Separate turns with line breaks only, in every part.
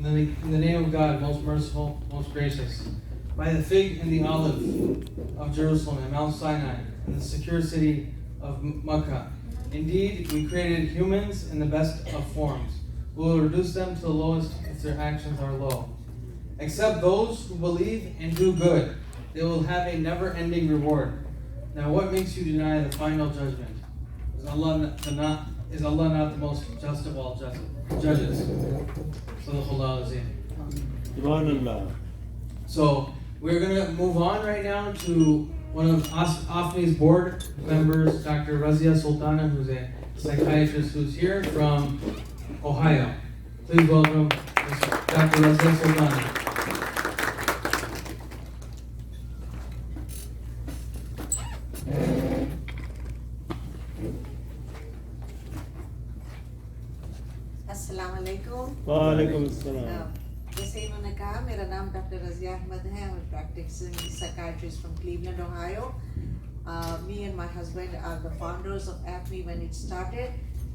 In the name of God, most merciful, most gracious, by the fig and the olive of Jerusalem and Mount Sinai, and the secure city of Makkah. Indeed, we created humans in the best of forms. We will reduce them to the lowest if their actions are low. Except those who believe and do good, they will have a never-ending reward. Now, what makes you deny the final judgment? Is Allah not the most just of all judges? Sadaqallahu Azim.
Subhanallah.
So we're going to move on right now to one of AFMI's board members, Dr. Razia Sultana, who's a psychiatrist who's here from Ohio. Please welcome Dr. Razia Sultana.
अस्सलाम वालेकुम।
वालेकुम अस्सलाम।
जैसे इन्होंने कहा, मेरा नाम doctor Razia Ahmad है। I'm a practicing psychiatrist from Cleveland, Ohio. Me and my husband are the founders of AFMI when it started.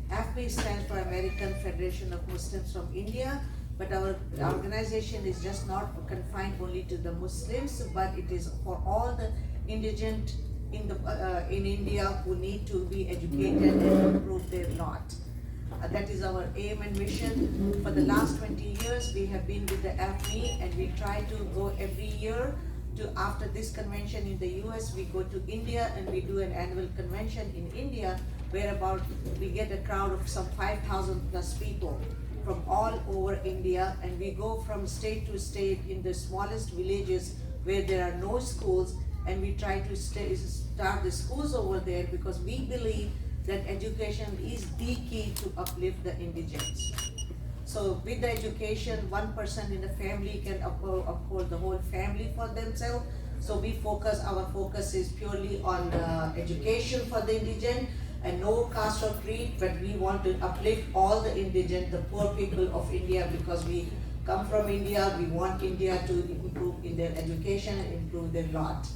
AFMI stands for American Federation of Muslims from India, but our organization is just not confined only to the Muslims, but it is for all the indigent in India who need to be educated and improve their lot. That is our aim and mission. For the last 20 years, we have been with the AFMI, and we try to go every year to, after this convention in the US, we go to India and we do an annual convention in India, where we get a crowd of some 5,000 plus people from all over India, and we go from state to state in the smallest villages where there are no schools, and we try to start the schools over there, because we believe that education is the key to uplift the indigents. So with the education, one person in the family can uphold the whole family for themselves. So our focus is purely on education for the indigent, and no caste or creed, but we want to uplift all the indigent, the poor people of India, because we come from India. We want India to improve in their education and improve their lot.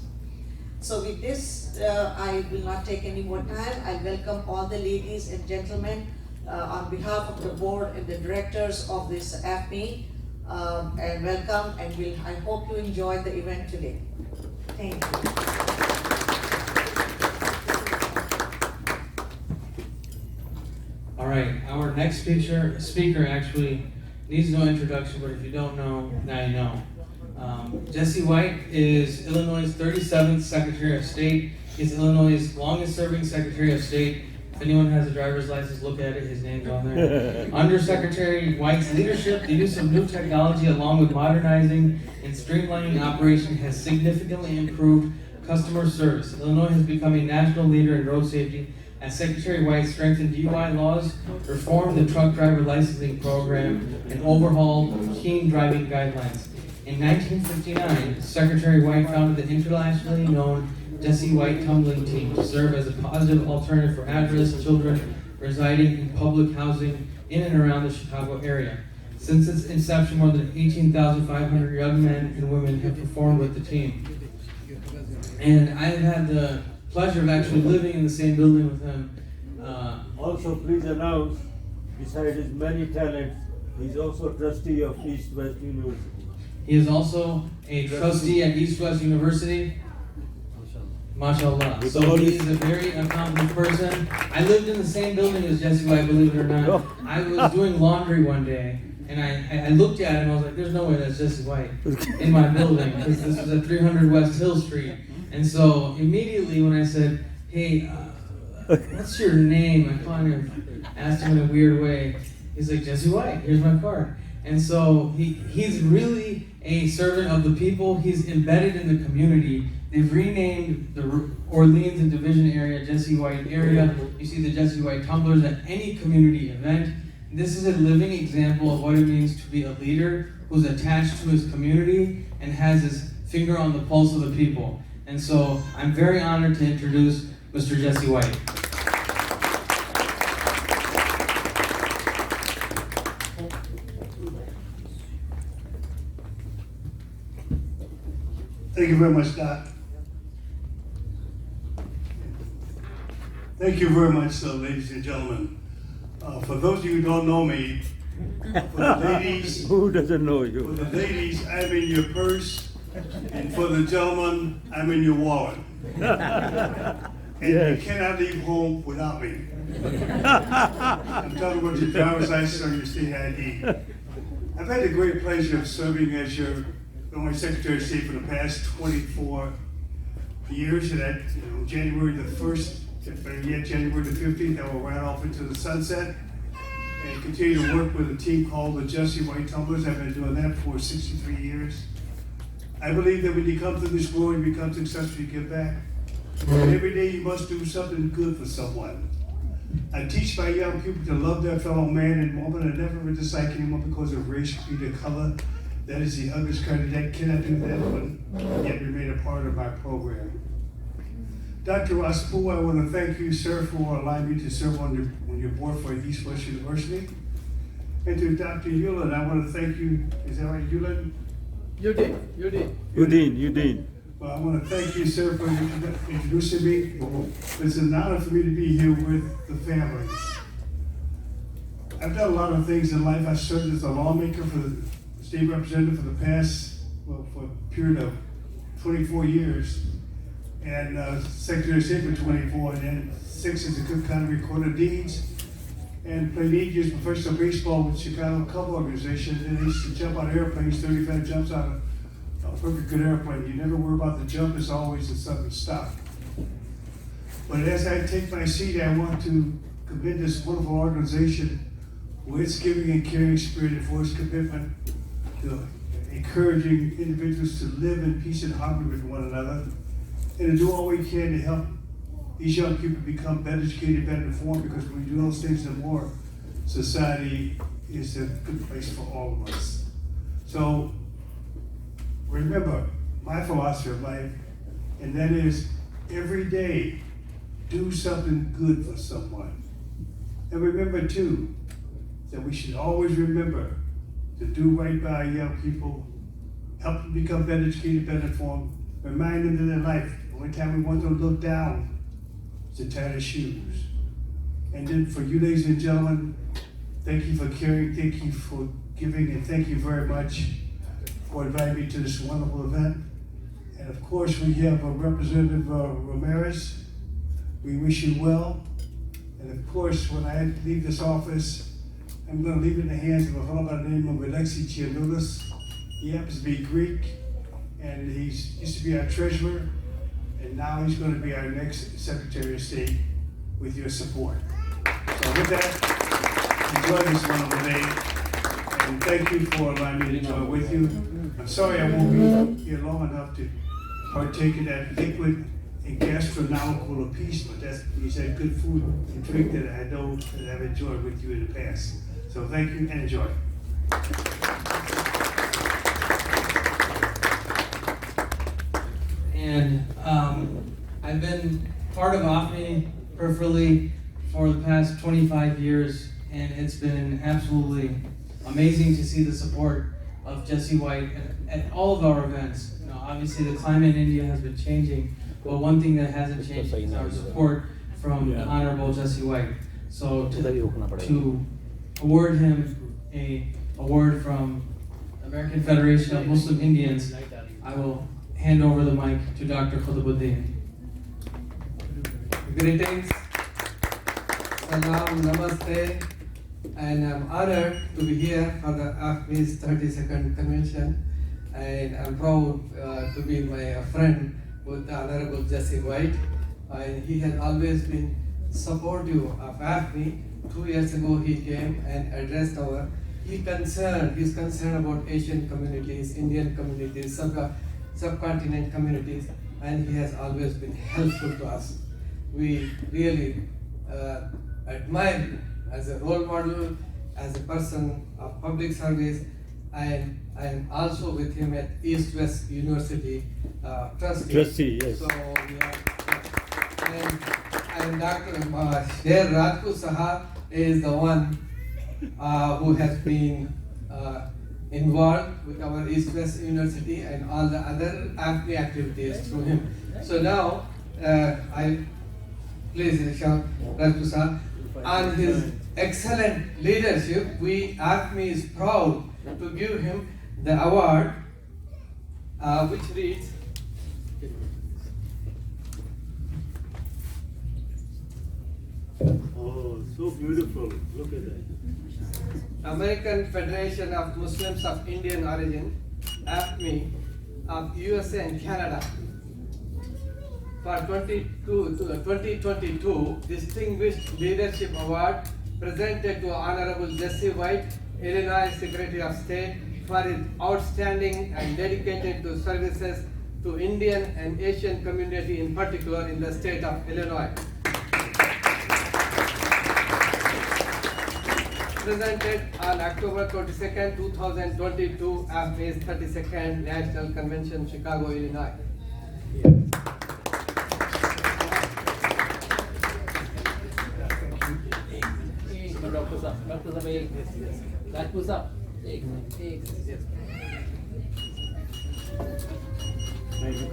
So with this, I will not take any more time. I welcome all the ladies and gentlemen on behalf of the board and the directors of this AFMI, and welcome, and I hope you enjoy the event today. Thank you.
All right, our next speaker actually needs no introduction, but if you don't know, now you know. Jesse White is Illinois' 37th Secretary of State. He's Illinois' longest serving Secretary of State. If anyone has a driver's license, look at it, his name's on there. Under Secretary White's leadership, the use of new technology along with modernizing and streamlining operation has significantly improved customer service. Illinois has become a national leader in road safety as Secretary White strengthened DUI laws, reformed the truck driver licensing program, and overhauled teen driving guidelines. In 1959, Secretary White founded the internationally known Jesse White Tumbling Team to serve as a positive alternative for at-risk children residing in public housing in and around the Chicago area. Since its inception, more than 18,500 young men and women have performed with the team. And I've had the pleasure of actually living in the same building with him.
Also, please announce, besides his many talents, he's also trustee of East West University.
He is also a trustee at East West University. MashaAllah. So he is a very accomplished person. I lived in the same building as Jesse White, believe it or not. I was doing laundry one day, and I looked at him, I was like, there's no way that's Jesse White in my building, because this was at 300 West Hill Street. And so immediately when I said, hey, what's your name? I kind of asked him in a weird way. He's like, Jesse White, here's my card. And so he's really a servant of the people. He's embedded in the community. They've renamed the Orleans and Division area Jesse White area. You see the Jesse White tumblers at any community event. This is a living example of what it means to be a leader who's attached to his community and has his finger on the pulse of the people. And so I'm very honored to introduce Mr. Jesse White.
Thank you very much, Scott. Thank you very much, ladies and gentlemen. For those of you who don't know me, For the ladies,
Who doesn't know
for
you?
the ladies, I'm in your purse, and for the gentlemen, I'm in your wallet. And
Yes.
you cannot leave home without me. I'm talking about your driver's license or your state ID. I've had the great pleasure of serving as your Illinois Secretary of State for the past 24 years, and January the 1st, yet January the 15th, I will ride off into the sunset and continue to work with a team called the Jesse White Tumblers. I've been doing that for 63 years. I believe that when you come through this world, you become successful, you give back. And every day you must do something good for someone. I teach my young people to love their fellow man and woman and never dislike anyone because of race, creed, or color. That is the ugliest kind of that cannot do that, but yet remain a part of my program. Dr. Raspu, I want to thank you, sir, for allowing me to serve on your board for East West University. And to Dr. Yulin, I want to thank you. Is that right, Yulin?
You did.
Udin.
Well, I want to thank you, sir, for introducing me. It's an honor for me to be here with the family. I've done a lot of things in life. I served as a lawmaker for the state representative for the past, for a period of 24 years, and Secretary of State for 24, and then 6 as a Cook County Recorder of Deeds, and played 8 years professional baseball with Chicago Cub organization. And I used to jump out of airplanes, 35 jumps out of a perfect good airplane. You never worry about the jump, it's always a sudden stop. But as I take my seat, I want to commend this wonderful organization for its giving and caring spirit and for its commitment to encouraging individuals to live in peace and harmony with one another, and to do all we can to help these young people become better educated, better informed, because when we do those things, the more society is a good place for all of us. So remember my philosophy of life, and that is every day do something good for someone. And remember too, that we should always remember to do right by young people, help them become better educated, better informed, remind them that in life, the only time we want them to look down is to tie their shoes. And then for you, ladies and gentlemen, thank you for caring, thank you for giving, and thank you very much for inviting me to this wonderful event. And of course, we have Representative Ramirez. We wish you well. And of course, when I leave this office, I'm going to leave it in the hands of a fellow by the name of Alexi Chianoulis. He happens to be Greek, and he used to be our treasurer, and now he's going to be our next Secretary of State with your support. So with that, enjoy this wonderful day, and thank you for allowing me to enjoy with you. I'm sorry I won't be here long enough to partake in that liquid and gastronomical piece, but that's, you said, good food and drink that I know that I've enjoyed with you in the past. So thank you and enjoy.
And I've been part of AFME peripherally for the past 25 years, and it's been absolutely amazing to see the support of Jesse White at all of our events. You know, obviously the climate in India has been changing, but one thing that hasn't changed is our support from Honorable Jesse White. So to award him an award from the American Federation of Muslim Indians, I will hand over the mic to Dr. Khudabuddin.
Greetings, salam, namaste, and I'm honored to be here for the AFME's 32nd convention, and I'm proud to be my friend with the Honorable Jesse White, and he has always been supportive of AFME. 2 years ago he came and addressed he's concerned about Asian communities, Indian communities, subcontinent communities, and he has always been helpful to us. We really admire him as a role model, as a person of public service, and I am also with him at East West University trustee.
Trustee, yes.
So we are, and Dr. Sher Rajput Sahab is the one who has been involved with our East West University and all the other AFME activities through him. So now, I please, Rajput Sahab, on his excellent leadership, AFME is proud to give him the award, which reads,
Oh, so beautiful. Look at that.
American Federation of Muslims of Indian Origin, AFME, of USA and Canada. For 2022 Distinguished Leadership Award presented to Honorable Jesse White, Illinois Secretary of State, for his outstanding and dedicated to services to Indian and Asian community, in particular in the state of Illinois. Presented on October 22nd, 2022 at AFME's 32nd National Convention, Chicago, Illinois.
Dr. Zamir, that was up.
Thank you,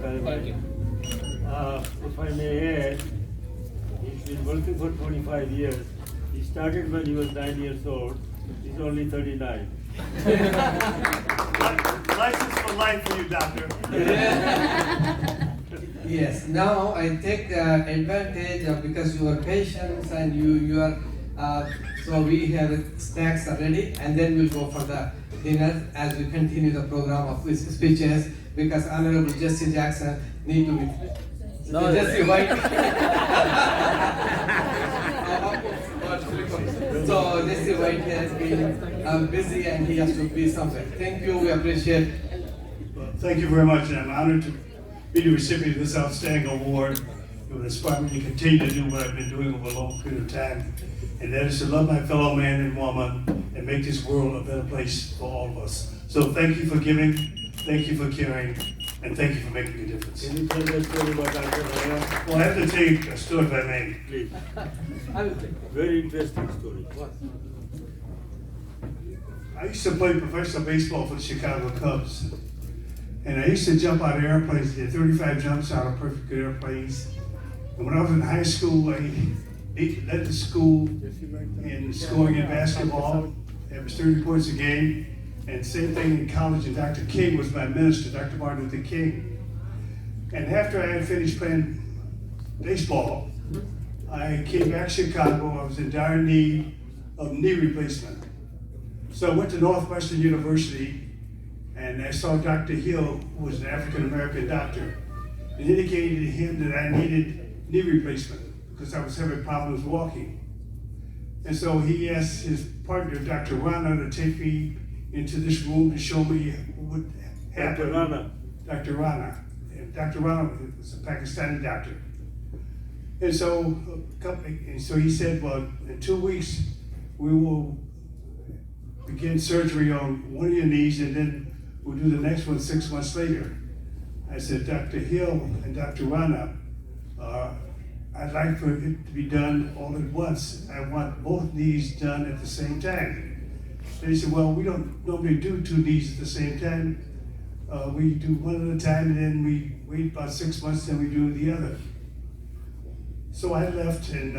Khalid.
Thank you.
If I may add, he's been working for 25 years. He started when he was 9 years old. He's only 39.
License for life for you, doctor.
Yes, now I take the advantage of, because you are patient and you are, so we have snacks already, and then we'll go for the dinner as we continue the program of speeches, because Honorable Jesse Jackson need to be, Jesse White. So Jesse White has been busy and he has to be somewhere. Thank you, we appreciate.
Thank you very much, and I'm honored to be the recipient of this outstanding award. It will inspire me to continue to do what I've been doing over a long period of time, and that is to love my fellow man and woman and make this world a better place for all of us. So thank you for giving, thank you for caring, and thank you for making a difference.
Can you tell that story about Dr. Raya?
Well, I have to tell you a story if I may.
Please.
I will take.
Very interesting story.
I used to play professional baseball for the Chicago Cubs. And I used to jump out of airplanes, did 35 jumps out of perfect good airplanes. And when I was in high school, I led the school in scoring in basketball, averaged 30 points a game. And same thing in college, and Dr. King was my minister, Dr. Martin Luther King. And after I had finished playing baseball, I came back to Chicago. I was in dire need of knee replacement. So I went to Northwestern University, and I saw Dr. Hill, who was an African-American doctor, and indicated to him that I needed knee replacement because I was having problems walking. And so he asked his partner, Dr. Rana, to take me into this room to show me what would happen.
Dr. Rana.
Dr. Rana. And Dr. Rana was a Pakistani doctor. And so he said, well, in 2 weeks, we will begin surgery on one of your knees, and then we'll do the next one 6 months later. I said, Dr. Hill and Dr. Rana, I'd like for it to be done all at once. I want both knees done at the same time. And he said, well, we don't normally do 2 knees at the same time. We do one at a time, and then we wait about 6 months, then we do the other. So I left, and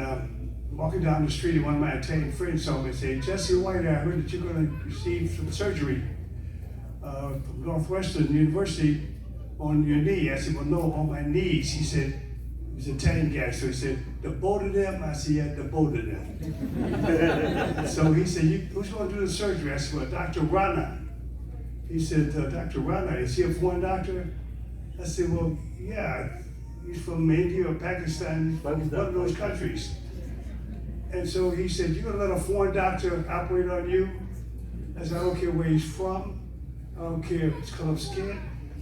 walking down the street, and one of my Italian friends saw me and said, Jesse White, I heard that you're going to receive some surgery from Northwestern University on your knee. I said, well, no, on my knees. He said, he's an Italian guy, so he said, the both of them? I said, yeah, the both of them. So he said, who's going to do the surgery? I said, well, Dr. Rana. He said, Dr. Rana, is he a foreign doctor? I said, well, yeah, he's from India or Pakistan, one of those countries. And so he said, you're gonna let a foreign doctor operate on you? I said, I don't care where he's from. I don't care if it's color of skin.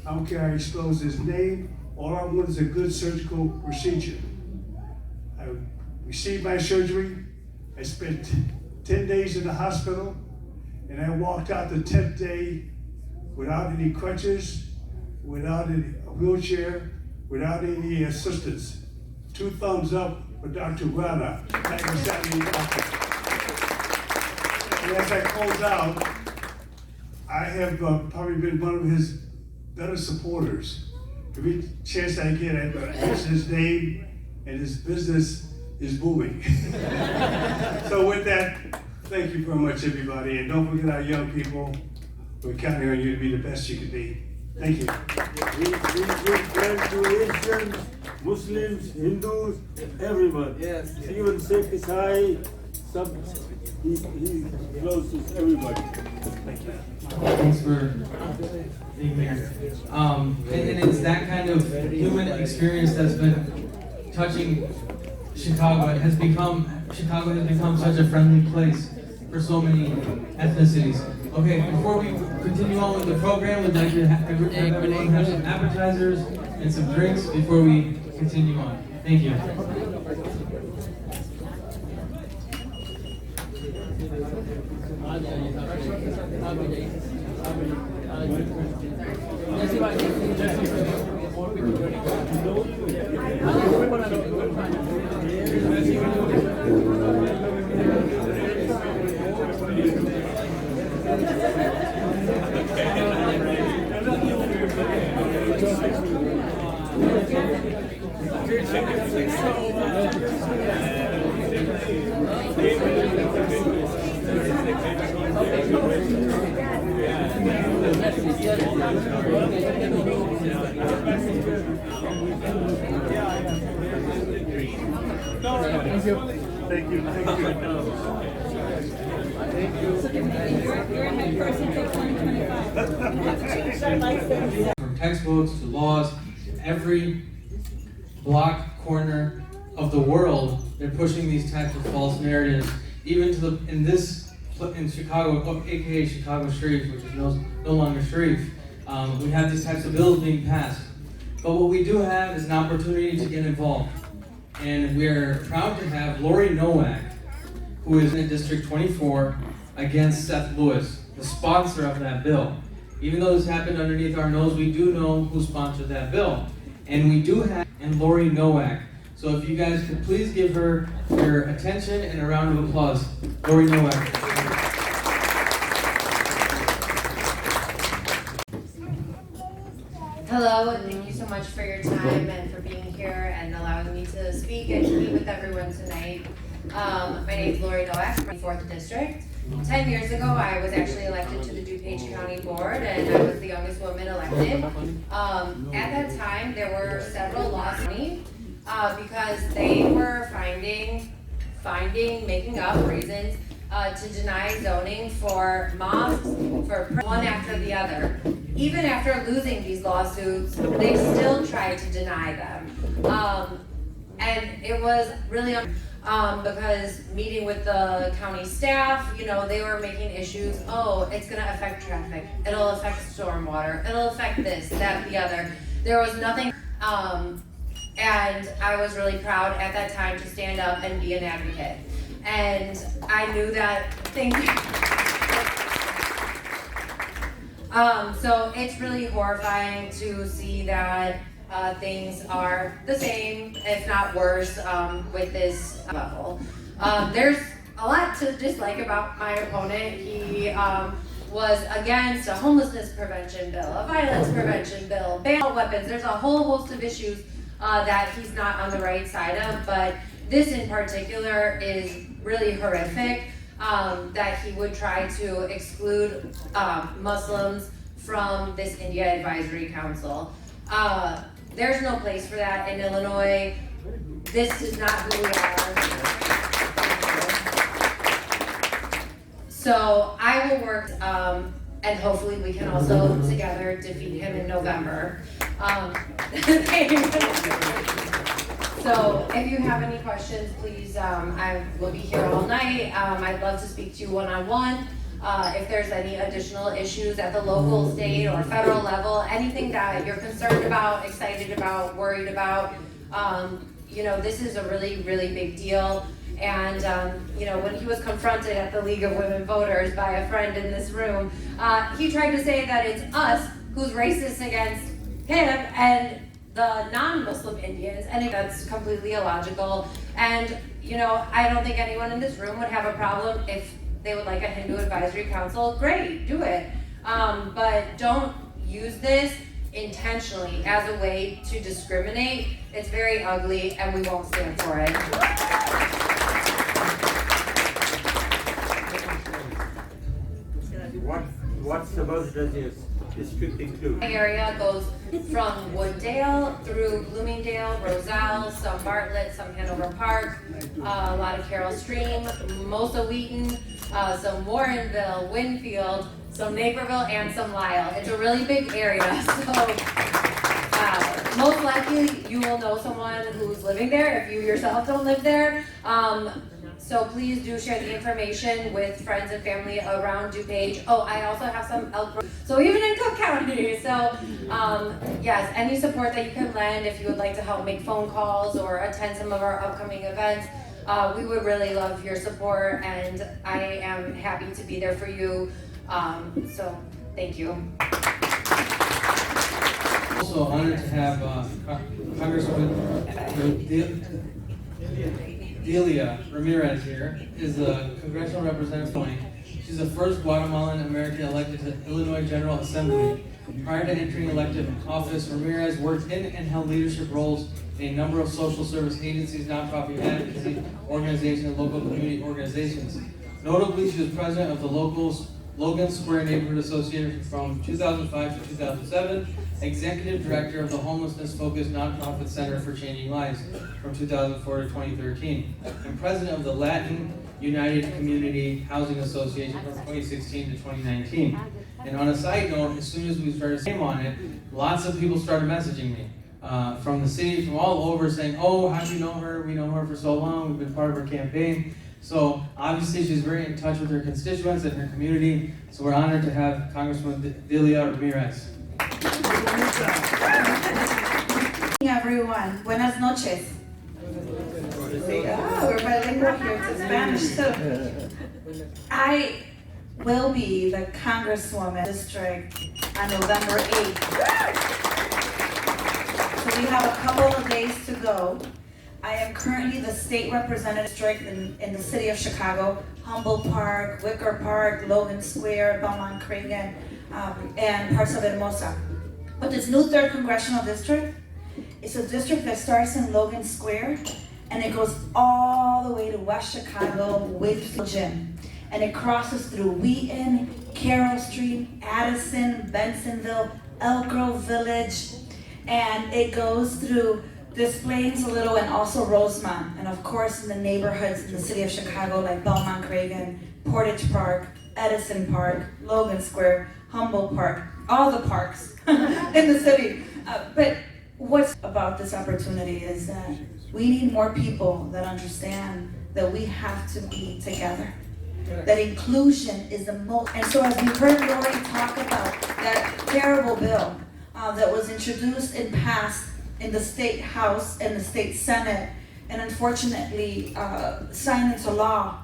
I don't care how he spells his name. All I want is a good surgical procedure. I received my surgery. I spent 10 days in the hospital, and I walked out the 10th day without any crutches, without any wheelchair, without any assistance. 2 thumbs up for Dr. Rana. That was Saturday doctor. And as I close out, I have probably been one of his better supporters. Every chance I get, I mention his name and his business is booming. So with that, thank you very much, everybody, and don't forget our young people. We're counting on you to be the best you can be. Thank you.
He's been friend to Asians, Muslims, Hindus, everyone.
Yes.
Even Sheikh Isai, he's close to everybody.
Thank you.
Thanks for being here. And it's that kind of human experience that's been touching Chicago. Chicago has become such a friendly place for so many ethnicities. Okay, before we continue on with the program, we'd like to have everyone have some appetizers and some drinks before we continue on. Thank you.
Thank you.
From textbooks to laws, every block corner of the world, they're pushing these types of false narratives. Even to in Chicago, aka Chicago Sharif, which is no longer Sharif, we have these types of bills being passed. But what we do have is an opportunity to get involved. And we're proud to have Lori Nowak, who is in District 24 against Seth Lewis, the sponsor of that bill. Even though this happened underneath our nose, we do know who sponsored that bill. And we do have Lori Nowak. So if you guys could please give her your attention and a round of applause. Lori Nowak.
Hello, and thank you so much for your time and for being here and allowing me to speak and to meet with everyone tonight. My name is Lori Nowak from the 4th District. 10 years ago, I was actually elected to the DuPage County Board, and I was the youngest woman elected. At that time, there were several lawsuits because they were making up reasons to deny zoning for mosques, for one after the other. Even after losing these lawsuits, they still tried to deny them. And it was really because meeting with the county staff, they were making issues. Oh, it's gonna affect traffic. It'll affect stormwater. It'll affect this, that, the other. There was nothing. And I was really proud at that time to stand up and be an advocate. And I knew that, thank you. So it's really horrifying to see that things are the same, if not worse, with this level. There's a lot to dislike about my opponent. He was against a homelessness prevention bill, a violence prevention bill, ban weapons. There's a whole host of issues that he's not on the right side of, but this in particular is really horrific, that he would try to exclude Muslims from this India Advisory Council. There's no place for that in Illinois. This is not who we are. So I will work, and hopefully we can also together defeat him in November. So if you have any questions, please, I will be here all night. I'd love to speak to you one-on-one. If there's any additional issues at the local, state, or federal level, anything that you're concerned about, excited about, worried about, this is a really, really big deal. And, when he was confronted at the League of Women Voters by a friend in this room, he tried to say that it's us who's racist against him and the non-Muslim Indians, and that's completely illogical. And, I don't think anyone in this room would have a problem if they would like a Hindu Advisory Council. Great, do it. But don't use this intentionally as a way to discriminate. It's very ugly and we won't stand for it.
What suburbs does your district include?
My area goes from Wooddale through Bloomingdale, Roselle, some Bartlett, some Hanover Park, a lot of Carroll Stream, most of Wheaton, some Warrenville, Winfield, some Naperville, and some Lisle. It's a really big area, so most likely you will know someone who's living there if you yourself don't live there. So please do share the information with friends and family around DuPage. Oh, I also have some Elk Grove, so even in Cook County. So yes, any support that you can lend if you would like to help make phone calls or attend some of our upcoming events, we would really love your support, and I am happy to be there for you. So thank you.
Also honored to have Congresswoman Delia Ramirez here, is a congressional representative. She's the first Guatemalan American elected to the Illinois General Assembly. Prior to entering elective office, Ramirez worked in and held leadership roles in a number of social service agencies, nonprofit advocacy organizations, and local community organizations. Notably, she was president of the local Logan Square Neighborhood Association from 2005 to 2007, executive director of the homelessness-focused nonprofit Center for Changing Lives from 2004 to 2013, and president of the Latin United Community Housing Association from 2016 to 2019. And on a side note, as soon as we started saying on it, lots of people started messaging me from the city, from all over, saying, "Oh, how do you know her? We know her for so long. We've been part of her campaign." So obviously she's very in touch with her constituents and her community. So we're honored to have Congresswoman Delia Ramirez.
Everyone, buenas noches. Oh, we're bilingual here to Spanish too. I will be the Congresswoman district on November 8th. So we have a couple of days to go. I am currently the state representative district in the city of Chicago, Humboldt Park, Wicker Park, Logan Square, Belmont Cragen, and parts of Hermosa. But this new 3rd congressional district, it's a district that starts in Logan Square and it goes all the way to West Chicago, Whitfield Gym. And it crosses through Wheaton, Carroll Street, Addison, Bensonville, Elk Grove Village, and it goes through Des Plaines a little, and also Rosemont, and of course in the neighborhoods in the city of Chicago like Belmont Cragen, Portage Park, Edison Park, Logan Square, Humboldt Park, all the parks in the city. But what's about this opportunity is that we need more people that understand that we have to be together. That inclusion is the most, and so as we heard Lori talk about that terrible bill that was introduced and passed in the state house and the state senate, and unfortunately signed into law.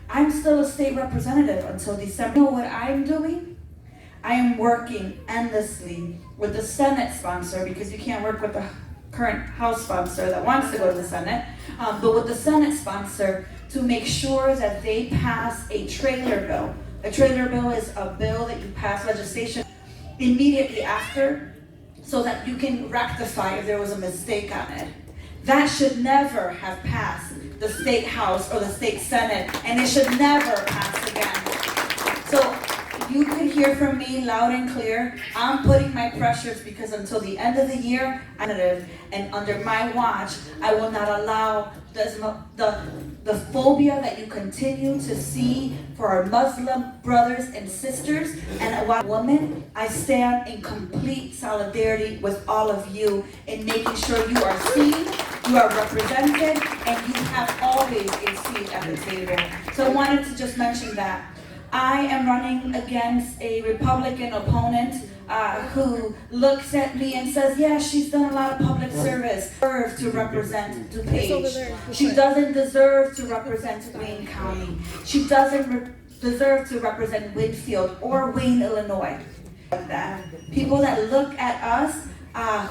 I'm still a state representative until December. You know what I'm doing? I am working endlessly with the Senate sponsor, because you can't work with the current House sponsor that wants to go to the Senate, but with the Senate sponsor to make sure that they pass a trailer bill. A trailer bill is a bill that you pass legislation immediately after, so that you can rectify if there was a mistake on it. That should never have passed the state house or the state senate, and it should never pass again. So you could hear from me loud and clear. I'm putting my pressures, because until the end of the year, and under my watch, I will not allow the phobia that you continue to see for our Muslim brothers and sisters. And a white woman, I stand in complete solidarity with all of you in making sure you are seen, you are represented, and you have always a seat at the table. So I wanted to just mention that. I am running against a Republican opponent who looks at me and says, yeah, she's done a lot of public service. Deserve to represent DuPage. She doesn't deserve to represent Wayne County. She doesn't deserve to represent Winfield or Wayne, Illinois. People that look at us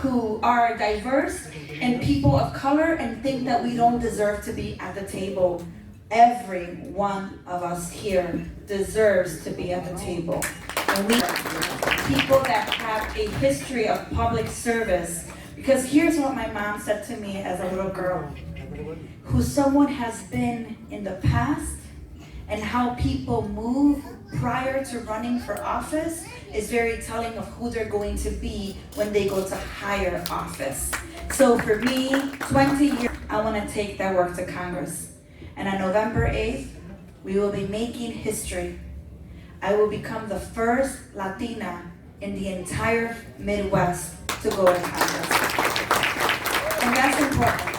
who are diverse and people of color and think that we don't deserve to be at the table. Every one of us here deserves to be at the table. And we people that have a history of public service. Because here's what my mom said to me as a little girl: who someone has been in the past and how people move prior to running for office is very telling of who they're going to be when they go to higher office. So for me, 20 years, I want to take that work to Congress. And on November 8th, we will be making history. I will become the first Latina in the entire Midwest to go to Congress. And that's important.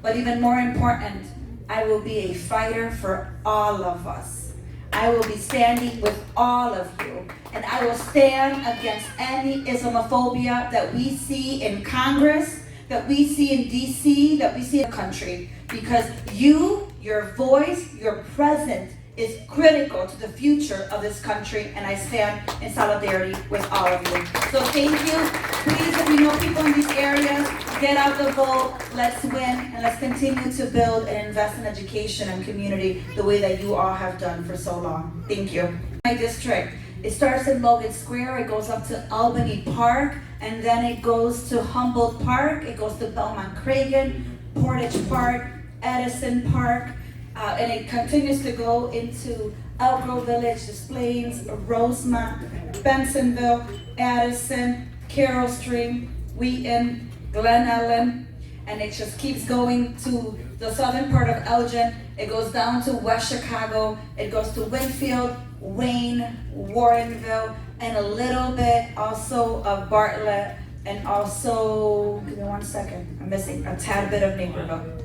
But even more important, I will be a fighter for all of us. I will be standing with all of you. And I will stand against any Islamophobia that we see in Congress, that we see in DC, that we see in the country. Because you, your voice, your presence is critical to the future of this country, and I stand in solidarity with all of you. So thank you. Please, if you know people in these areas, get out the vote, let's win, and let's continue to build and invest in education and community the way that you all have done for so long. Thank you. My district, it starts in Logan Square, it goes up to Albany Park, and then it goes to Humboldt Park, it goes to Belmont Cragen, Portage Park, Edison Park, and it continues to go into Elk Grove Village, Des Plaines, Rosemont, Bensonville, Addison, Carroll Stream, Wheaton, Glen Ellen, and it just keeps going to the southern part of Elgin. It goes down to West Chicago. It goes to Winfield, Wayne, Warrenville, and a little bit also of Bartlett, and also, give me 1 second, I'm missing a tad bit of Naperville.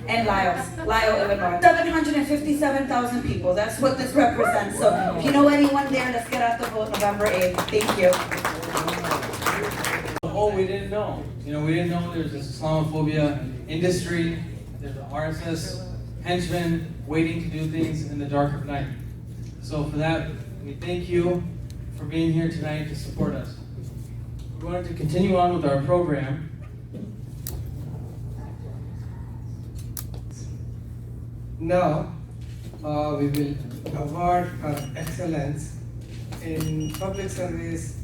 And Lyle, Illinois. 757,000 people, that's what this represents. So if you know anyone there, let's get out the vote November 8th. Thank you.
Oh, we didn't know. We didn't know there's this Islamophobia industry. There's an RSS henchmen waiting to do things in the dark of night. So for that, we thank you for being here tonight to support us. We wanted to continue on with our program.
Now, we will award for excellence in public service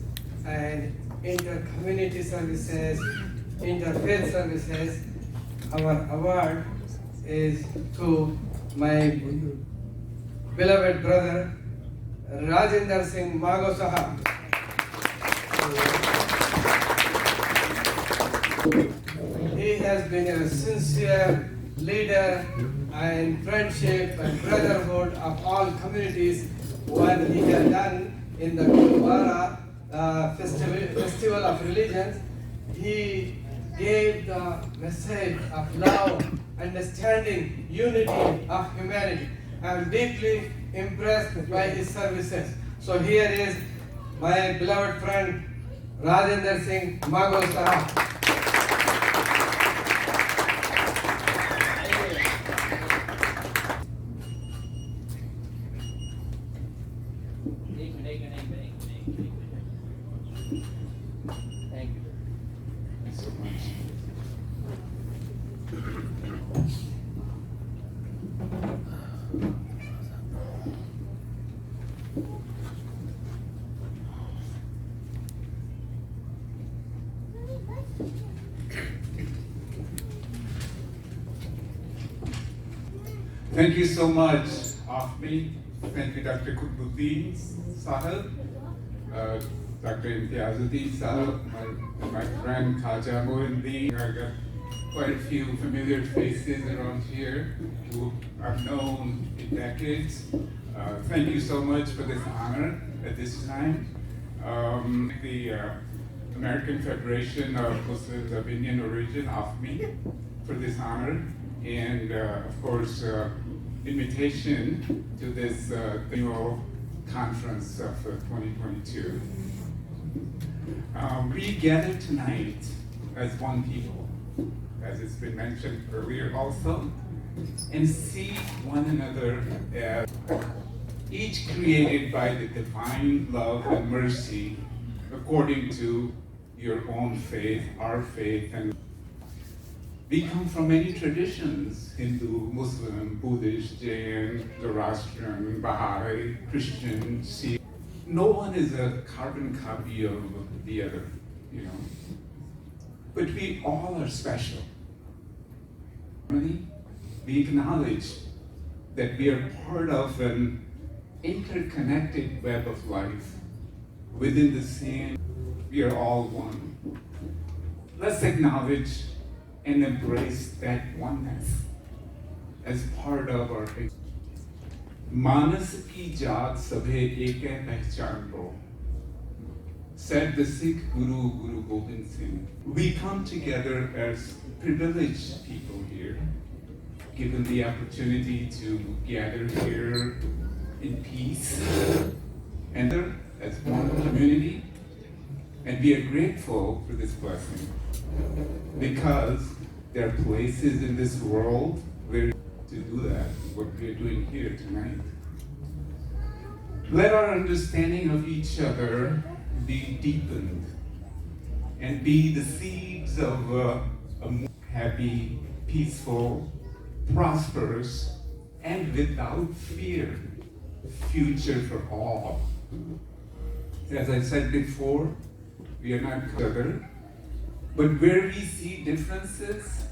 and inter-community services, interfaith services. Our award is to my beloved brother, Rajinder Singh Mago Sahab. He has been a sincere leader and friendship and brotherhood of all communities. What he has done in the Gurdwara Festival of Religions, he gave the message of love, understanding, unity of humanity. I am deeply impressed by his services. So here is my beloved friend Rajinder Singh Mago Sahab.
Thank you. Thanks so much.
Thank you so much, Afmi. Thank you, Dr. Qutbuddin Sahab, Dr. Imtiazuddin Sahab, my friend Khaja Mohinuddin. I got quite a few familiar faces around here who I've known in decades. Thank you so much for this honor at this time. The American Federation of Muslims of Indian Origin, AFMI, for this honor, and of course, invitation to this annual conference of 2022. We gather tonight as one people, as it's been mentioned earlier also, and see one another as each created by the divine love and mercy according to your own faith, our faith, and we come from many traditions: Hindu, Muslim, Buddhist, Jain, Zoroastrian, Baha'i, Christian, Sikh. no one is a carbon copy of the other, you know. But we all are special. We acknowledge that we are part of an interconnected web of life within the same, we are all one. Let's acknowledge and embrace that oneness as part of our Manas ki jaat sabhe ek hai pehchan ko, said the Sikh Guru, Guru Gobind Singh. We come together as privileged people here, given the opportunity to gather here in peace and as one community, and we are grateful for this blessing because there are places in this world where to do that, what we are doing here tonight. Let our understanding of each other be deepened and be the seeds of a more happy, peaceful, prosperous, and without fear future for all. As I said before, we are not together, but where we see differences,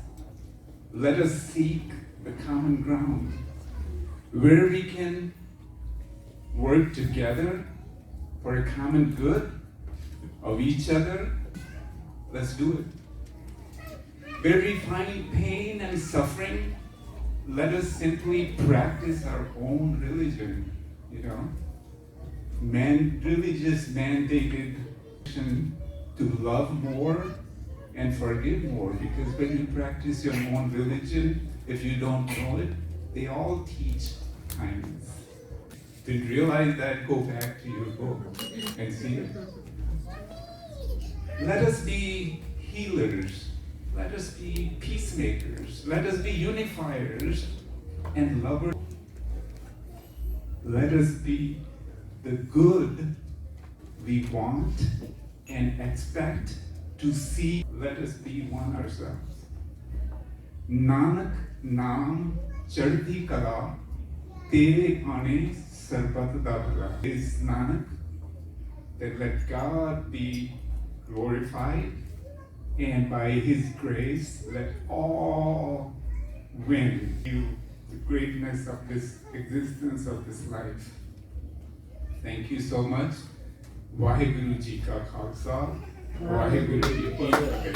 let us seek the common ground. Where we can work together for a common good of each other, let's do it. Where we find pain and suffering, let us simply practice our own religion, you know. Religious mandated to love more and forgive more, because when you practice your own religion, if you don't know it, they all teach kindness. Didn't realize that? Go back to your book and see it. Let us be healers. Let us be peacemakers. Let us be unifiers and lovers. Let us be the good we want and expect to see. Let us be one ourselves. Nanak Naam Chardhi Kala Tere Aane Sarbat Da Bhala. Is Nanak, that let God be glorified, and by His grace let all win you the greatness of this existence of this life. Thank you so much. Vaheguru Ji Ka Khalsa, Vaheguru Ji Ki Fateh.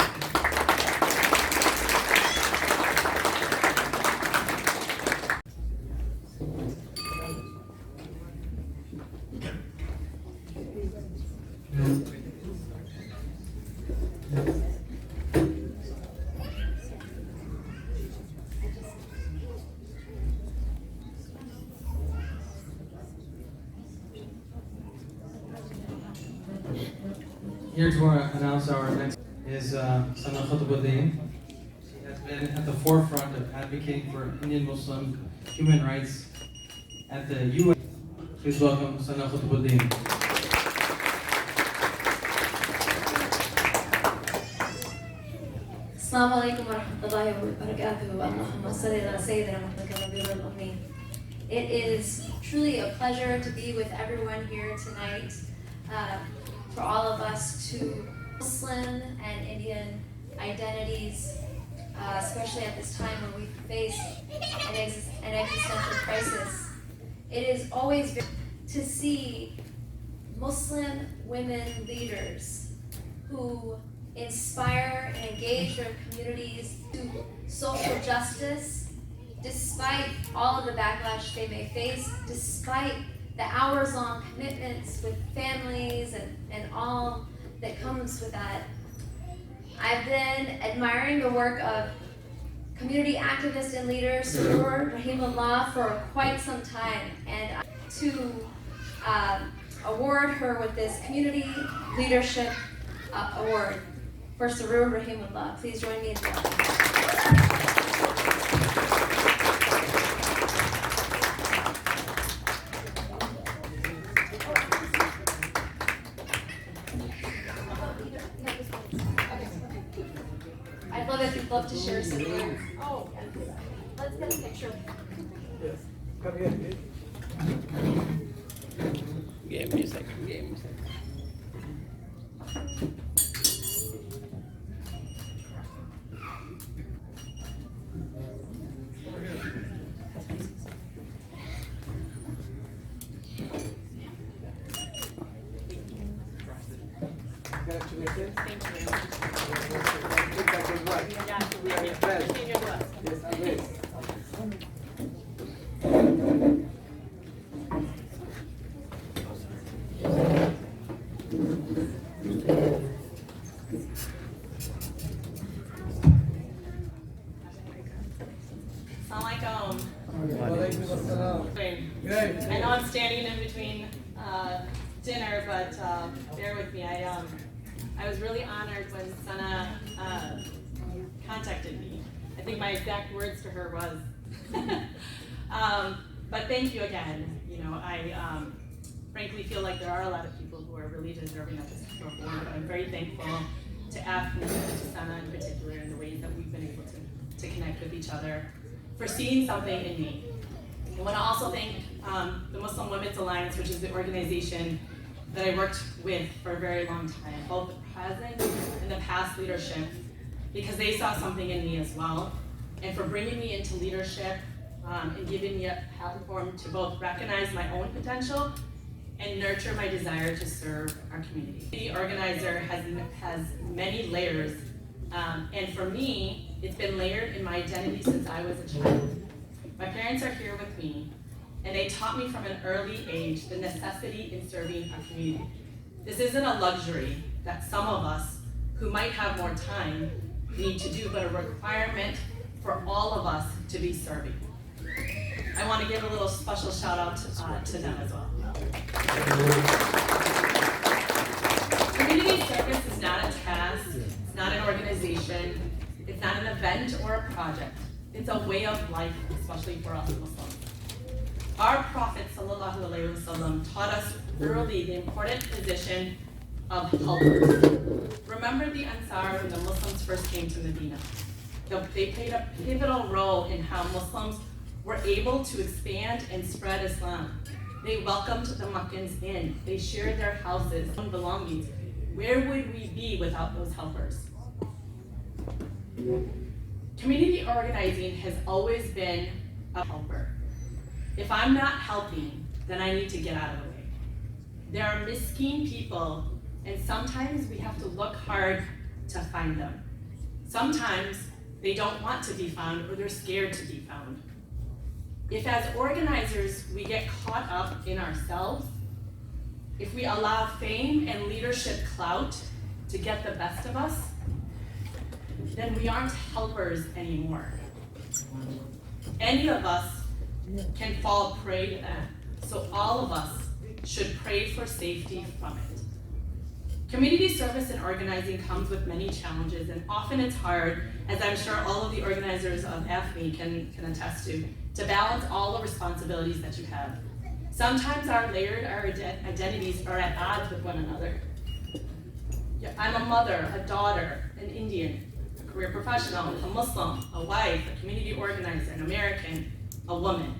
Here to announce our next is Sana Khutbuddin. She has been at the forefront of advocating for Indian Muslim human rights at the UN. Please welcome Sana Khutbuddin.
Assalamu alaikum wa rahmatullahi wa barakatuhu. Allahumma salli ala Sayyidina Muhammad wa Ummi. It is truly a pleasure to be with everyone here tonight. For all of us to Muslim and Indian identities, especially at this time when we face an existential crisis. It is always very to see Muslim women leaders who inspire and engage their communities to social justice, despite all of the backlash they may face, despite the hours-long commitments with families and all that comes with that. I've been admiring the work of community activists and leaders, Surur Rahimullah, for quite some time, and to award her with this Community Leadership Award for Surur Rahimullah. Please join me in welcoming. I'd love if you'd love to share some here. Oh, let's get a picture.
Yes, come here, please.
Game music, game music.
Congratulations.
Thank you.
That was right.
Yeah.
We are impressed.
Senior bless.
Yes, always.
Assalamualaikum.
Waalaikumsalam.
Great.
Great.
I know I'm standing in between dinner, but bear with me. I was really honored when Sana contacted me. I think my exact words to her was, but thank you again. You know, I frankly feel like there are a lot of people who are really deserving of this board, but I'm very thankful to Afni, to Sana in particular, in the ways that we've been able to connect with each other, for seeing something in me. I want to also thank the Muslim Women's Alliance, which is the organization that I worked with for a very long time, both the present and the past leadership, because they saw something in me as well, and for bringing me into leadership and giving me a platform to both recognize my own potential and nurture my desire to serve our community. The organizer has many layers, and for me, it's been layered in my identity since I was a child. My parents are here with me, and they taught me from an early age the necessity in serving our community. This isn't a luxury that some of us who might have more time need to do, but a requirement for all of us to be serving. I want to give a little special shout out to them as well. Community service is not a task, it's not an organization, it's not an event or a project. It's a way of life, especially for us Muslims. Our Prophet ﷺ taught us early the important position of helpers. Remember the Ansar when the Muslims first came to Medina. They played a pivotal role in how Muslims were able to expand and spread Islam. They welcomed the Meccans in. They shared their houses and belongings. Where would we be without those helpers? Community organizing has always been a helper. If I'm not helping, then I need to get out of the way. There are miskin people, and sometimes we have to look hard to find them. Sometimes they don't want to be found, or they're scared to be found. If as organizers we get caught up in ourselves, if we allow fame and leadership clout to get the best of us, then we aren't helpers anymore. Any of us can fall prey to that, so all of us should pray for safety from it. Community service and organizing comes with many challenges, and often it's hard, as I'm sure all of the organizers of AFME can attest to balance all the responsibilities that you have. Sometimes our identities are at odds with one another. I'm a mother, a daughter, an Indian, a career professional, a Muslim, a wife, a community organizer, an American, a woman,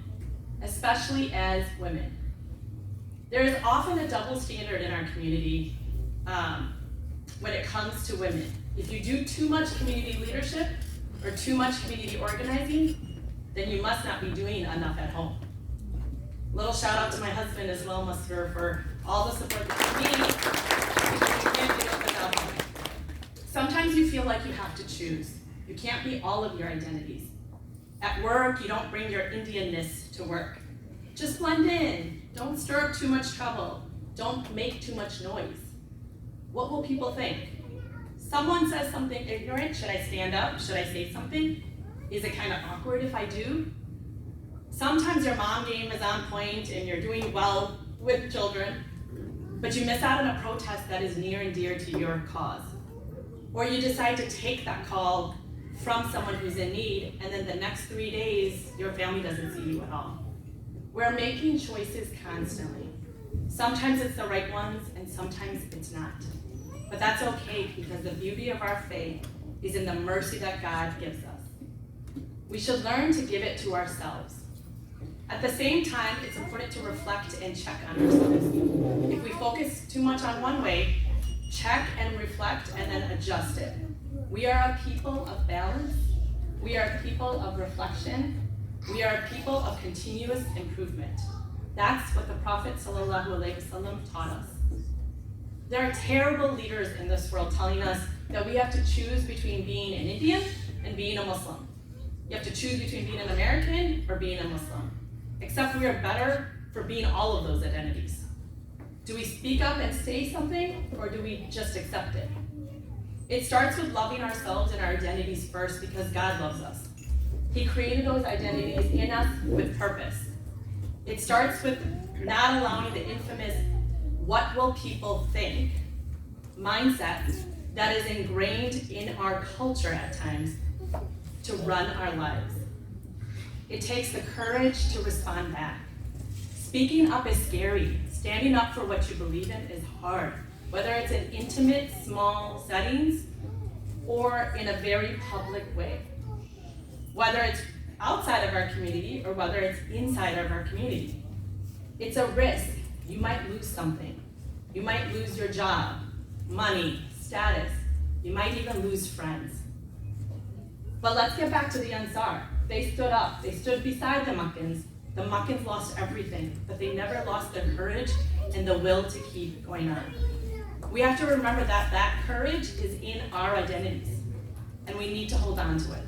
especially as women. There is often a double standard in our community when it comes to women. If you do too much community leadership or too much community organizing, then you must not be doing enough at home. Little shout out to my husband as well, Musfir, for all the support that you need. You can't do it without him. Sometimes you feel like you have to choose. You can't be all of your identities. At work, you don't bring your Indianness to work. Just blend in. Don't stir up too much trouble. Don't make too much noise. What will people think? Someone says something ignorant, should I stand up? Should I say something? Is it kind of awkward if I do? Sometimes your mom game is on point and you're doing well with children, but you miss out on a protest that is near and dear to your cause. Or you decide to take that call from someone who's in need, and then the next 3 days, your family doesn't see you at all. We're making choices constantly. Sometimes it's the right ones, and sometimes it's not. But that's okay, because the beauty of our faith is in the mercy that God gives us. We should learn to give it to ourselves. At the same time, it's important to reflect and check on ourselves. If we focus too much on one way, check and reflect and then adjust it. We are a people of balance. We are a people of reflection. We are a people of continuous improvement. That's what the Prophet ﷺ taught us. There are terrible leaders in this world telling us that we have to choose between being an Indian and being a Muslim. You have to choose between being an American or being a Muslim. Except we are better for being all of those identities. Do we speak up and say something, or do we just accept it? It starts with loving ourselves and our identities first because God loves us. He created those identities in us with purpose. It starts with not allowing the infamous "what will people think" mindset that is ingrained in our culture at times to run our lives. It takes the courage to respond back. Speaking up is scary. Standing up for what you believe in is hard, whether it's in intimate, small settings or in a very public way. Whether it's outside of our community or whether it's inside of our community. It's a risk. You might lose something. You might lose your job, money, status. You might even lose friends. But let's get back to the Ansar. They stood up. They stood beside the Meccans. The Meccans lost everything, but they never lost their courage and the will to keep going on. We have to remember that that courage is in our identities, and we need to hold on to it.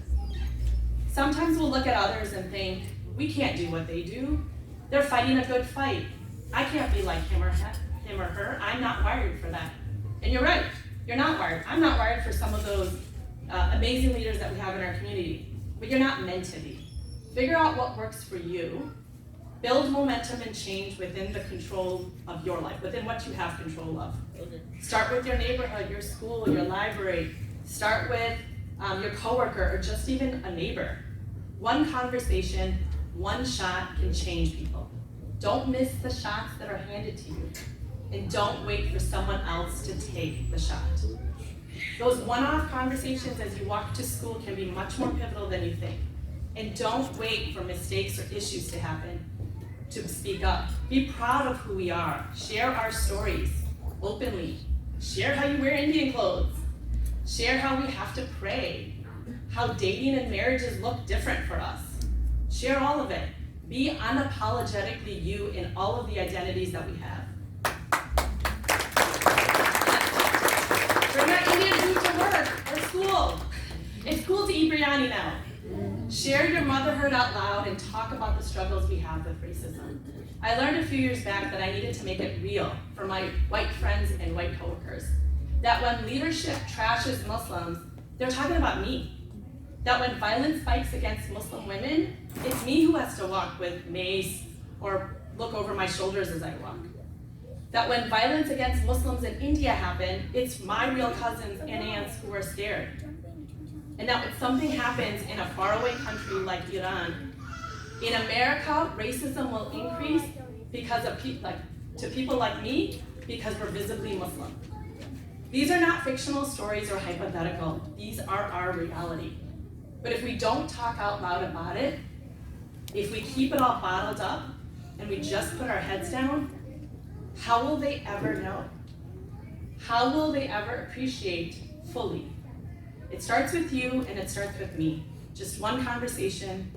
Sometimes we'll look at others and think, we can't do what they do. They're fighting a good fight. I can't be like him or her. I'm not wired for that. And you're right, you're not wired. I'm not wired for some of those amazing leaders that we have in our community, but you're not meant to be. Figure out what works for you. Build momentum and change within the control of your life, within what you have control of. Start with your neighborhood, your school, your library. Start with your coworker or just even a neighbor. One conversation, one shot can change people. Don't miss the shots that are handed to you. And don't wait for someone else to take the shot. Those one-off conversations as you walk to school can be much more pivotal than you think. And don't wait for mistakes or issues to happen to speak up. Be proud of who we are. Share our stories openly. Share how you wear Indian clothes. Share how we have to pray. How dating and marriages look different for us. Share all of it. Be unapologetically you in all of the identities that we have. Bring your Indian food to work or school. It's cool to eat biryani now. Share your motherhood out loud and talk about the struggles we have with racism. I learned a few years back that I needed to make it real for my white friends and white coworkers. That when leadership trashes Muslims, they're talking about me. That when violence spikes against Muslim women, it's me who has to walk with mace or look over my shoulders as I walk. That when violence against Muslims in India happen, it's my real cousins and aunts who are scared. And that when something happens in a faraway country like Iran, in America, racism will increase because of people like me, because we're visibly Muslim. These are not fictional stories or hypothetical. These are our reality. But if we don't talk out loud about it, if we keep it all bottled up and we just put our heads down, how will they ever know? How will they ever appreciate fully? It starts with you and it starts with me. Just one conversation,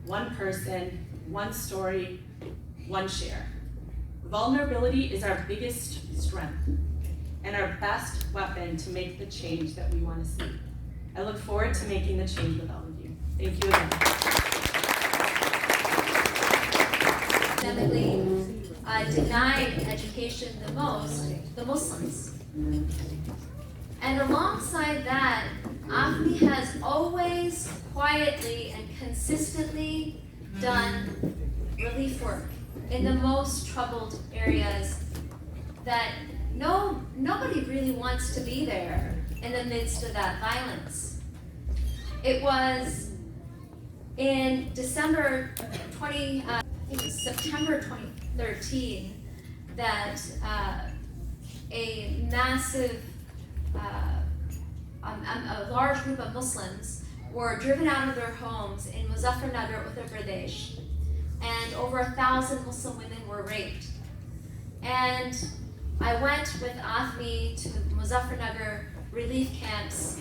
one person, one story, one share. Vulnerability is our biggest strength and our best weapon to make the change that we want to see. I look forward to making the change with all of you. Thank you again.
Systemically denied education the most, the Muslims. And alongside that, AFME has always quietly and consistently done relief work in the most troubled areas that nobody really wants to be there in the midst of that violence. It was in September 2013 that a massive a large group of Muslims were driven out of their homes in Muzaffarnagar, Uttar Pradesh, and over 1,000 Muslim women were raped. And I went with AFMI to the Muzaffarnagar relief camps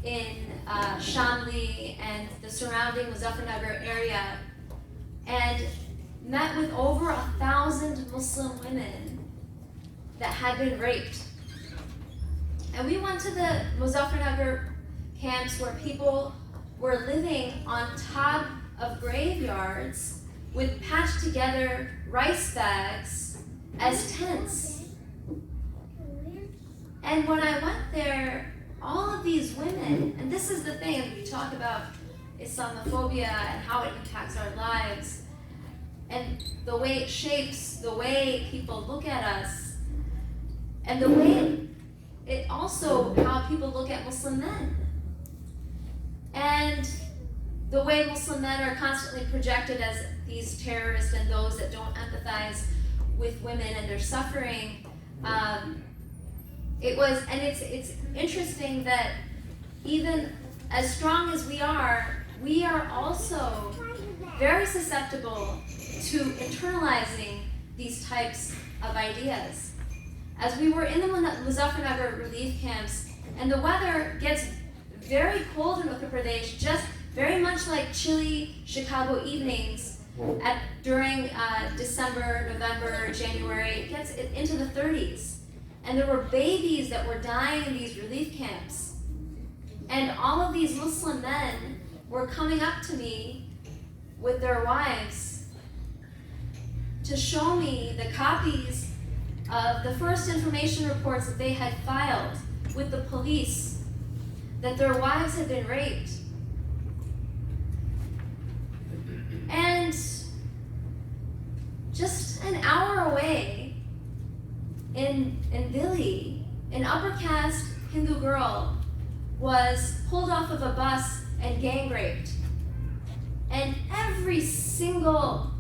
in Shamli and the surrounding Muzaffarnagar area, and met with over 1,000 Muslim women that had been raped. And we went to the Muzaffarnagar camps where people were living on top of graveyards with patched together rice bags as tents. And when I went there, all of these women, and this is the thing, we talk about Islamophobia and how it impacts our lives, and the way it shapes the way people look at us, and the way it also how people look at Muslim men. And the way Muslim men are constantly projected as these terrorists and those that don't empathize with women and their suffering. It's interesting that even as strong as we are also very susceptible to internalizing these types of ideas. As we were in the Muzaffarnagar relief camps, and the weather gets very cold in Uttar Pradesh, just very much like chilly Chicago evenings during December, November, January. It gets into the 30s. And there were babies that were dying in these relief camps. And all of these Muslim men were coming up to me with their wives to show me the copies of the first information reports that they had filed with the police that their wives had been raped. And just an hour away in Dili, an upper caste Hindu girl was pulled off of a bus and gang raped. And every single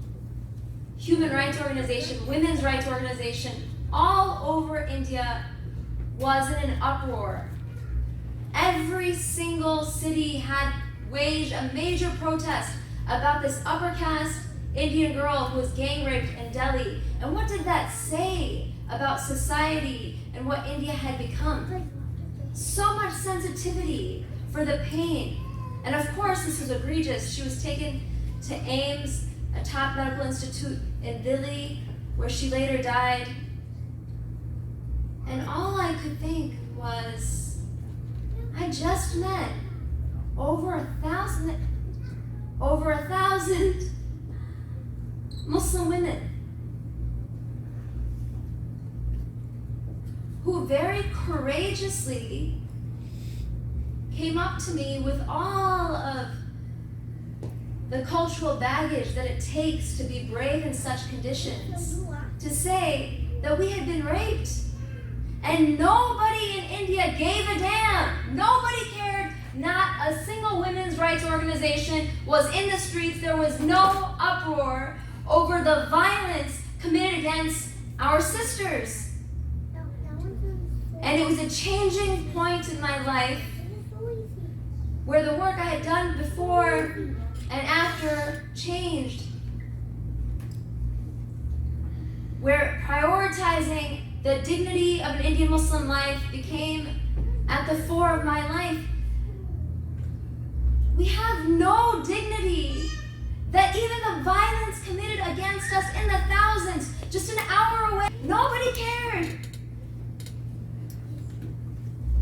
human rights organization, women's rights organization, all over India was in an uproar. Every single city had waged a major protest about this upper caste Indian girl who was gang raped in Delhi. And what did that say about society and what India had become? So much sensitivity for the pain. And of course, this was egregious. She was taken to AIIMS, a top medical institute in Delhi, where she later died. And all I could think was, I just met over 1,000 Muslim women who very courageously came up to me with all of the cultural baggage that it takes to be brave in such conditions, to say that we had been raped. And nobody in India gave a damn. Nobody cared. Not a single women's rights organization was in the streets. There was no uproar over the violence committed against our sisters. And it was a changing point in my life where the work I had done before and after changed. Where prioritizing the dignity of an Indian Muslim life became at the fore of my life. We have no dignity that even the violence committed against us in the thousands, just an hour away, nobody cared.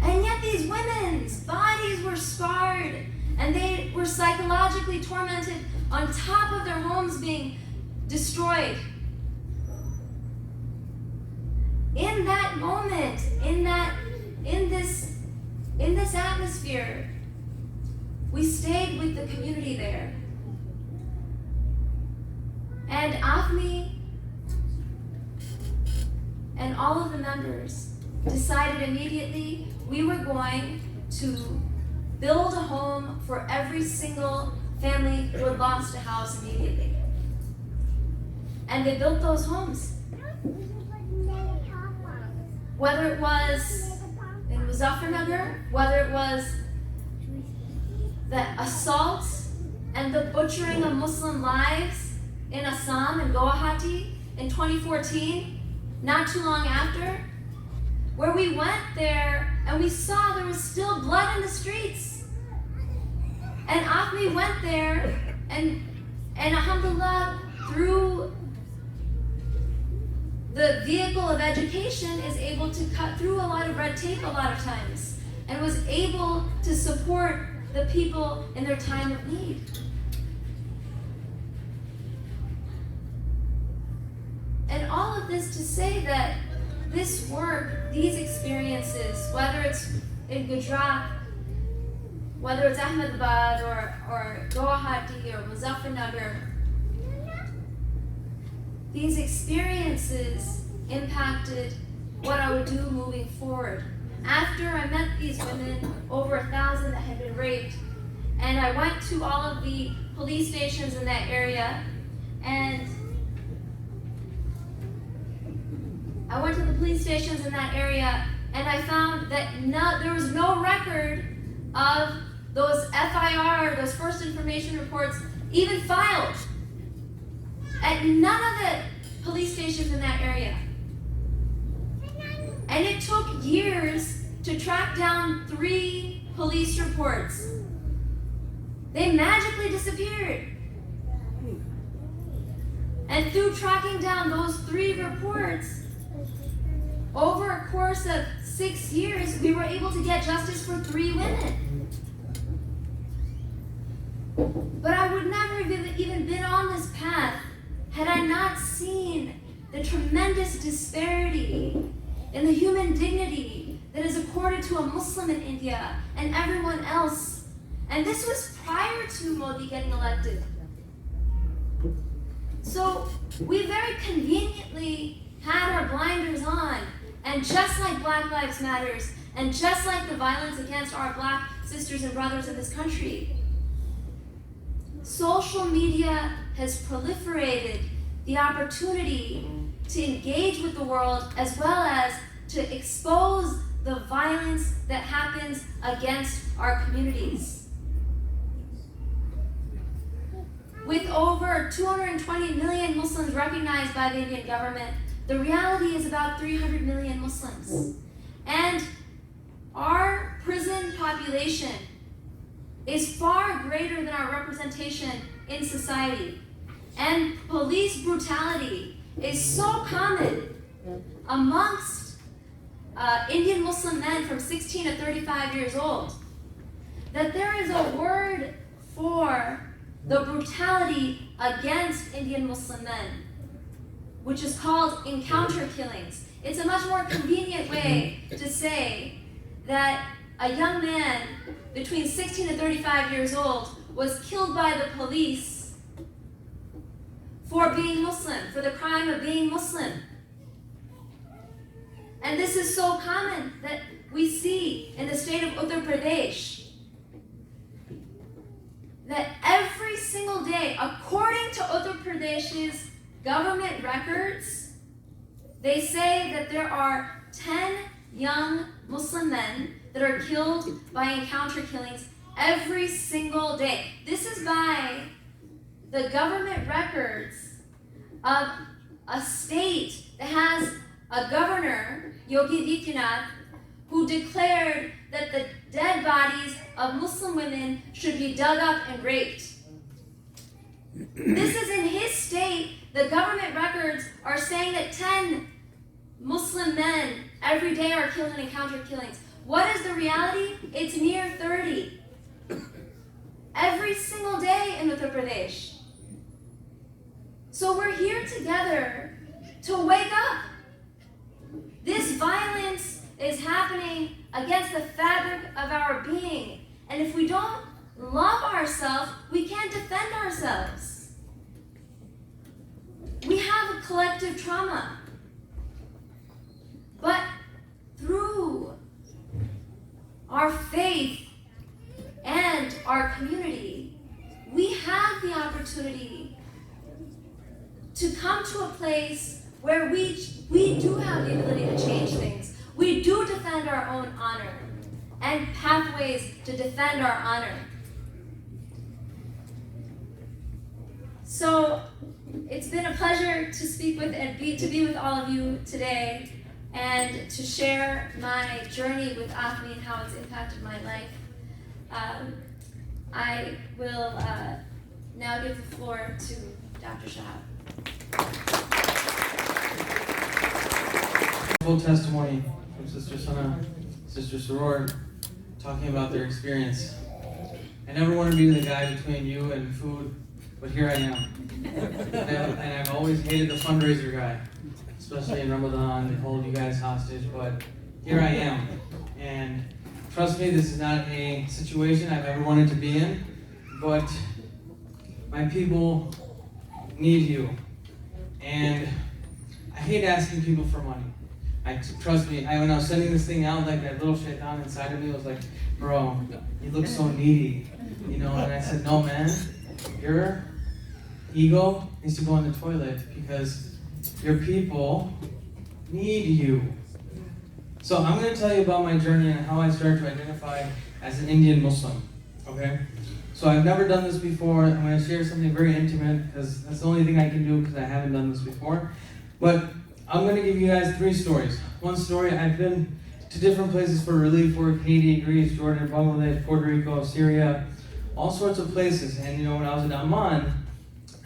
And yet these women's bodies were scarred and they were psychologically tormented on top of their homes being destroyed. In that moment, in this atmosphere, we stayed with the community there. And AFMI and all of the members decided immediately we were going to build a home for every single family who had lost a house immediately. And they built those homes. Whether it was in Muzaffarnagar, whether it was the assault and the butchering of Muslim lives in Assam and Guwahati in 2014, not too long after, where we went there and we saw there was still blood in the streets. And AFME went there and alhamdulillah, through the vehicle of education, is able to cut through a lot of red tape a lot of times and was able to support the people in their time of need. And all of this to say that this work, these experiences, whether it's in Gujarat, whether it's Ahmedabad or Guwahati or Muzaffarnagar, these experiences impacted what I would do moving forward. After I met these women, over 1,000 that had been raped, and I went to all of the police stations in that area, and I found that there was no record of those FIR, those first information reports, even filed at none of the police stations in that area. And it took years to track down 3 police reports. They magically disappeared. And through tracking down those 3 reports, over a course of 6 years, we were able to get justice for 3 women. But I would never have even been on this path had I not seen the tremendous disparity in the human dignity that is accorded to a Muslim in India and everyone else. And this was prior to Modi getting elected. So we very conveniently had our blinders on, and just like Black Lives Matters, and just like the violence against our Black sisters and brothers in this country, social media has proliferated the opportunity to engage with the world as well as to expose the violence that happens against our communities. With over 220 million Muslims recognized by the Indian government, the reality is about 300 million Muslims. And our prison population is far greater than our representation in society. And police brutality is so common amongst Indian Muslim men from 16 to 35 years old that there is a word for the brutality against Indian Muslim men, which is called encounter killings. It's a much more convenient way to say that a young man between 16 and 35 years old was killed by the police for being Muslim, for the crime of being Muslim. And this is so common that we see in the state of Uttar Pradesh that every single day, according to Uttar Pradesh's government records, they say that there are 10 young Muslim men that are killed by encounter killings every single day. This is by the government records of a state that has a governor, Yogi Adityanath, who declared that the dead bodies of Muslim women should be dug up and raped. This is in his state. The government records are saying that 10 Muslim men every day are killed in encounter killings. What is the reality? It's near 30. Every single day in Uttar Pradesh. So we're here together to wake up. This violence is happening against the fabric of our being. And if we don't love ourselves, we can't defend ourselves. We have a collective trauma. But through our faith and our community, we have the opportunity to come to a place where we do have the ability to change things. We do defend our own honor and pathways to defend our honor. So It's been a pleasure to speak with and to be with all of you today and to share my journey with AFME and how it's impacted my life. I will now give the floor to Dr. Shahab.
Full testimony from Sister Sana, Sister Soror, talking about their experience. I never want to be the guy between you and food, but here I am. And I've always hated the fundraiser guy, especially in Ramadan. They hold you guys hostage, but here I am. And trust me, this is not a situation I've ever wanted to be in, but my people need you. And I hate asking people for money. Trust me, when I was sending this thing out, like that little shaitan inside of me was like, bro, you look so needy, you know? And I said, no, man, your ego needs to go in the toilet because your people need you. So I'm going to tell you about my journey and how I started to identify as an Indian Muslim, okay? So I've never done this before. I'm going to share something very intimate because that's the only thing I can do because I haven't done this before. But I'm going to give you guys 3 stories. One story, I've been to different places for relief work: Haiti, Greece, Jordan, Bangladesh, Puerto Rico, Syria, all sorts of places. And you know, when I was in Amman,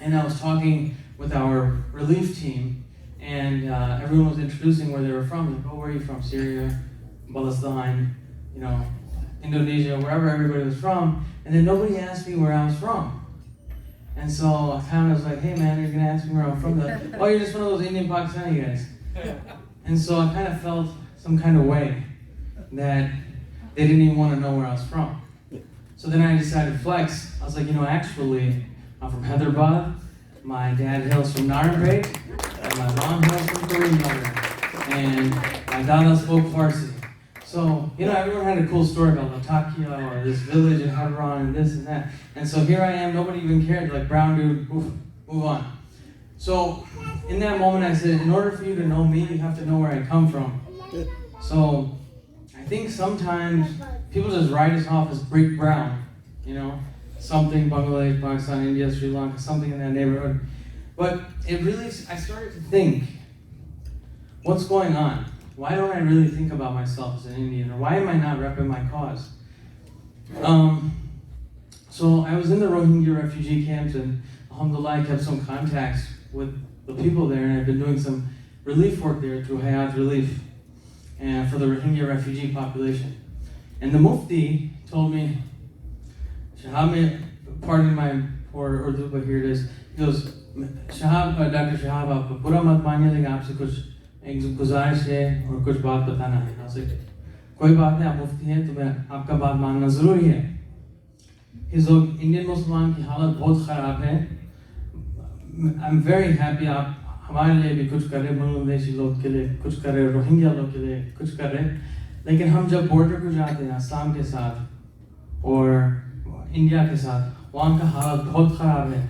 and I was talking with our relief team, and everyone was introducing where they were from. Like, oh, where are you from? Syria, Palestine, you know, Indonesia, wherever everybody was from. And then nobody asked me where I was from. And so I kind of was like, hey man, you're gonna ask me where I'm from? Oh, you're just one of those Indian Pakistani guys. And so I kind of felt some kind of way that they didn't even want to know where I was from. So then I decided to flex. I was like, you know, actually, I'm from Hyderabad. My dad hails from Naranpet, and my mom hails from Karimnagar. And my dada spoke Farsi. So, you know, everyone had a cool story about Latakia or this village in Hebron and this and that. And so here I am, nobody even cared, like, brown dude, move on. So in that moment I said, in order for you to know me, you have to know where I come from. So I think sometimes people just write us off as Brick Brown, you know, something Bangladesh, Pakistan, India, Sri Lanka, something in that neighborhood. But it really, I started to think, what's going on? Why don't I really think about myself as an Indian? Or why am I not repping my cause? So I was in the Rohingya refugee camps, and alhamdulillah, I kept some contacts with the people there, and I've been doing some relief work there through Hayat Relief and for the Rohingya refugee population. And the Mufti told me, Shahab, pardon my poor Urdu, but here it is. He goes, Shahab, Dr. Shahab, aap bura mat maniye, lekin aapse kuch एक गुजारिश है और कुछ बात बताना है आपसे कोई बात नहीं आप मुफ्ती हैं तो मैं आपका बात मानना ज़रूरी है इस लोग इंडियन मुसलमान की हालत बहुत ख़राब है I'm very happy आप हमारे लिए भी कुछ करें बांग्लादेशी लोग के लिए कुछ करें रोहिंग्या लोग के लिए कुछ करें लेकिन हम जब बॉर्डर को जाते हैं असम के साथ और इंडिया के साथ वहाँ का हालत बहुत ख़राब है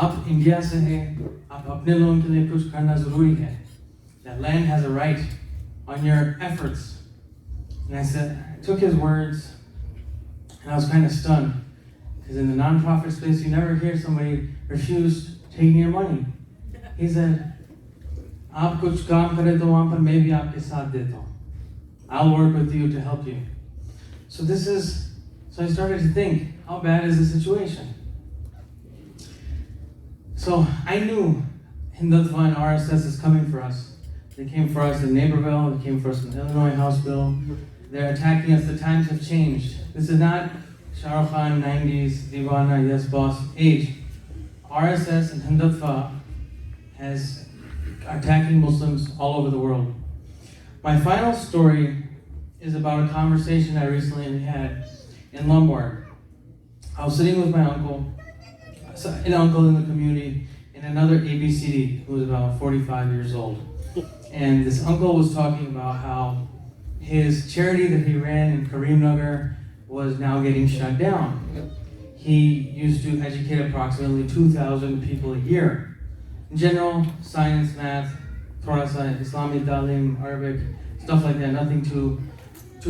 आप इंडिया से हैं आप अपने लोगों के लिए कुछ करना ज़रूरी है That land has a right on your efforts. And I said, I took his words, and I was kind of stunned. Because in the non-profit space, you never hear somebody refuse taking your money. He said, "Aap kuch kaam kare to wahan par main bhi aapke saath deta hu. I'll work with you to help you." So I started to think, how bad is the situation? So I knew Hindutva and RSS is coming for us. They came for us in Naperville, they came for us in Illinois House Bill. They're attacking us, the times have changed. This is not Shah Rukh Khan 90s, Divana, Yes Boss age. RSS and Hindutva has attacking Muslims all over the world. My final story is about a conversation I recently had in Lombard. I was sitting with my uncle, an uncle in the community, and another ABCD who was about 45 years old. And this uncle was talking about how his charity that he ran in Karimnagar was now getting shut down. He used to educate approximately 2,000 people a year. In general, science, math, thoda sa Islamic talim, Arabic, stuff like that, nothing too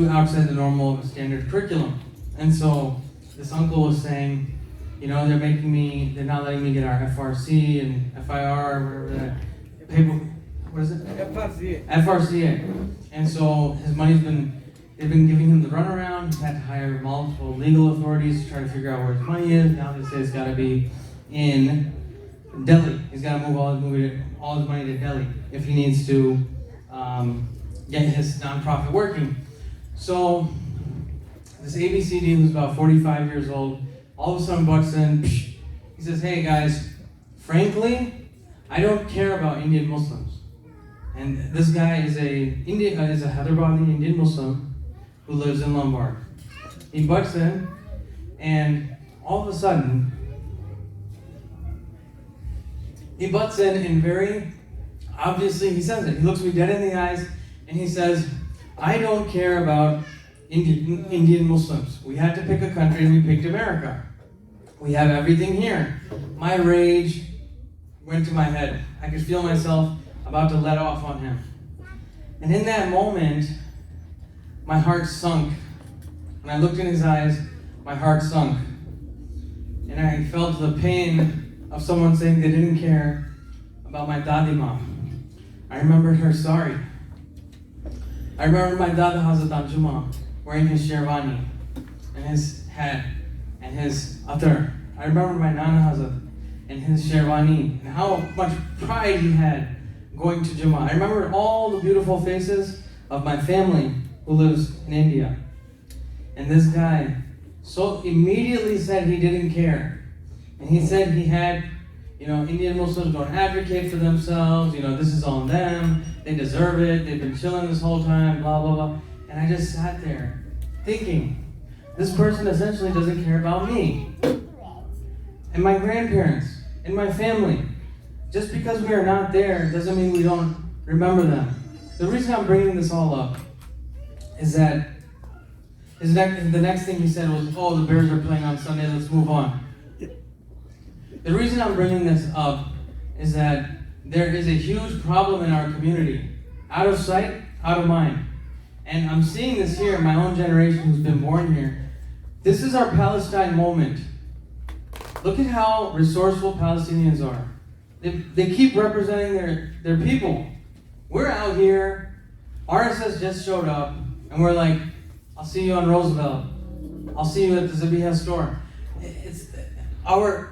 outside the normal standard curriculum. And so this uncle was saying, they're not letting me get our FRC and FIR, whatever that paper, what is it? FRCA. And so they've been giving him the runaround. He's had to hire multiple legal authorities to try to figure out where his money is. Now they say it's got to be in Delhi. He's got to move all his money to Delhi if he needs to get his nonprofit working. So this ABCD, who's about 45 years old, all of a sudden bucks in. He says, "Hey guys, frankly, I don't care about Indian Muslims." And this guy is a Hyderabadi Indian Muslim who lives in Lombard. He butts in, and all of a sudden, very obviously, he says it. He looks me dead in the eyes, and he says, "I don't care about Indian Muslims. We had to pick a country, and we picked America. We have everything here." My rage went to my head. I could feel myself about to let off on him. And in that moment, my heart sunk. When I looked in his eyes, my heart sunk. And I felt the pain of someone saying they didn't care about my Dadima. I remembered her sari. I remembered my Dada Hazrat Anjuma wearing his sherwani and his hat and his atar. I remembered my Nana Hazrat and his sherwani and how much pride he had going to Jummah. I remembered all the beautiful faces of my family who lives in India. And this guy so immediately said he didn't care. And he said he had, Indian Muslims don't advocate for themselves, this is on them, they deserve it, they've been chilling this whole time, blah, blah, blah. And I just sat there thinking, this person essentially doesn't care about me and my grandparents and my family. Just because we are not there doesn't mean we don't remember them. The reason I'm bringing this all up is that the next thing he said was, "Oh, the Bears are playing on Sunday, let's move on." The reason I'm bringing this up is that there is a huge problem in our community. Out of sight, out of mind. And I'm seeing this here in my own generation who's been born here. This is our Palestine moment. Look at how resourceful Palestinians are. They keep representing their people. We're out here, RSS just showed up, and we're like, "I'll see you on Roosevelt. I'll see you at the Zabiha store." Our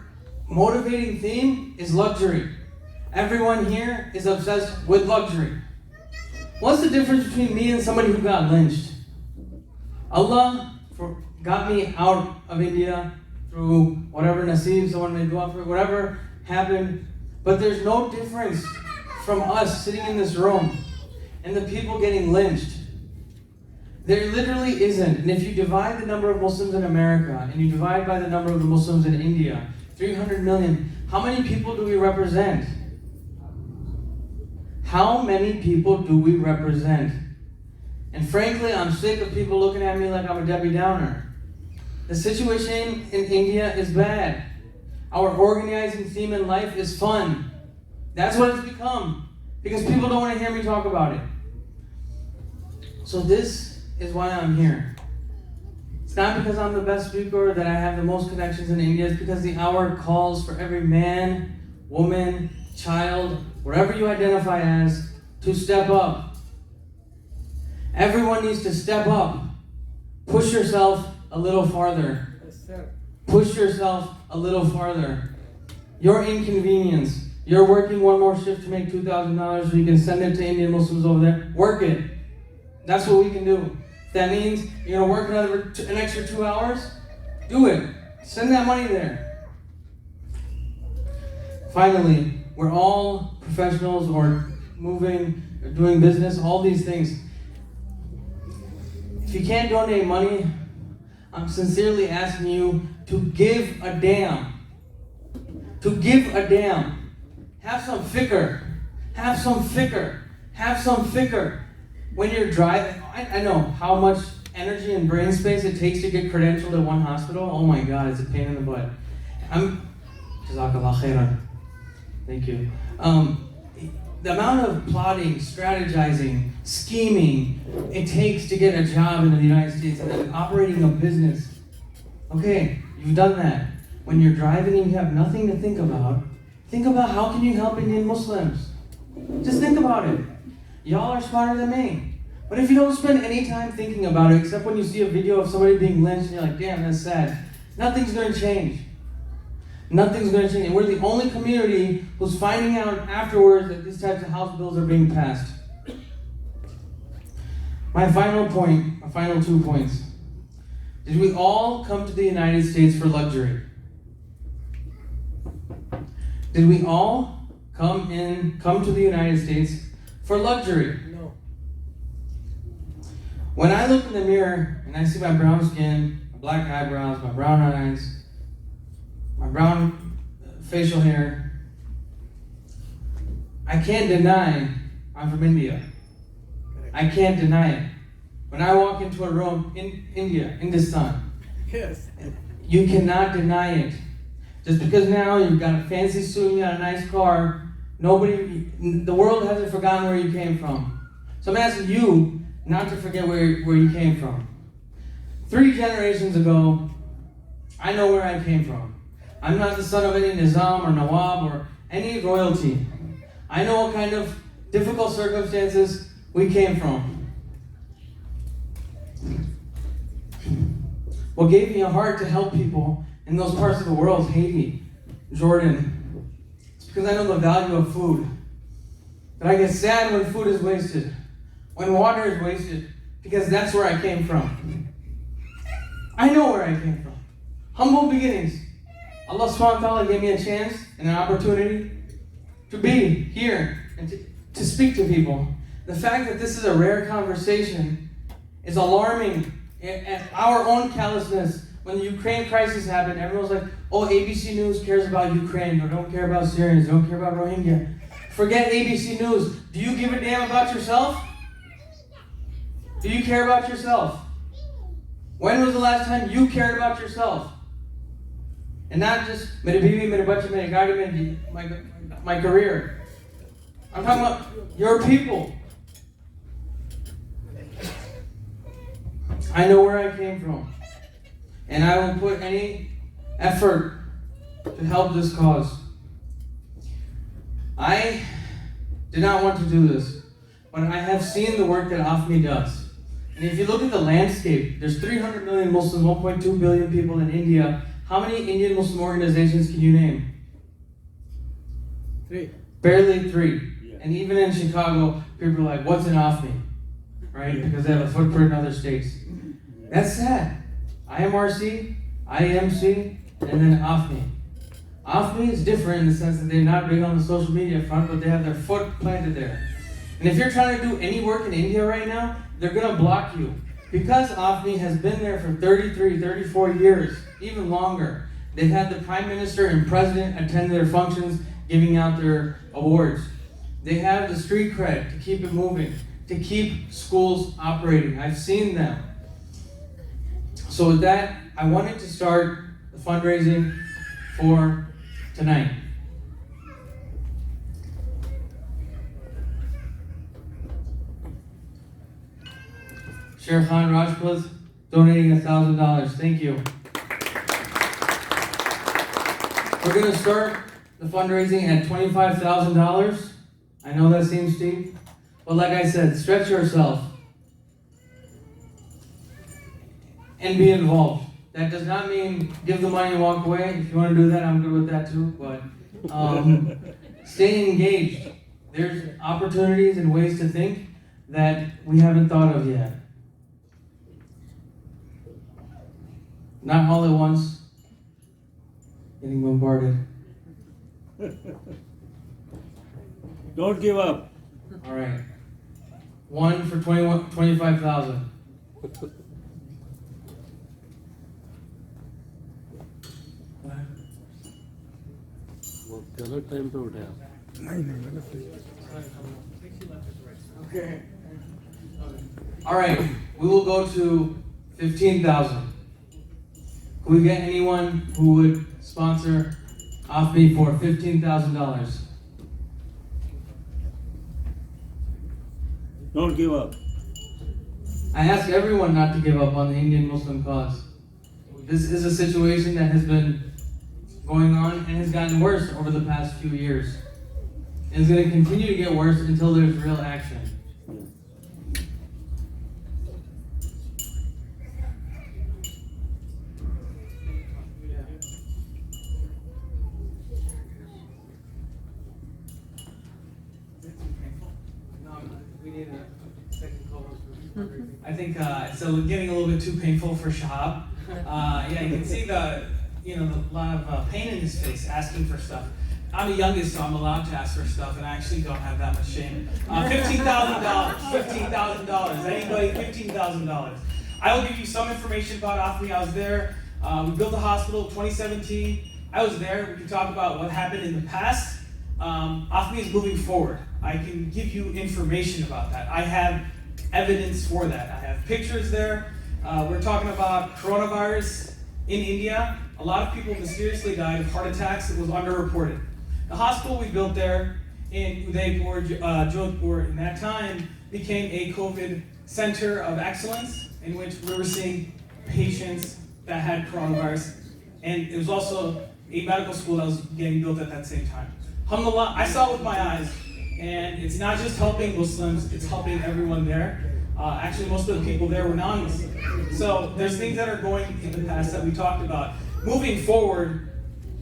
motivating theme is luxury. Everyone here is obsessed with luxury. What's the difference between me and somebody who got lynched? Allah got me out of India through whatever nasib, someone may dua for, whatever happened. But there's no difference from us sitting in this room and the people getting lynched. There literally isn't. And if you divide the number of Muslims in America and you divide by the number of the Muslims in India, 300 million, how many people do we represent? How many people do we represent? And frankly, I'm sick of people looking at me like I'm a Debbie Downer. The situation in India is bad. Our organizing theme in life is fun. That's what it's become. Because people don't want to hear me talk about it. So this is why I'm here. It's not because I'm the best speaker, that I have the most connections in India. It's because the hour calls for every man, woman, child, wherever you identify as, to step up. Everyone needs to step up. Push yourself a little farther. Push yourself a little farther. Your inconvenience. You're working one more shift to make $2,000 so you can send it to Indian Muslims over there. Work it. That's what we can do. If that means you're going to work an extra 2 hours, do it. Send that money there. Finally, we're all professionals or moving, or doing business, all these things. If you can't donate money, I'm sincerely asking you to give a damn. To give a damn. Have some fikr. Have some fikr. Have some fikr. When you're driving, I know how much energy and brain space it takes to get credentialed at one hospital. Oh my God, it's a pain in the butt. Jazakallah khairan. Thank you. The amount of plotting, strategizing, scheming it takes to get a job in the United States and then operating a business. Okay, you've done that. when you're driving and you have nothing to think about how can you help Indian Muslims. Just think about it. Y'all are smarter than me. But if you don't spend any time thinking about it, except when you see a video of somebody being lynched and you're like, damn, that's sad, nothing's going to change. Nothing's going to change. And we're the only community who's finding out afterwards that these types of house bills are being passed. My final 2 points. Did we all come to the United States for luxury? Did we all come to the United States for luxury?
No.
When I look in the mirror and I see my brown skin, my black eyebrows, my brown eyes, my brown facial hair, I can't deny I'm from India. I can't deny it. When I walk into a room in India, in this sun,
Yes.
you cannot deny it. Just because now you've got a fancy suit, you got a nice car, the world hasn't forgotten where you came from. So I'm asking you not to forget where you came from. 3 generations ago, I know where I came from. I'm not the son of any Nizam or Nawab or any royalty. I know what kind of difficult circumstances we came from. What gave me a heart to help people in those parts of the world, Haiti, Jordan, it's because I know the value of food. That I get sad when food is wasted, when water is wasted, because that's where I came from. I know where I came from. Humble beginnings. Allah subhanahu wa ta'ala gave me a chance and an opportunity to be here and to speak to people. The fact that this is a rare conversation is alarming at our own callousness. When the Ukraine crisis happened, everyone's like, oh, ABC News cares about Ukraine, or don't care about Syrians, don't care about Rohingya. Forget ABC News. Do you give a damn about yourself? Do you care about yourself? When was the last time you cared about yourself? And not just mere biwi, mere bache, mere gaadi, my career. I'm talking about your people. I know where I came from. And I will put any effort to help this cause. I did not want to do this, but I have seen the work that AFMI does. And if you look at the landscape, there's 300 million Muslims, 1.2 billion people in India. How many Indian Muslim organizations can you name?
3.
Barely 3.
Yeah.
And even in Chicago, people are like, what's an AFMI? Right? Because they have a footprint in other states. That's sad. IMRC, IMC, and then AFMI. AFMI is different in the sense that they're not big on the social media front, but they have their foot planted there. And if you're trying to do any work in India right now, they're going to block you. Because AFMI has been there for 33, 34 years, even longer. They've had the Prime Minister and President attend their functions, giving out their awards. They have the street cred to keep it moving, to keep schools operating. I've seen them. So with that, I wanted to start the fundraising for tonight. Sher Khan Rajput donating $1,000. Thank you. We're going to start the fundraising at $25,000. I know that seems steep, but like I said, stretch yourself and be involved. That does not mean give the money and walk away. If you want to do that, I'm good with that too, but stay engaged. There's opportunities and ways to think that we haven't thought of yet. Not all at once. Getting bombarded.
Don't give up.
All right. 1 for 25,000. Okay. All right. We will go to 15,000. Can we get anyone who would sponsor AFMI for $15,000?
Don't give up.
I ask everyone not to give up on the Indian Muslim cause. This is a situation that has been going on and has gotten worse over the past few years. And it's going to continue to get worse until there's real action. I think it's getting a little bit too painful for Shahab. Yeah, you can see the lot of pain in his face asking for stuff. I'm the youngest, so I'm allowed to ask for stuff, and I actually don't have that much shame. $15,000, $15,000. Anybody? $15,000. I will give you some information about AFMI. I was there. We built a hospital in 2017. I was there. We can talk about what happened in the past. AFMI is moving forward. I can give you information about that. I have evidence for that. I have pictures there. We're talking about coronavirus in India. A lot of people mysteriously died of heart attacks. It was underreported. The hospital we built there in Udaipur, Jodhpur, in that time became a COVID center of excellence in which we were seeing patients that had coronavirus. And it was also a medical school that was getting built at that same time. Alhamdulillah, I saw it with my eyes. And it's not just helping Muslims, it's helping everyone there. Actually, most of the people there were non-Muslim. So there's things that are going in the past that we talked about. Moving forward,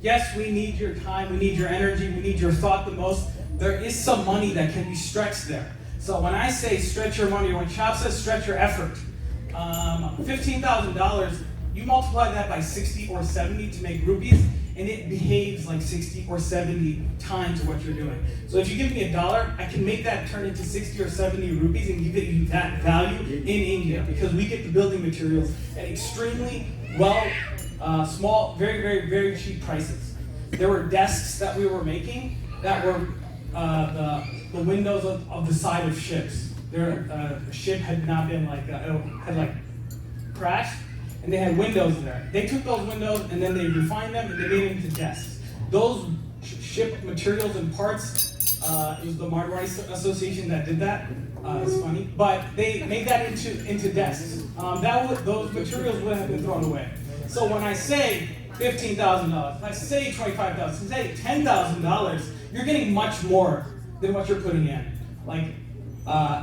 yes, we need your time, we need your energy, we need your thought the most. There is some money that can be stretched there. So when I say stretch your money, or when Chop says stretch your effort, $15,000, you multiply that by 60 or 70 to make rupees, and it behaves like 60 or 70 times what you're doing. So if you give me $1, I can make that turn into 60 or 70 rupees and give you that value in India, because we get the building materials at extremely small, very, very, very cheap prices. There were desks that we were making that were the windows of the side of ships. The ship had not been had crashed, and they had windows there. They took those windows and then they refined them and they made them into desks. Those ship materials and parts, it was the Marwari Association that did that. It's funny, but they made that into desks. Those materials would have been thrown away. So when I say $15,000, if I say $25,000, say $10,000, you're getting much more than what you're putting in.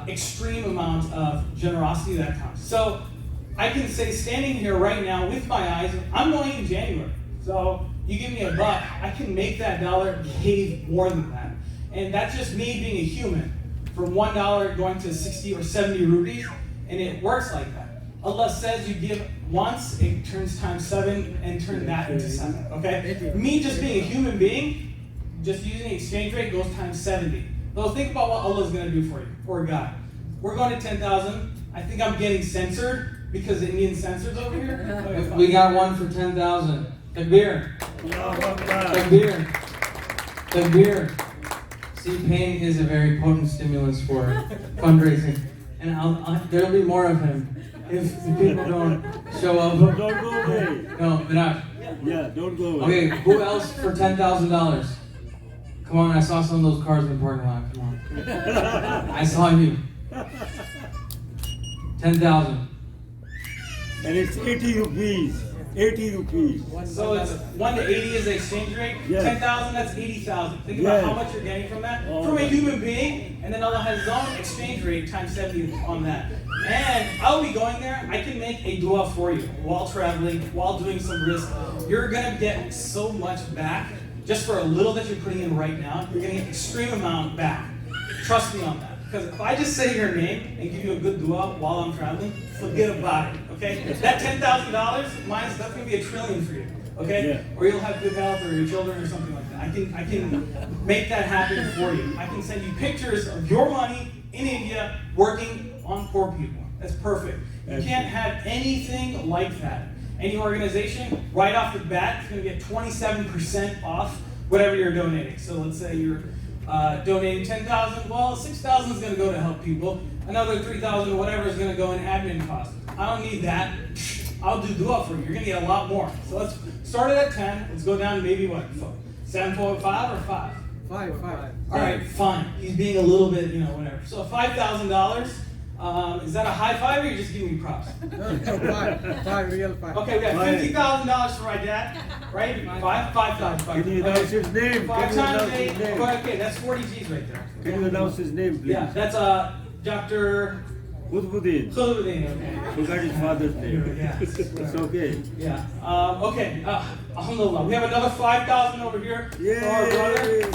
Extreme amount of generosity that comes. So I can say, standing here right now with my eyes, I'm going in January. So you give me $1, I can make that dollar behave more than that. And that's just me being a human. From $1 going to 60 or 70 rupees, and it works like that. Allah says you give once, it turns times 7 and turn that into 7, okay? Me just being a human being, just using exchange rate goes times 70. So think about what Allah is going to do for you, or God. We're going to 10,000. I think I'm getting censored because the Indian censors over here. Okay, we got one for 10,000. Takbir. Takbir. Takbir. See, pain is a very potent stimulus for fundraising. And there'll be more of him if the people don't show up.
Don't go away.
No, Vinod.
Yeah, don't go away.
Okay, who else for $10,000? Come on, I saw some of those cars in the parking lot. Come on. I saw you. 10,000.
And it's 80 rupees. 80 rupees.
So it's 1 to 80 is the exchange rate.
Yes.
10,000, that's 80,000. Think about how much you're getting from that. From a human being, and then Allah has his own exchange rate times 70 on that. And I'll be going there. I can make a dua for you while traveling, while doing some risk. You're gonna get so much back just for a little that you're putting in right now. You're gonna get an extreme amount back. Trust me on that. Because if I just say your name and give you a good dua while I'm traveling, forget about it, okay? That $10,000, that's gonna be $1 trillion for you, okay?
Yeah.
Or you'll have good health, or your children, or something like that. I can make that happen for you. I can send you pictures of your money in India working on poor people. That's perfect. You can't have anything like that. Any organization, right off the bat, is gonna get 27% off whatever you're donating. So let's say you're donating 10,000, well, 6,000 is gonna go to help people. Another 3,000 or whatever is gonna go in admin costs. I don't need that. I'll do dua for you. You're gonna get a lot more. So let's start it at 10. Let's go down to maybe what? 7.5 or 5?
5.
All right, fine. He's being a little bit, whatever. So $5,000. Is that a high five, or you're just giving me props?
No, 5, real 5.
Okay, we got $50,000 for my dad. right? Five.
Can you announce his name?
Five
Can you
times
announce his
eight.
name?
Okay, that's 40 G's right there.
Can you announce his name, please?
Yeah, that's Dr.
Qutbuddin.
Khuluddin. Okay.
Forgot his father's name.
Yeah.
It's okay.
Yeah. Okay. Alhamdulillah. We have another 5,000 over here for our brother.
Yay!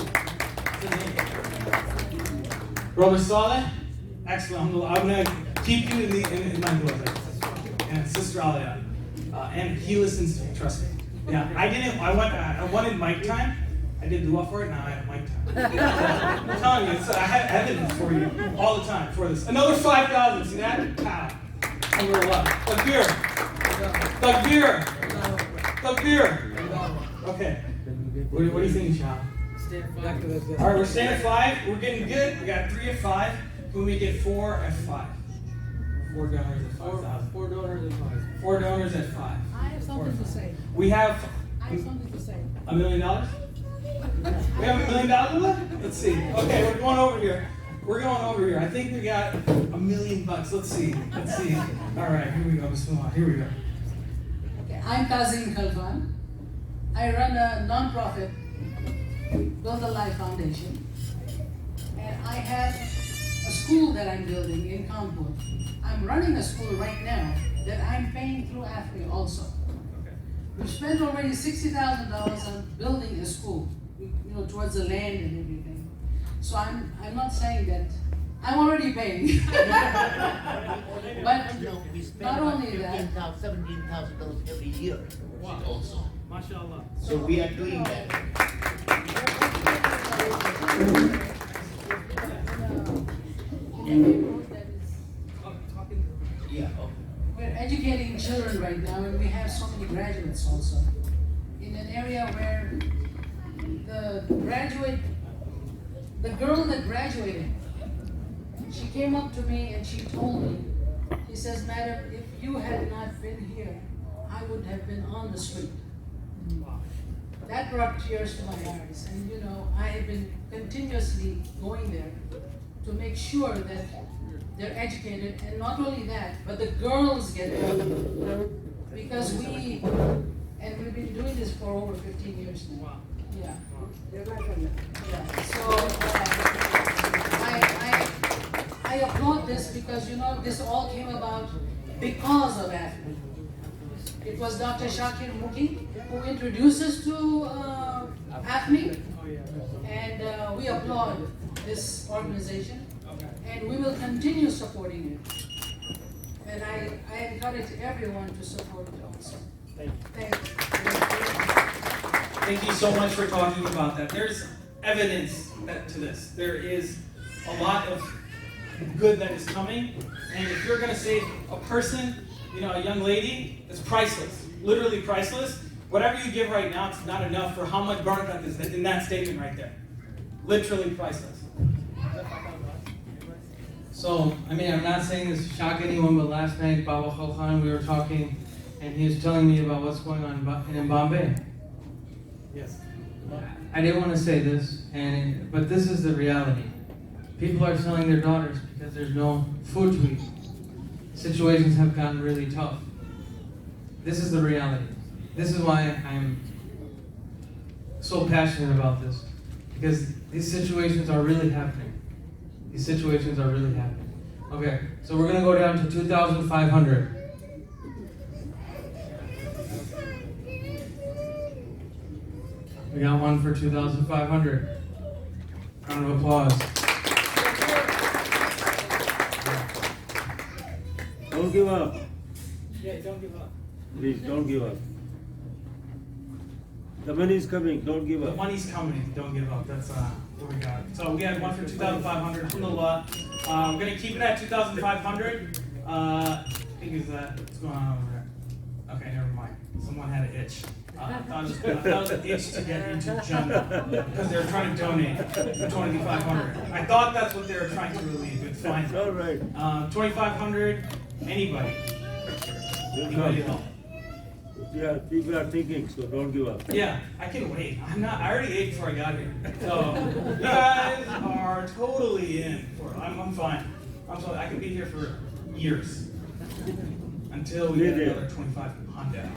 Brother Saleh. Excellent. Alhamdulillah. I'm gonna keep you in my dua. And Sister Alia. And he listens to me. Trust me. Yeah. I wanted mic time. I did dua for it. Now I have mic time. I'm telling you, I have evidence for you all the time for this. Another 5,000. See that? Pow. Alhamdulillah. Takbir. Takbir. Takbir. Okay. What do you think, Shah? All right, we're staying at 5. We're getting good. We got 3 at 5. Can we get 4 at 5? 4 donors at 5,000.
4 donors and 5.
4 donors at 5.
I have something to say.
We have
I have something to say.
$1 million. We have $1 million left? Let's see. Okay, we're going over here. I think we got $1 million. Let's see. All right, here we go. Bismillah. Here we go.
Okay, I'm Kazim Khalfan. I run a non-profit, Build a Life Foundation. And I have a school that I'm building in Kanpur. I'm running a school right now that I'm paying through AFRI also. We've spent already $60,000 on building a school, towards the land and everything. So I'm not saying that I'm already paying. But not only that.
$17,000 every year.
Wow.
Also.
MashaAllah.
So we are doing that. Yeah.
We're educating children right now, and we have so many graduates also. In an area where the girl that graduated, she came up to me and she told me, she says, "Madam, if you had not been here, I would have been on the street." That brought tears to my eyes. And I have been continuously going there to make sure that they're educated, and not only that, but the girls get educated. Because we've been doing this for over 15 years now. Yeah. So I applaud this because this all came about because of AFRI. It was Dr. Shakir Mukhi who introduced us to AFRI, and we applaud this organization, and we will continue supporting it. And I encourage everyone to support it also. Thank you.
Thank you so much for talking about that. There's evidence to this. There is a lot of good that is coming, and if you're going to save a person, a young lady, it's priceless, literally priceless. Whatever you give right now, it's not enough for how much barakat is in that statement right there. Literally priceless. So, I'm not saying this to shock anyone, but last night, Baba Khalkhan, we were talking, and he was telling me about what's going on in Bombay. Yes. I didn't want to say this, but this is the reality. People are selling their daughters because there's no food to eat. Situations have gotten really tough. This is the reality. This is why I'm so passionate about this. Because these situations are really happening. Okay, so we're gonna go down to 2,500. We got one for 2,500. Round of applause.
Don't give up.
Yeah, don't give up.
Please, don't give up. The money is coming, don't give
The
up.
money's coming, don't give up. That's what we got. So we had one for 2,500. Alhamdulillah. I'm gonna keep it at 2,500. I think is that what's going on over there? Okay, never mind. Someone had an itch. I thought it was an itch to get into Jannah because they were trying to donate for 2,500. I thought that's what they were trying to relieve. It's fine.
It's all right.
2,500. Anybody? Anybody help?
Yeah, people are thinking, so don't give up.
Yeah, I can wait. I already ate before I got here. So, you guys are totally in for it. I'm fine. I can be here for years. Until we get another 25 Honda.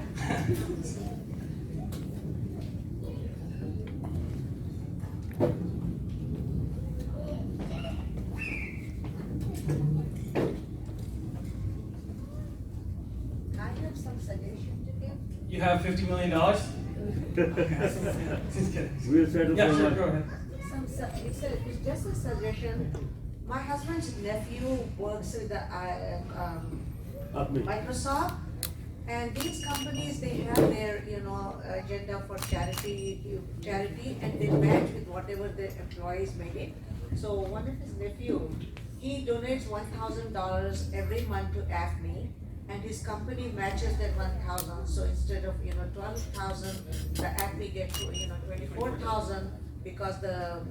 have $50 million? Just kidding.
We'll settle
Yeah,
for
sure,
one.
go ahead.
It's just a suggestion. My husband's nephew works with the Microsoft, and these companies, they have their, agenda for charity, and they match with whatever the employees making. So one of his nephew, he donates $1,000 every month to AFME, and his company matches that 1,000. So instead of 12,000, the AFME gets 24,000 because the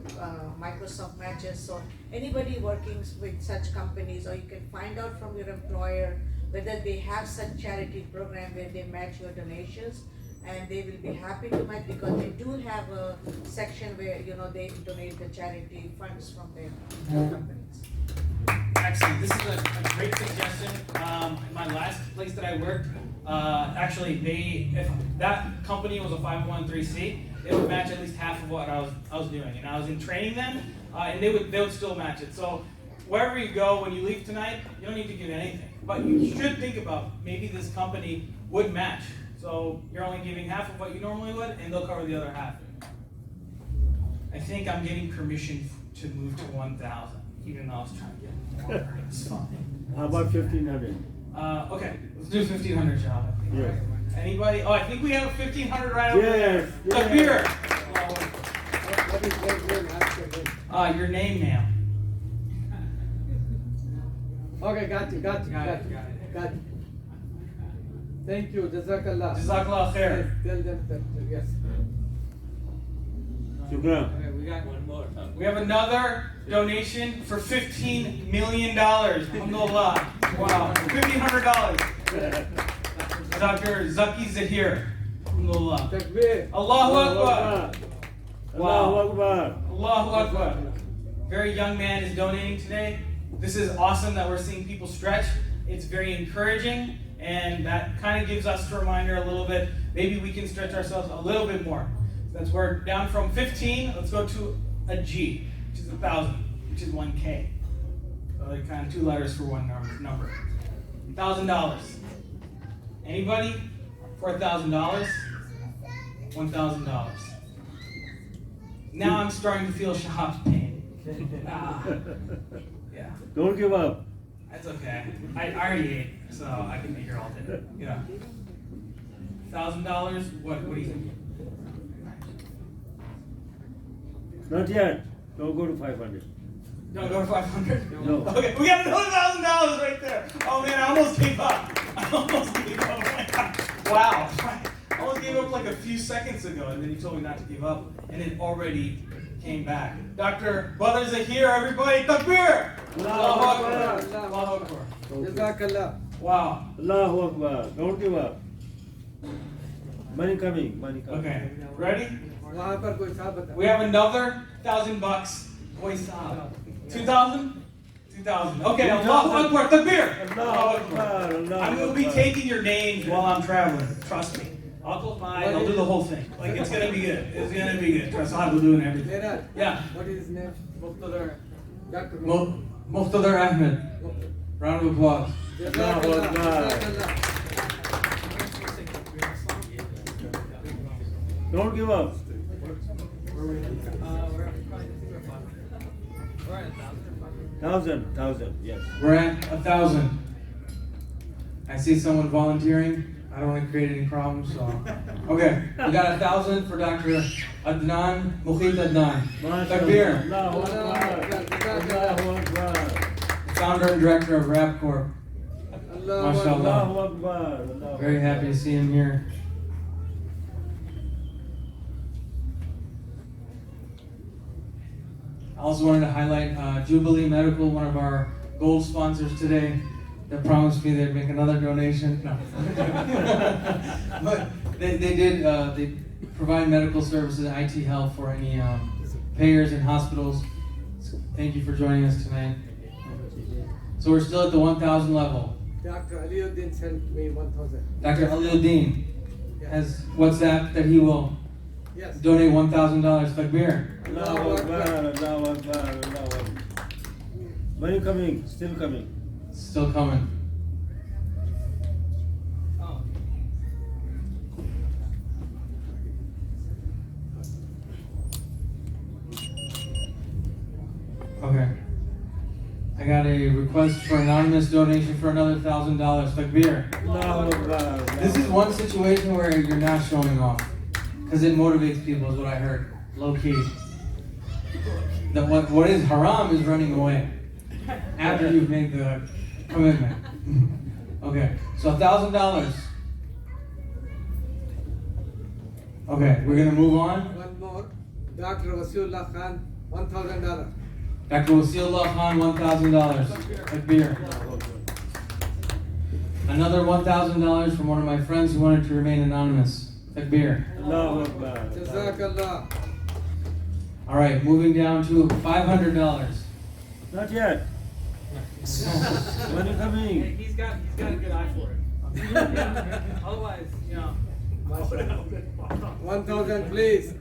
Microsoft matches. So anybody working with such companies, or you can find out from your employer whether they have such charity program where they match your donations, and they will be happy to match because they do have a section where they donate the charity funds from their companies.
Excellent. This is a great suggestion. My last place that I worked, actually, if that company was a 501(c), they would match at least half of what I was doing, and I was in training then, and they would still match it. So wherever you go, when you leave tonight, you don't need to give anything, but you should think about maybe this company would match. So you're only giving half of what you normally would, and they'll cover the other half. I think I'm getting permission to move to 1,000, even though I was trying to get more. It's fine.
How about 1,500?
Okay, let's do 1,500, Shahab.
Yes.
Anybody? Oh, I think we have 1,500 right over there.
Yes,
Up here.
What is your name? Ask your name.
Your name, ma'am.
Okay, got you. Thank you, Jazakallah.
Jazakallah khair.
Yes, tell them that, yes.
Shukran.
We have another donation for $15 million. Alhamdulillah. Wow. $1,500. Dr. Zaki Zahir. Alhamdulillah.
Takbir.
Allahu Akbar.
Allahu Akbar.
Allahu Akbar. Very young man is donating today. This is awesome that we're seeing people stretch. It's very encouraging, and that kind of gives us a reminder a little bit. Maybe we can stretch ourselves a little bit more. That's we're down from 15. Let's go to a G, which is 1,000, which is 1K. So like kind of two letters for one number. $1,000. Anybody for $1,000? $1,000. Now I'm starting to feel Shahab's pain. Yeah.
Don't give up.
That's okay. I already ate, so I can be here all day. Yeah. $1,000. What do you think?
Not yet. Don't go to 500.
Don't go to 500?
No.
Okay, we got another $1,000 right there. Oh man, I almost gave up. Oh my God. Wow. I almost gave up like a few seconds ago, and then you told me not to give up, and it already came back. Dr. Brothers are here, everybody. Takbir! Allahu Akbar. Allahu Akbar.
Jazakallah.
Wow.
Allahu Akbar. Don't give up. Money coming.
Okay, ready?
वहाँ पर कोई साहब बता.
We have another $1,000. Boy, stop. 2,000? 2,000. Okay, Allahu Akbar. Takbir! Allahu Akbar. I'm going to be taking your names while I'm traveling. Trust me. I'll close my eyes. I'll do the whole thing. Like, it's going to be good. It's going to be good. Trust me. I'll be doing everything.
Meera,
Yeah.
what is his name? Muqtadar. Dr.
Muqtadar Ahmed. Round of applause.
Jazakallah. Jazakallah.
Don't give up. Thousand, yes.
We're at 1,000. I see someone volunteering. I don't want to create any problems, so. Okay, we got 1,000 for Dr. Adnan, Mukhit Adnan. Takbir.
Allahu Akbar.
Founder and director of Rap Corp.
Allah
MashaAllah.
Allahu Akbar.
Very happy to see him here. I also wanted to highlight Jubilee Medical, one of our gold sponsors today, that promised me they'd make another donation. No. But they did, they provide medical services and IT help for any payers and hospitals. So thank you for joining us tonight. So we're still at the 1,000 level.
Dr. Aliuddin sent me 1,000.
Dr. Aliuddin has WhatsApp that he will
Yes.
donate $1,000. Takbir.
Allahu Akbar. Allahu Akbar. Allahu Akbar. Money coming. Still coming.
Still coming. I got a request for anonymous donation for another $1,000. Takbir.
Allahu Akbar.
This is one situation where you're not showing off, because it motivates people, is what I heard, low key. What is haram is running away after you've made the commitment. Okay, so $1,000. Okay, we're gonna move on.
One more. Dr. Wasiullah Khan, $1,000.
Dr. Wasiullah Khan, $1,000. Takbir. Another $1,000 from one of my friends who wanted to remain anonymous. Takbir.
Allahu Akbar.
Jazakallah.
All right, moving down to $500.
Not yet. When you coming?
He's got a good eye for it. Otherwise, you know.
1,000, please.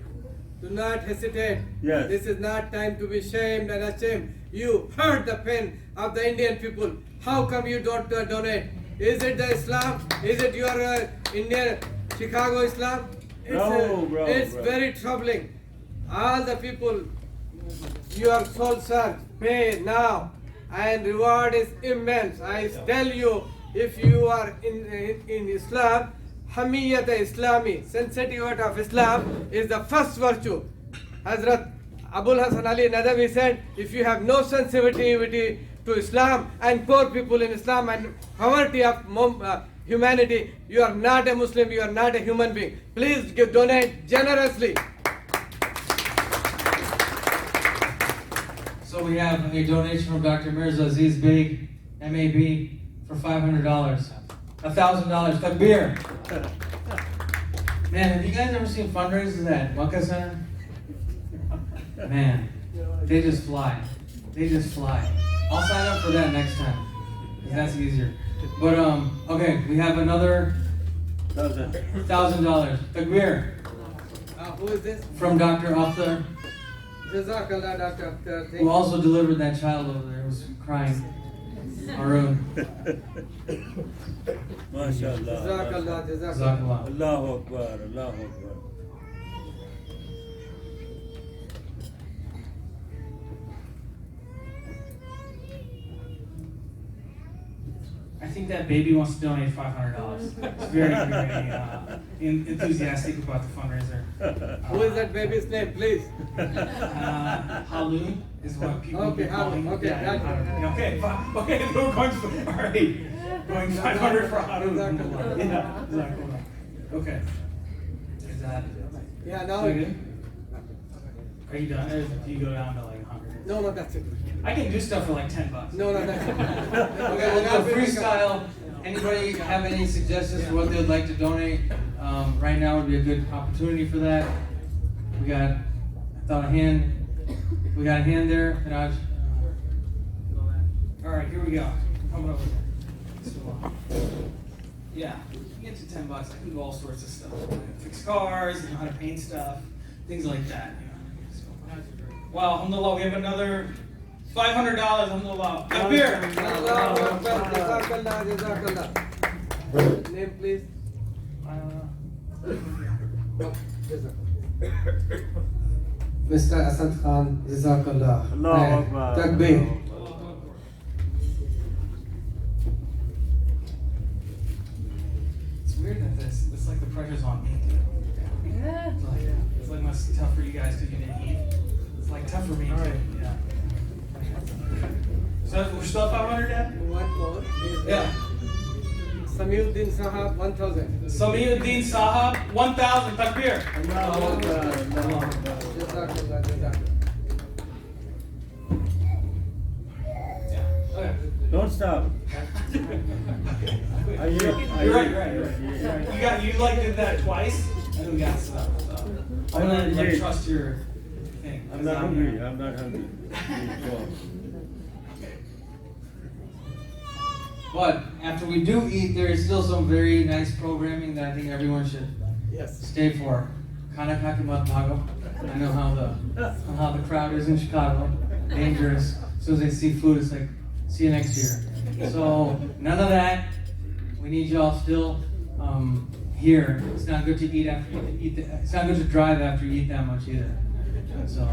Do not hesitate.
Yes.
This is not time to be shamed and ashamed. You heard the pain of the Indian people. How come you don't donate? Is it the Islam? Is it your Indian Chicago Islam? It's very troubling. All the people, your soul search, pay now, and reward is immense. I tell you, if you are in Islam, Hamiyat Islami, sensitivity of Islam is the first virtue. Hazrat Abul Hasan Ali Nadavi said, if you have no sensitivity to Islam and poor people in Islam and poverty of humanity, you are not a Muslim, you are not a human being. Please donate generously.
So we have a donation from Dr. Mirza Aziz Beg, MAB, for $500. $1,000. Takbir. Man, have you guys ever seen fundraisers at Makkah Center? Man, they just fly. They just fly. I'll sign up for that next time, because that's easier. But okay, we have another $1,000. Takbir.
Who is this?
From Dr. Akhtar,
Jazakallah, Dr. Akhtar.
who also delivered that child over there who was crying. Arun.
MashaAllah.
Jazakallah, Jazakallah.
Jazakallah.
Allahu Akbar. Allahu Akbar.
I think that baby wants to donate $500. It's very enthusiastic about the fundraiser.
Who is that baby's name, please?
Halun is what people
Okay,
call him.
okay,
Yeah,
got it.
okay, okay, we're going to, all right, going 500 for Harun. Yeah, exactly. Okay. Is that?
Yeah, now.
Are you done? Or do you go down to like 100?
No, that's it.
I can do stuff for like $10.
No, that's it.
Okay, we'll do a freestyle. Anybody have any suggestions for what they'd like to donate? Right now would be a good opportunity for that. We got, I thought a hand. We got a hand there, Raj.
All right, here we go. Coming over here. Yeah, you get to $10. I can do all sorts of stuff. Fix cars, know how to paint stuff, things like that. You know. Wow, alhamdulillah, we have another $500. Alhamdulillah. Takbir.
Jazakallah, Jazakallah. Name, please. Mr. Asad Khan, Jazakallah.
Allahu Akbar.
Takbir.
It's weird that it's like the pressure's on me. Yeah. It's like must be tough for you guys to get in heat. It's like tough for me too. Yeah. So we're still at 500, Dad?
One more.
Yeah.
Samiuddin Sahab, 1,000.
Samiuddin Sahab, 1,000. Takbir.
Allahu Akbar. Allahu Akbar.
Jazakallah, Jazakallah.
Yeah. Okay.
Don't stop.
You're right. You like did that twice, and we got stuff. So I'm gonna like trust your thing.
I'm not hungry. I'm not hungry.
But after we do eat, there is still some very nice programming that I think everyone should stay for. Kana Kakimat Mago. I know how the crowd is in Chicago. Dangerous. As soon as they see food, it's like, see you next year. So none of that. We need y'all still here. It's not good to eat after you eat. It's not good to drive after you eat that much either. So.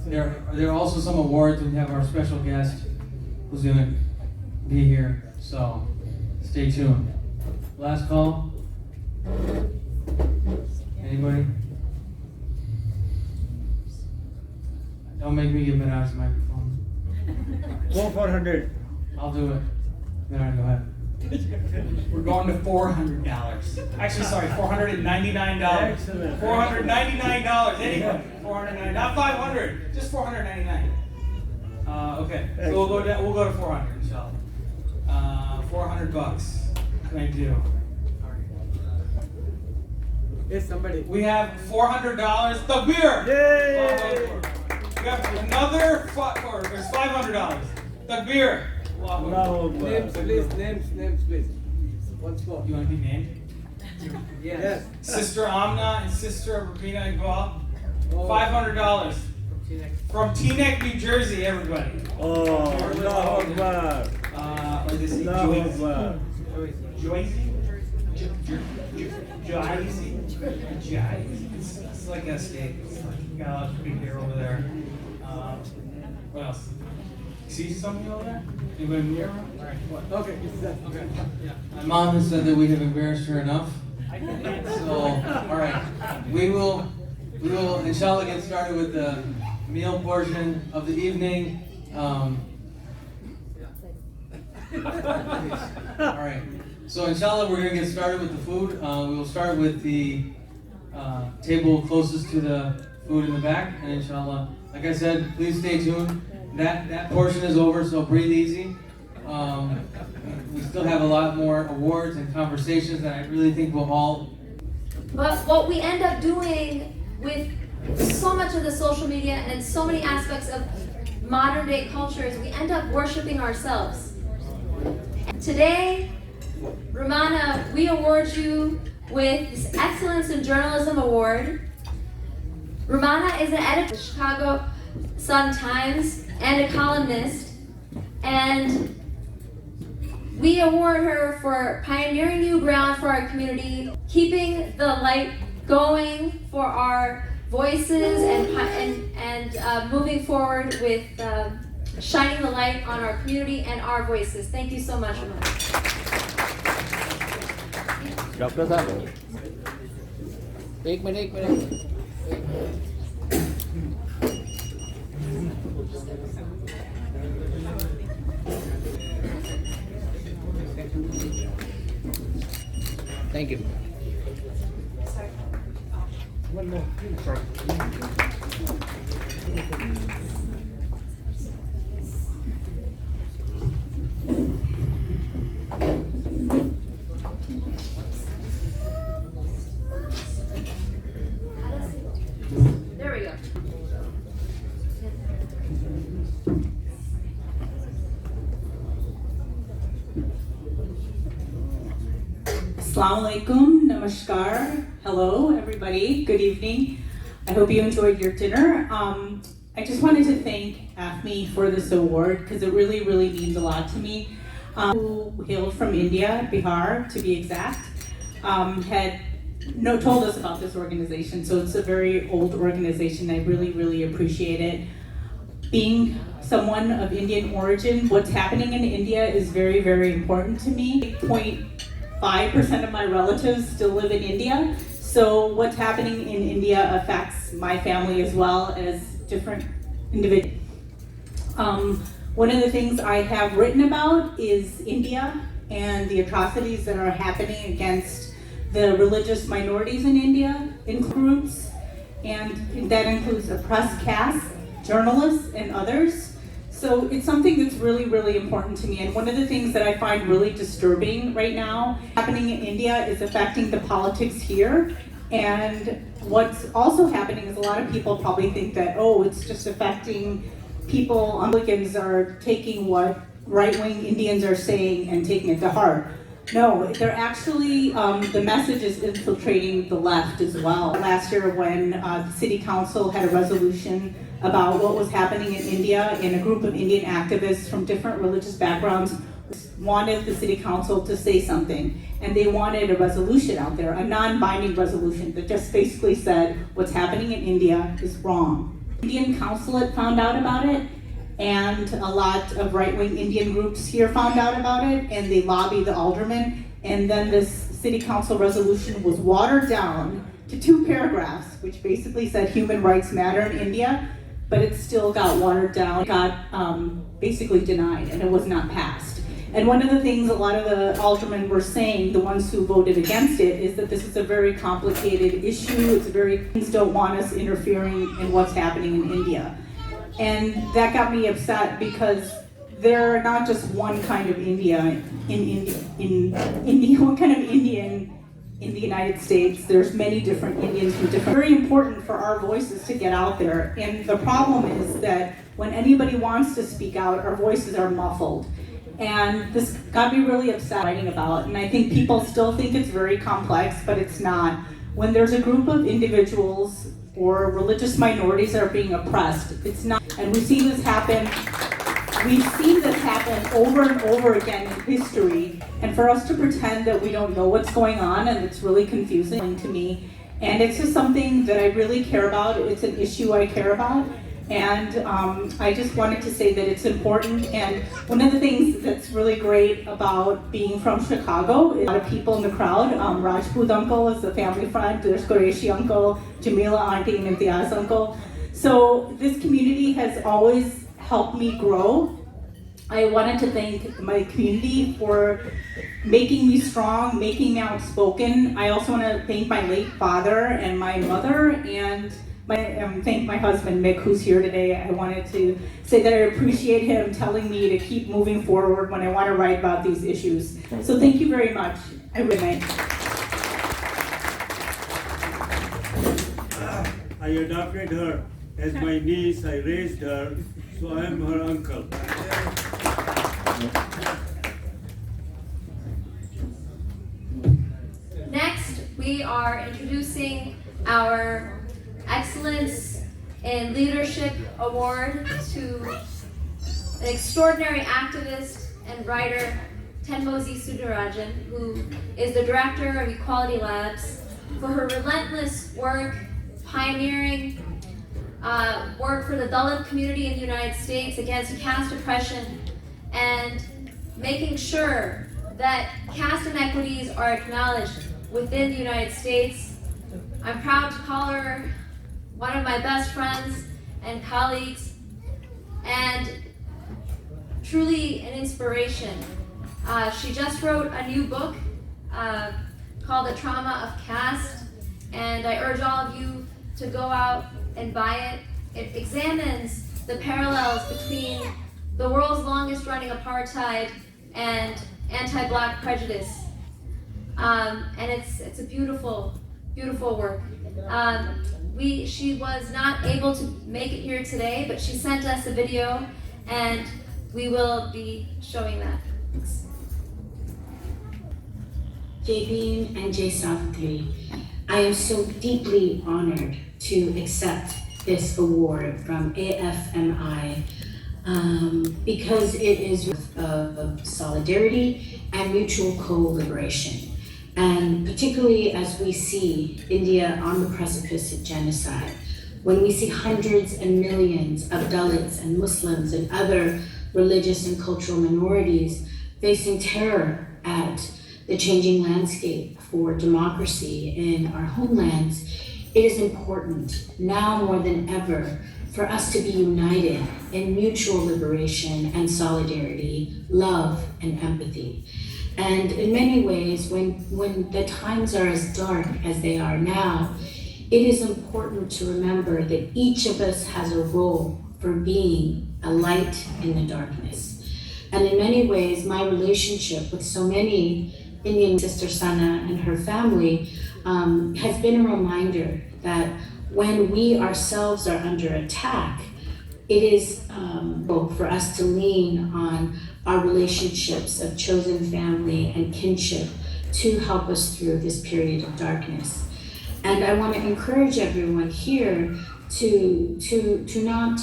there are also some awards, and we have our special guest who's gonna be here. So stay tuned. Last call. Anybody? Don't make me give Minaj's microphone.
Go for 100.
I'll do it. Minaj, go ahead.
We're going to $400. Actually, sorry, $499.
Excellent.
$499. Anybody? $499. Not $500. Just $499. Okay. So we'll go down. We'll go to $400, inshallah. $400. What can I do?
Yes, somebody.
We have $400. The beer.
Yay!
We have another. There's $500. The beer.
Allahu Akbar.
Names, please. Once more.
You want to be named?
Yes.
Sister Amna and Sister Rubina Iqbal. $500 from Teaneck, New Jersey. Everybody.
Oh, Allahu Akbar.
Or this is
Allahu
Joyce.
Akbar.
Joyce. It's like a steak. It's like, got a lot of big beer over there. What else? See something over there? Anybody near? Alright, what?
Okay,
Okay. Yeah.
My mom has said that we have embarrassed her enough. So, all right, we will, inshallah, get started with the meal portion of the evening. All right, so inshallah, we're gonna get started with the food. We will start with the table closest to the food in the back, and inshallah, like I said, please stay tuned. That portion is over, so breathe easy. We still have a lot more awards and conversations that I really think we'll all.
But what we end up doing with so much of the social media and so many aspects of modern day culture is we end up worshiping ourselves. Today, Rumana, we award you with this Excellence in Journalism Award. Rumana is an editor of the Chicago Sun-Times and a columnist, and we award her for pioneering new ground for our community, keeping the light going for our voices, and moving forward with shining the light on our community and our voices. Thank you so much, Rumana.
Dr. Saab. एक minute Thank you.
One more.
There we go.
Assalamu alaikum, namaskar, hello everybody, good evening. I hope you enjoyed your dinner. I just wanted to thank AFME for this award because it really, really means a lot to me. Who hailed from India, Bihar to be exact, had told us about this organization. So it's a very old organization. I really, really appreciate it. Being someone of Indian origin, what's happening in India is very, very important to me. 0.5% of my relatives still live in India. So what's happening in India affects my family as well as different individuals. One of the things I have written about is India and the atrocities that are happening against the religious minorities in India, in groups, and that includes oppressed castes, journalists, and others. So it's something that's really, really important to me. And one of the things that I find really disturbing right now happening in India is affecting the politics here. And what's also happening is a lot of people probably think that, oh, it's just affecting people. Republicans are taking what right-wing Indians are saying and taking it to heart. No, they're actually, the message is infiltrating the left as well. Last year when the city council had a resolution about what was happening in India, and a group of Indian activists from different religious backgrounds wanted the city council to say something. And they wanted a resolution out there, a non-binding resolution that just basically said what's happening in India is wrong. Indian consulate found out about it, and a lot of right-wing Indian groups here found out about it, and they lobbied the alderman, and then this city council resolution was watered down to 2 paragraphs, which basically said human rights matter in India, but it still got watered down, got basically denied, and it was not passed. And one of the things a lot of the aldermen were saying, the ones who voted against it, is that this is a very complicated issue. It's things don't want us interfering in what's happening in India. And that got me upset because there are not just one kind of India one kind of Indian in the United States. There's many different Indians from different. Very important for our voices to get out there. And the problem is that when anybody wants to speak out, our voices are muffled. And this got me really upset writing about. And I think people still think it's very complex, but it's not. When there's a group of individuals or religious minorities that are being oppressed, it's not. And we've seen this happen. We've seen this happen over and over again in history, and for us to pretend that we don't know what's going on, and it's really confusing to me. And it's just something that I really care about. It's an issue I care about, and I just wanted to say that it's important. And one of the things that's really great about being from Chicago is a lot of people in the crowd. Rajput uncle is the family friend. There's Qureshi uncle, Jamila auntie, and Imtiaz uncle. So this community has always helped me grow. I wanted to thank my community for making me strong, making me outspoken. I also want to thank my late father and my mother, and thank my husband Mick, who's here today. I wanted to say that I appreciate him telling me to keep moving forward when I want to write about these issues. So thank you very much.
I adopted her as my niece. I raised her, so I am her uncle.
Next, we are introducing our Excellence in Leadership Award to an extraordinary activist and writer, Tenmozi Sudarajan, who is the director of Equality Labs, for her relentless work, pioneering work for the Dalit community in the United States against caste oppression, and making sure that caste inequities are acknowledged within the United States. I'm proud to call her one of my best friends and colleagues, and truly an inspiration. She just wrote a new book called The Trauma of Caste, and I urge all of you to go out and buy it. It examines the parallels between the world's longest running apartheid and anti-Black prejudice. And it's a beautiful, beautiful work. She was not able to make it here today, but she sent us a video, and we will be showing that. Thanks.
Jabin and Jay Savitri, I am so deeply honored to accept this award from AFMI because it is of solidarity and mutual co-liberation. And particularly as we see India on the precipice of genocide, when we see hundreds and millions of Dalits and Muslims and other religious and cultural minorities facing terror at the changing landscape for democracy in our homelands, it is important now more than ever for us to be united in mutual liberation and solidarity, love and empathy. And in many ways, when the times are as dark as they are now, it is important to remember that each of us has a role for being a light in the darkness. And in many ways, my relationship with so many Indian Sister Sana and her family has been a reminder that when we ourselves are under attack, it is for us to lean on our relationships of chosen family and kinship to help us through this period of darkness. And I want to encourage everyone here to not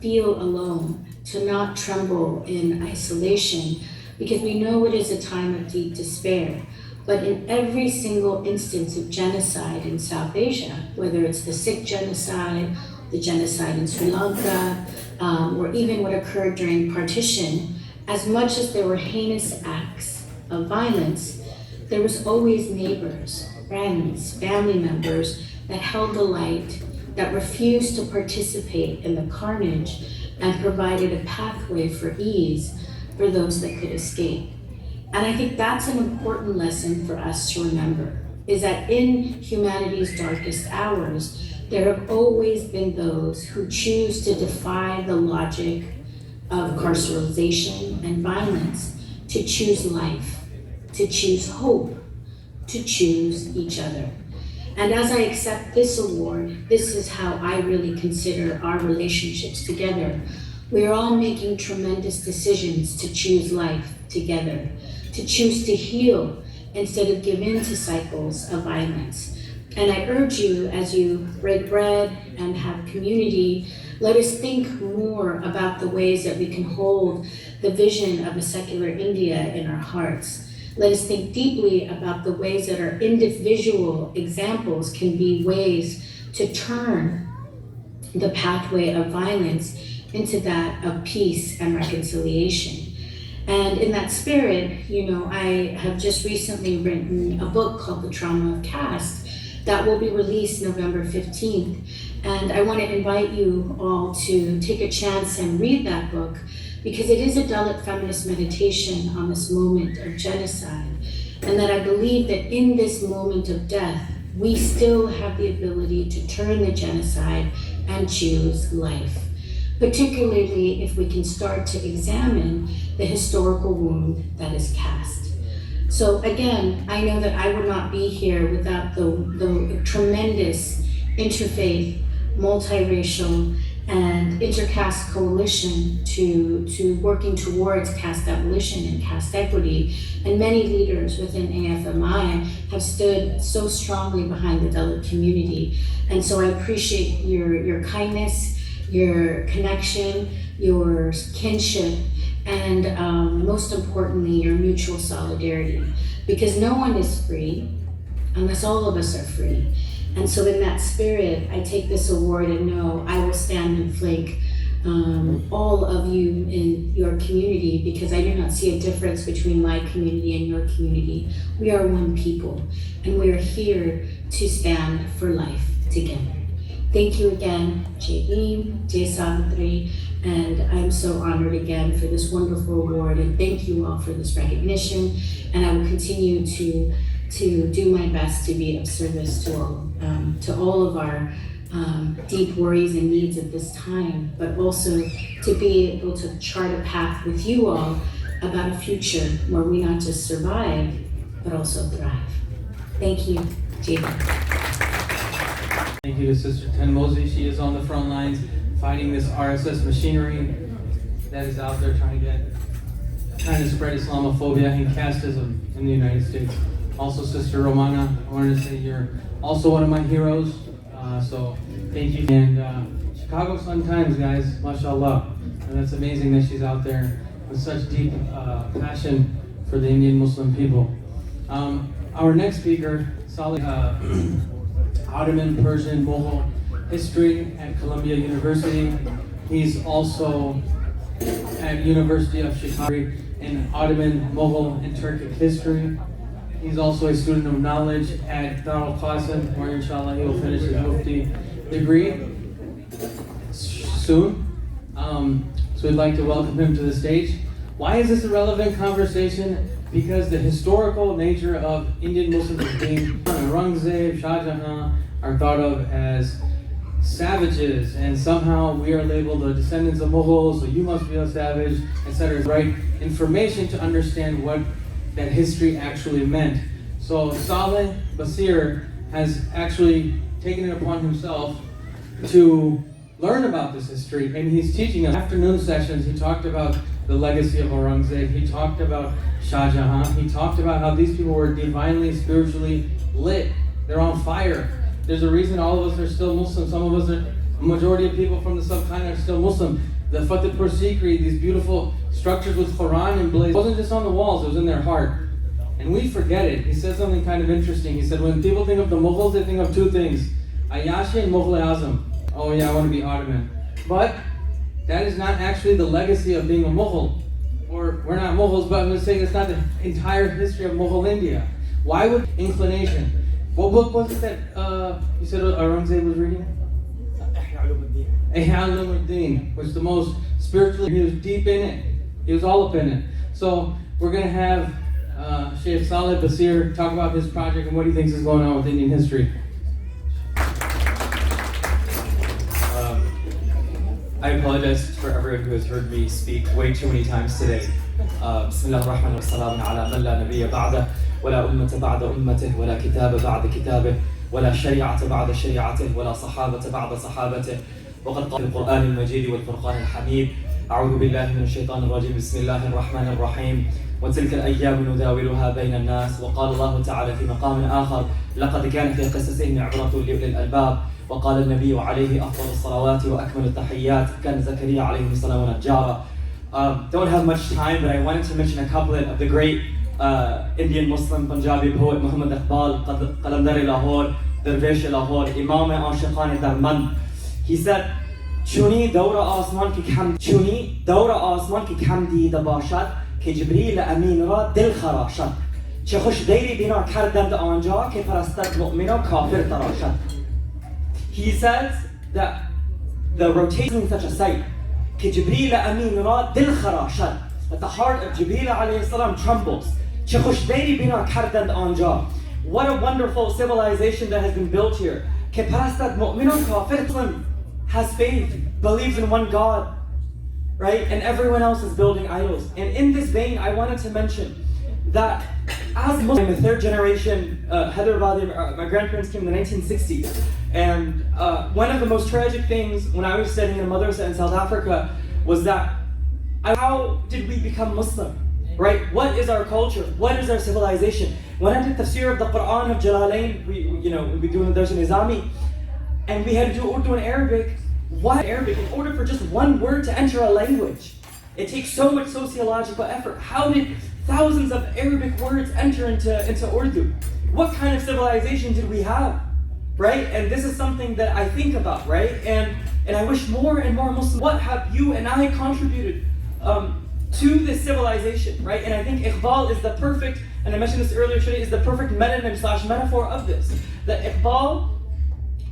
feel alone, to not tremble in isolation, because we know it is a time of deep despair. But in every single instance of genocide in South Asia, whether it's the Sikh genocide the genocide in Sri Lanka, or even what occurred during partition, as much as there were heinous acts of violence, there was always neighbors, friends, family members that held the light, that refused to participate in the carnage and provided a pathway for ease for those that could escape. And I think that's an important lesson for us to remember, is that in humanity's darkest hours, there have always been those who choose to defy the logic of carceralization and violence, to choose life, to choose hope, to choose each other. And as I accept this award, this is how I really consider our relationships together. We are all making tremendous decisions to choose life together, to choose to heal instead of give in to cycles of violence. And I urge you, as you break bread and have community, let us think more about the ways that we can hold the vision of a secular India in our hearts. Let us think deeply about the ways that our individual examples can be ways to turn the pathway of violence into that of peace and reconciliation. And in that spirit, I have just recently written a book called The Trauma of Caste that will be released November 15th. And I want to invite you all to take a chance and read that book, because it is a Dalit feminist meditation on this moment of genocide. And that I believe that in this moment of death, we still have the ability to turn the genocide and choose life. Particularly if we can start to examine the historical wound that is caste. So again, I know that I would not be here without the tremendous interfaith, multiracial, and intercaste coalition to working towards caste abolition and caste equity. And many leaders within AFMI have stood so strongly behind the Dalit community. And so I appreciate your kindness, your connection, your kinship, and most importantly, your mutual solidarity. Because no one is free unless all of us are free. And so in that spirit, I take this award and know I will stand and flank all of you in your community, because I do not see a difference between my community and your community. We are one people, and we are here to stand for life together. Thank you again, Jai Bhim, Jai Savitri, and I'm so honored again for this wonderful award, and thank you all for this recognition, and I will continue to do my best to be of service to all of our deep worries and needs at this time, but also to be able to chart a path with you all about a future where we not just survive, but also thrive. Thank you, Jai Bhim.
Thank you to Sister Tenmozi. She is on the front lines fighting this RSS machinery that is out there trying to spread Islamophobia and casteism in the United States. Also, Sister Romana, I wanted to say you're also one of my heroes, so thank you. And Chicago Sun-Times, guys, mashallah. And that's amazing that she's out there with such deep passion for the Indian Muslim people. Our next speaker, Salih, Ottoman, Persian, Mughal history at Columbia University. He's also at University of Chicago in Ottoman, Mughal, and Turkic history. He's also a student of knowledge at Darul Qasim, where inshallah he will finish his Mufti degree soon. So we'd like to welcome him to the stage. Why is this a relevant conversation? Because the historical nature of Indian Muslims as being Aurangzeb, Shah Jahan are thought of as savages, and somehow we are labeled the descendants of Mughals, so you must be a savage, etc. Right? Information to understand what that history actually meant. So Saleh Basir has actually taken it upon himself to learn about this history, and he's teaching us. Afternoon sessions, he talked about the legacy of Aurangzeb, he talked about Shah Jahan, he talked about how these people were divinely, spiritually lit. They're on fire. There's a reason all of us are still Muslim. Some of us are, a majority of people from the subcontinent are still Muslim. The Fatehpur Sikri, these beautiful structures with Quran emblazoned, it wasn't just on the walls, it was in their heart. And we forget it. He said something kind of interesting. He said, when people think of the Mughals, they think of two things, Ayashi and Mughal Azam. oh yeah, I want to be Ottoman. But that is not actually the legacy of being a Mughal. Or we're not Mughals, but I'm just saying it's not the entire history of Mughal India. Why would inclination? What book was it that you said Aurangzeb was reading? Ihya Ulumuddin, which is the most spiritual. He was deep in it. He was all up in it. So we're gonna have Sheikh Saleh Basir talk about his project and what he thinks is going on with Indian history.
I apologize for everyone who has heard me speak way too many times today. بسم الله الرحمن الرحيم والسلام على من لا نبي بعده ولا أمة بعد أمته ولا كتاب بعد كتابه ولا شريعة بعد شريعته ولا صحابة بعد صحابته وقد قال القرآن المجيد والفرقان الحميد أعوذ بالله من الشيطان الرجيم بسم الله الرحمن الرحيم وتلك الأيام نداولها بين الناس وقال الله تعالى في مقام آخر لقد كان في قصصهم عبرة لأولي الألباب وقال النبي عليه أفضل الصلوات وأكمل التحيات كان زكريا عليه السلام نجارا. Don't have much time, but I wanted to mention a couplet of the great Indian Muslim Punjabi poet Muhammad Iqbal, Qalandar Lahore, Darvish Lahore, Imam Ashiqan Darmand. He said, Chuni Daura Asman ki kam dida bashad ke Jibreel Amin ra dil kharashad. Che khush dairi bina kardand anja ke parastat mu'mina kafir tarashad. He says that the rotation is such a sight. Ke Jibreel Amin ra dil kharashad. That the heart of Jibreel alayhi salam trembles. Che khush dairi bina kardand anja. What a wonderful civilization that has been built here. Ke parastat mu'mina kafir has faith, believes in one God, right? And everyone else is building idols. And in this vein, I wanted to mention that as Muslim, the third generation Hyderabadi, my grandparents came in the 1960s. And one of the most tragic things when I was studying in a madrasa in South Africa was that how did we become Muslim, right? What is our culture? What is our civilization? When I did tafsir of the Quran of Jalalain, we do in the Dars Nizami, and we had to do Urdu and Arabic. Why Arabic? In order for just one word to enter a language, it takes so much sociological effort. How did thousands of Arabic words enter into Urdu? What kind of civilization did we have, right? And this is something that I think about, right? And I wish more and more Muslims. What have you and I contributed to this civilization, right? And I think Iqbal is the perfect, and I mentioned this earlier today, is the perfect metaphor of this. That Iqbal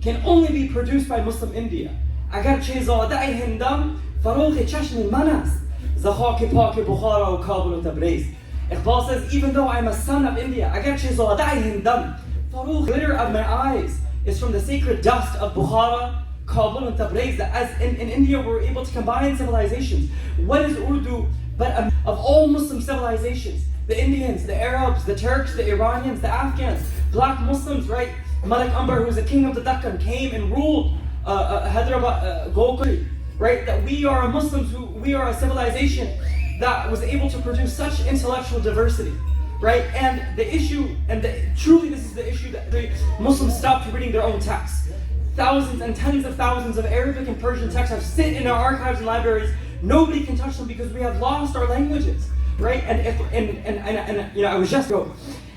can only be produced by Muslim India. Agar che zada'i hindam farogh chashmi manas zakhak pak Bukhara wa Kabul wa Tabriz. Iqbal says, even though I'm a son of India, agar che zada'i hindam farogh, glitter of my eyes is from the sacred dust of Bukhara, Kabul and Tabriz. That as in India we're able to combine civilizations. What is Urdu but of all Muslim civilizations? The Indians, the Arabs, the Turks, the Iranians, the Afghans, black Muslims, right? Malik Ambar, who was the king of the Deccan, came and ruled Hyderabad, Golkari, right? That we are Muslims, we are a civilization that was able to produce such intellectual diversity, right? And the issue, truly this is the issue, that the Muslims stopped reading their own texts. Thousands and tens of thousands of Arabic and Persian texts have sit in our archives and libraries. Nobody can touch them because we have lost our languages, right? And I was just go.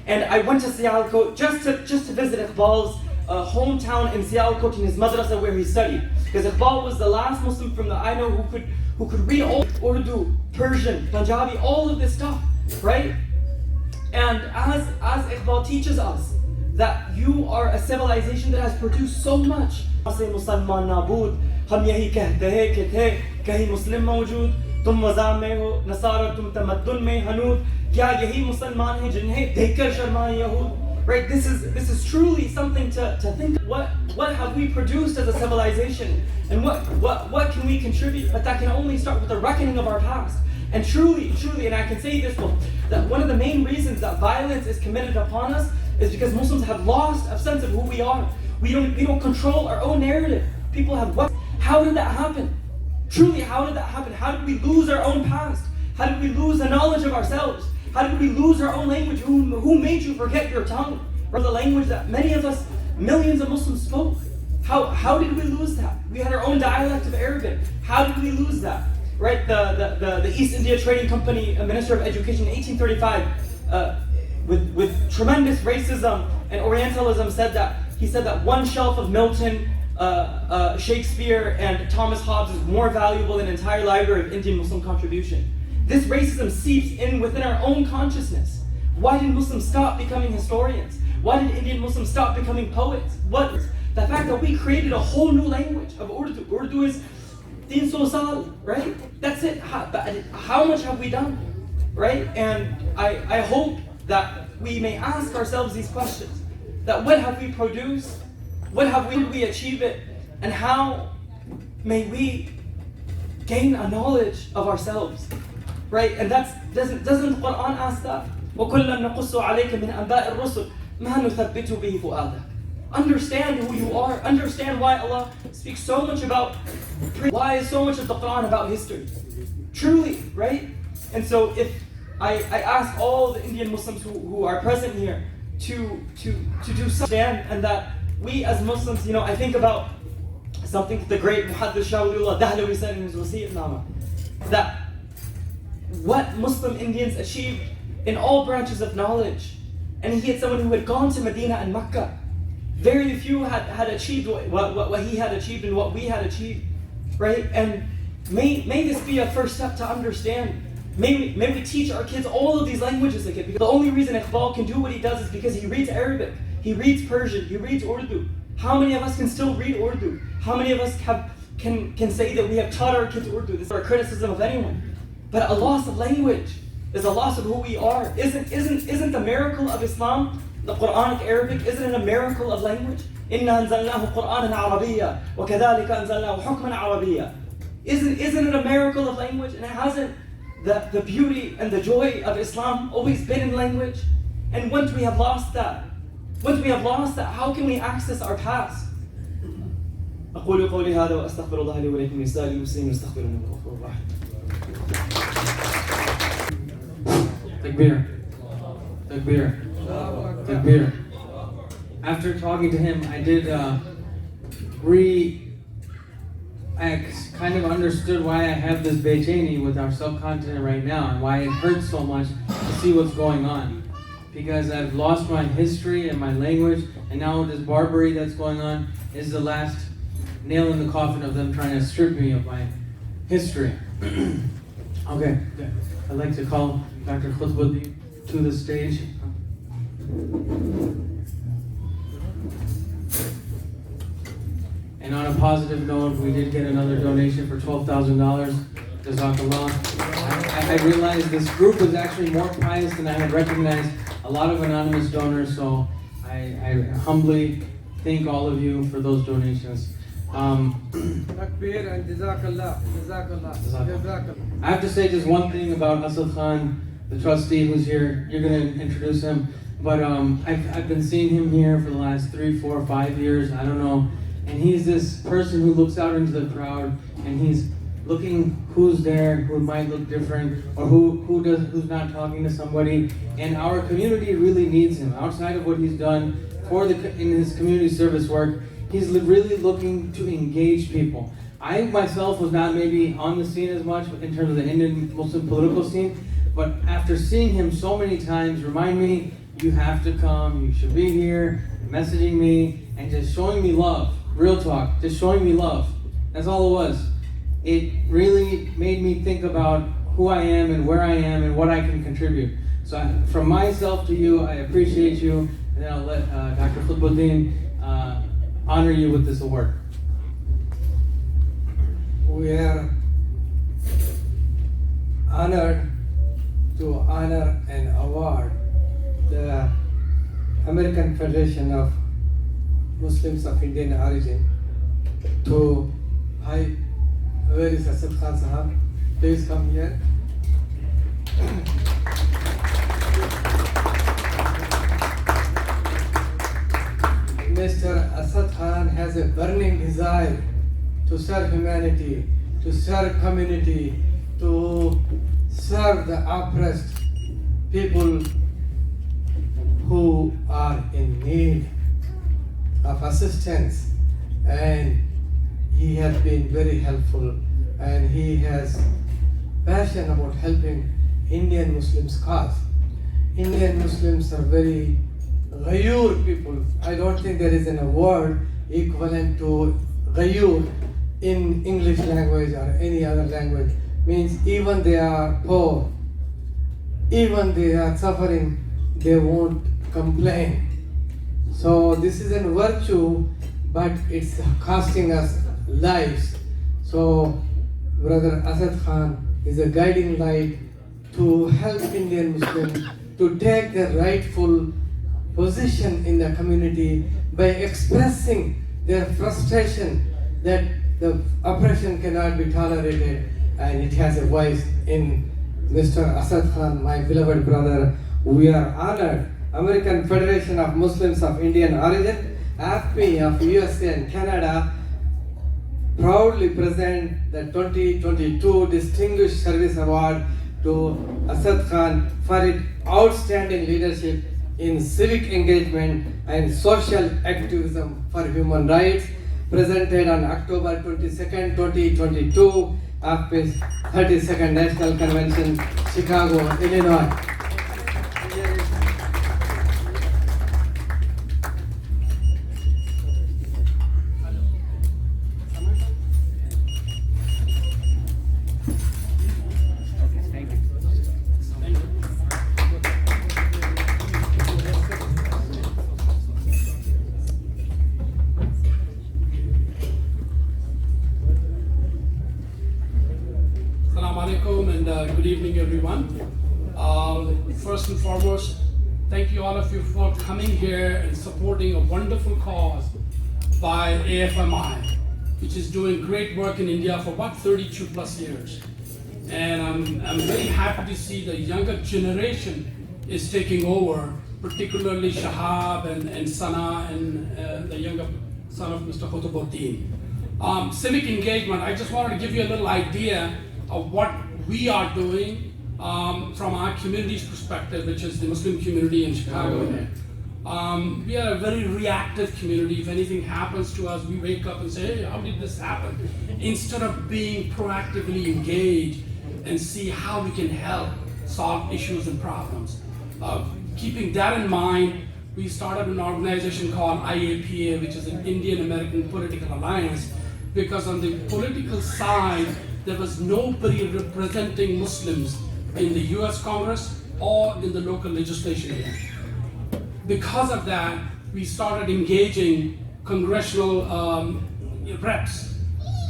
And I went to Sialkot just to visit Iqbal's hometown in Sialkot in his madrasa where he studied. Because Iqbal was the last Muslim from the I know who could read all Urdu, Persian, Punjabi, all of this stuff, right? And as Iqbal teaches us that you are a civilization that has produced so much. तुम मज़ाम में हो नसारा तुम तमद्दुन में हनूद क्या यही मुसलमान हैं जिन्हें देखकर शर्माए यहूद. Right, this is truly something to think. What have we produced as a civilization, and what can we contribute? But that can only start with the reckoning of our past. And truly, and I can say this, that one of the main reasons that violence is committed upon us is because Muslims have lost a sense of who we are. We don't control our own narrative. People have what? How did that happen? Truly, how did that happen? How did we lose our own past? How did we lose the knowledge of ourselves? How did we lose our own language? Who made you forget your tongue? Or the language that many of us, millions of Muslims spoke. How did we lose that? We had our own dialect of Arabic. How did we lose that? Right? The East India Trading Company Minister of Education in 1835, with tremendous racism and Orientalism, he said that one shelf of Milton Shakespeare and Thomas Hobbes is more valuable than an entire library of Indian Muslim contribution. This racism seeps in within our own consciousness. Why did Muslims stop becoming historians? Why did Indian Muslims stop becoming poets? What? The fact that we created a whole new language of Urdu. Urdu is Din Sosal, right? That's it. How much have we done? Right? And I hope that we may ask ourselves these questions. That what have we produced? What have we achieved it? And how may we gain a knowledge of ourselves? Right? And doesn't the Quran ask that? وَكُلًّا نَقُصُّ عَلَيْكَ مِنْ أَنْبَاءِ الرُّسُلِ مَا نُثَبِّتُ بِهِ فُؤَادَكَ. Understand who you are. Understand why Allah speaks so much about, why is so much of the Quran about history. Truly, right? And so if I ask all the Indian Muslims who are present here to do something, and that we as Muslims, I think about something the great Muhaddith Shawulullah Dahlawi said in his Wasiyyatnama, that what Muslim Indians achieved in all branches of knowledge, and he had someone who had gone to Medina and Makkah. Very few had achieved what he had achieved and what we had achieved, right? And may this be a first step to understand. May we teach our kids all of these languages again. Because the only reason Iqbal can do what he does is because he reads Arabic, he reads Persian, he reads Urdu. How many of us can still read Urdu? How many of us can say that we have taught our kids Urdu? This is our criticism of anyone. But a loss of language is a loss of who we are. Isn't the miracle of Islam, the Quranic Arabic, isn't it a miracle of language? إِنَّا أَنزَلْنَاهُ قُرْآنًا عَرَبِيًّا وَكَذَلِكَ أَنزَلْنَاهُ حُكْمًا عَرَبِيًّا. Isn't it a miracle of language? And it hasn't the beauty and the joy of Islam always been in language? And once we have lost that, how can we access our past? أقول قولي هذا وأستغفر الله لي ولكم ولسائر المسلمين واستغفروه إنه هو الغفور الرحيم.
Takbir. Takbir. Takbir. After talking to him, I did I kind of understood why I have this Bejani with our subcontinent right now, and why it hurts so much to see what's going on. Because I've lost my history and my language, and now this barbarity that's going on is the last nail in the coffin of them trying to strip me of my history. Okay, I'd like to call Dr. Khutbuddin to the stage. And on a positive note, we did get another donation for $12,000. Jazakallah. I realized this group was actually more pious than I had recognized. A lot of anonymous donors, so I humbly thank all of you for those donations.
Takbir and Jazakallah. Jazakallah.
I have to say just one thing about Asad Khan, the trustee who's here. You're going to introduce him. But I've been seeing him here for the last 3, 4, 5 years. I don't know. And he's this person who looks out into the crowd and he's looking who's there, who might look different, or who's not talking to somebody. And our community really needs him. Outside of what he's done in his community service work, he's really looking to engage people. I myself was not maybe on the scene as much in terms of the Indian Muslim political scene, but after seeing him so many times, remind me, you have to come, you should be here, messaging me, and just showing me love. Real talk, just showing me love. That's all it was. It really made me think about who I am and where I am and what I can contribute. So from myself to you, I appreciate you, and then I'll let Dr. Khutbuddin honor you with this award.
We are honored to honor and award the American Federation of Muslims of Indian origin to where is Asad Khan Sahab? Please come here. Mr. Asad Khan has a burning desire to serve humanity, to serve community, to serve the oppressed people who are in need of assistance, and he has been very helpful, and he has passion about helping Indian Muslims cause. Indian Muslims are very ghayur people. I don't think there is a word equivalent to Gayur in English language or any other language means even they are poor, even they are suffering, they won't complain. So this is a virtue, but it's costing us lives. So Brother Asad Khan is a guiding light to help Indian Muslims to take their rightful position in the community by expressing their frustration that the oppression cannot be tolerated, and it has a voice in Mr. Asad Khan, my beloved brother. We are honored. American Federation of Muslims of Indian Origin, AFMI of USA and Canada, proudly present the 2022 Distinguished Service Award to Asad Khan for its outstanding leadership in civic engagement and social activism for human rights, presented on October 22nd, 2022, AFMI's 32nd National Convention, Chicago, Illinois.
And good evening, everyone. First and foremost, thank you all of you for coming here and supporting a wonderful cause by AFMI, which is doing great work in India for about 32 plus years. And I'm very happy to see the younger generation is taking over, particularly Shahab and Sana and the younger son of Mr. Khutubuddin. Civic engagement, I just wanted to give you a little idea of what we are doing from our community's perspective, which is the Muslim community in Chicago. We are a very reactive community. If anything happens to us, we wake up and say, hey, how did this happen? Instead of being proactively engaged and see how we can help solve issues and problems. Keeping that in mind, we started an organization called IAPA, which is an Indian American Political Alliance, because on the political side, there was nobody representing Muslims in the US Congress or in the local legislation here. Because of that, we started engaging congressional reps.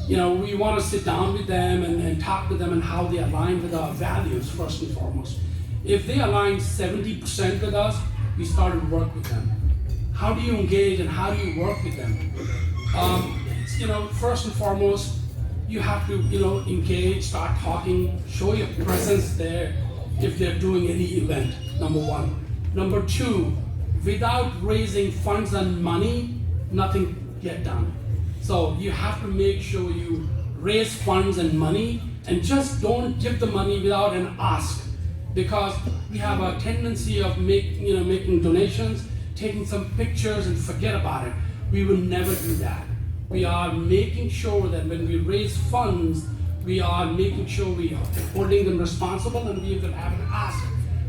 You know, we want to sit down with them and talk to them and how they align with our values, first and foremost. If they align 70% with us, we started to work with them. How do you engage and how do you work with them? First and foremost, you have to, engage, start talking, show your presence there if they're doing any event, number one. Number two, without raising funds and money, nothing get done. So you have to make sure you raise funds and money, and just don't give the money without an ask, because we have a tendency of making donations, taking some pictures and forget about it. We will never do that. We are making sure that when we raise funds, we are making sure we are holding them responsible, and we will have to ask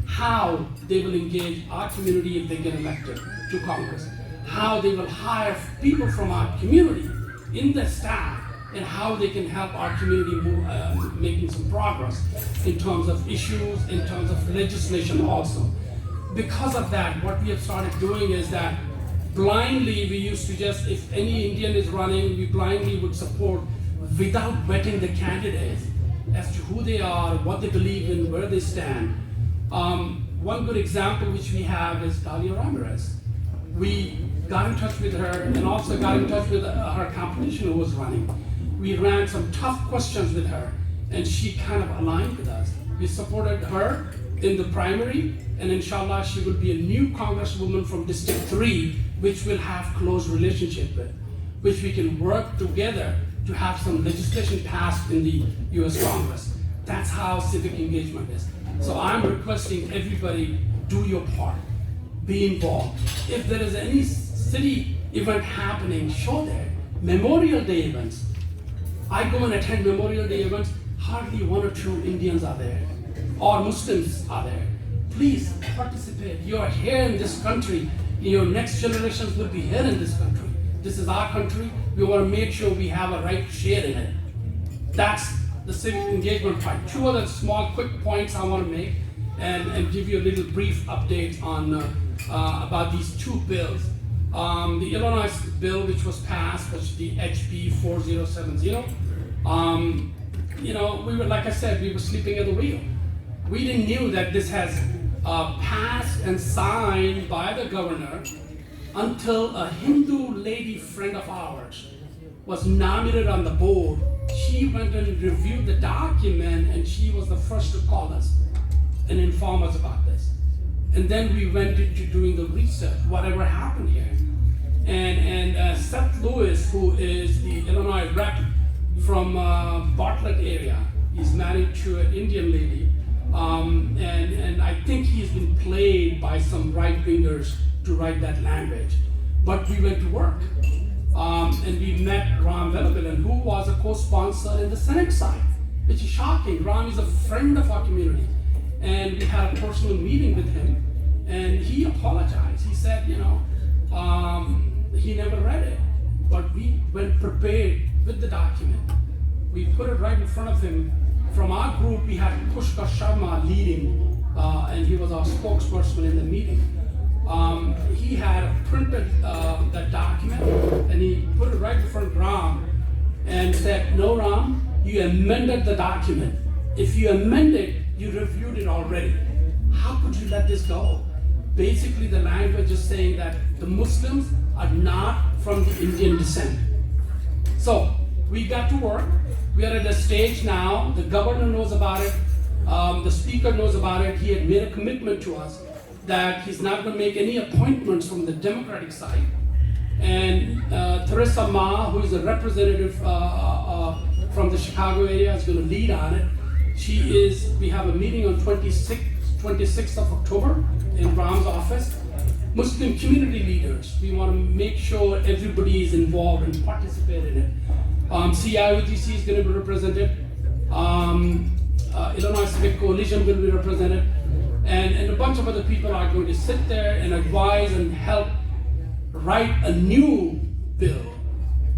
how they will engage our community if they get elected to Congress, how they will hire people from our community in their staff, and how they can help our community move, making some progress in terms of issues, in terms of legislation also. Because of that, what we have started doing is that blindly we used to just, if any Indian is running, we blindly would support without vetting the candidates as to who they are, what they believe in, where they stand. One good example which we have is Dalia Ramirez. We got in touch with her and also got in touch with her competition who was running. We ran some tough questions with her, and she kind of aligned with us. We supported her in the primary, and inshallah she will be a new congresswoman from District 3, which we'll have close relationship with, which we can work together to have some legislation passed in the US Congress. That's how civic engagement is. So I'm requesting everybody, do your part, be involved. If there is any city event happening, show there. Memorial Day events. I go and attend Memorial Day events, hardly 1 or 2 Indians are there, or Muslims are there. Please participate. You are here in this country. Your next generations will be here in this country. This is our country. We want to make sure we have a right share in it. That's the civic engagement part. Two other small, quick points I want to make, and give you a little brief update on about these two bills. The Illinois bill, which was passed, was the HB 4070. We were, like I said, we were sleeping at the wheel. We didn't knew that this has passed and signed by the governor until a Hindu lady friend of ours was nominated on the board. She went and reviewed the document, and she was the first to call us and inform us about this. And then we went into doing the research, whatever happened here. And Seth Lewis, who is the Illinois rep from Bartlett area, he's married to an Indian lady. And I think he's been played by some right-wingers to write that language. But we went to work. And we met Ram Velapilan, who was a co-sponsor in the Senate side, which is shocking. Ram is a friend of our community. And we had a personal meeting with him, and he apologized. He said, he never read it, but we went prepared with the document. We put it right in front of him. From our group, we had Pushkar Sharma leading, and he was our spokesperson in the meeting. He had printed that document, and he put it right in front of Ram and said, "No, Ram, you amended the document. If you amended, you reviewed it already. How could you let this go?" Basically, the language is saying that the Muslims are not from the Indian descent. So we got to work. We are at a stage now. The governor knows about it. The speaker knows about it. He had made a commitment to us that he's not going to make any appointments from the Democratic side. And Theresa Ma, who is a representative from the Chicago area, is going to lead on it. We have a meeting on 26th of October in Ram's office. Muslim community leaders, we want to make sure everybody is involved and participate in it. CIOGC is going to be represented. Illinois Civic Coalition will be represented. And a bunch of other people are going to sit there and advise and help write a new bill,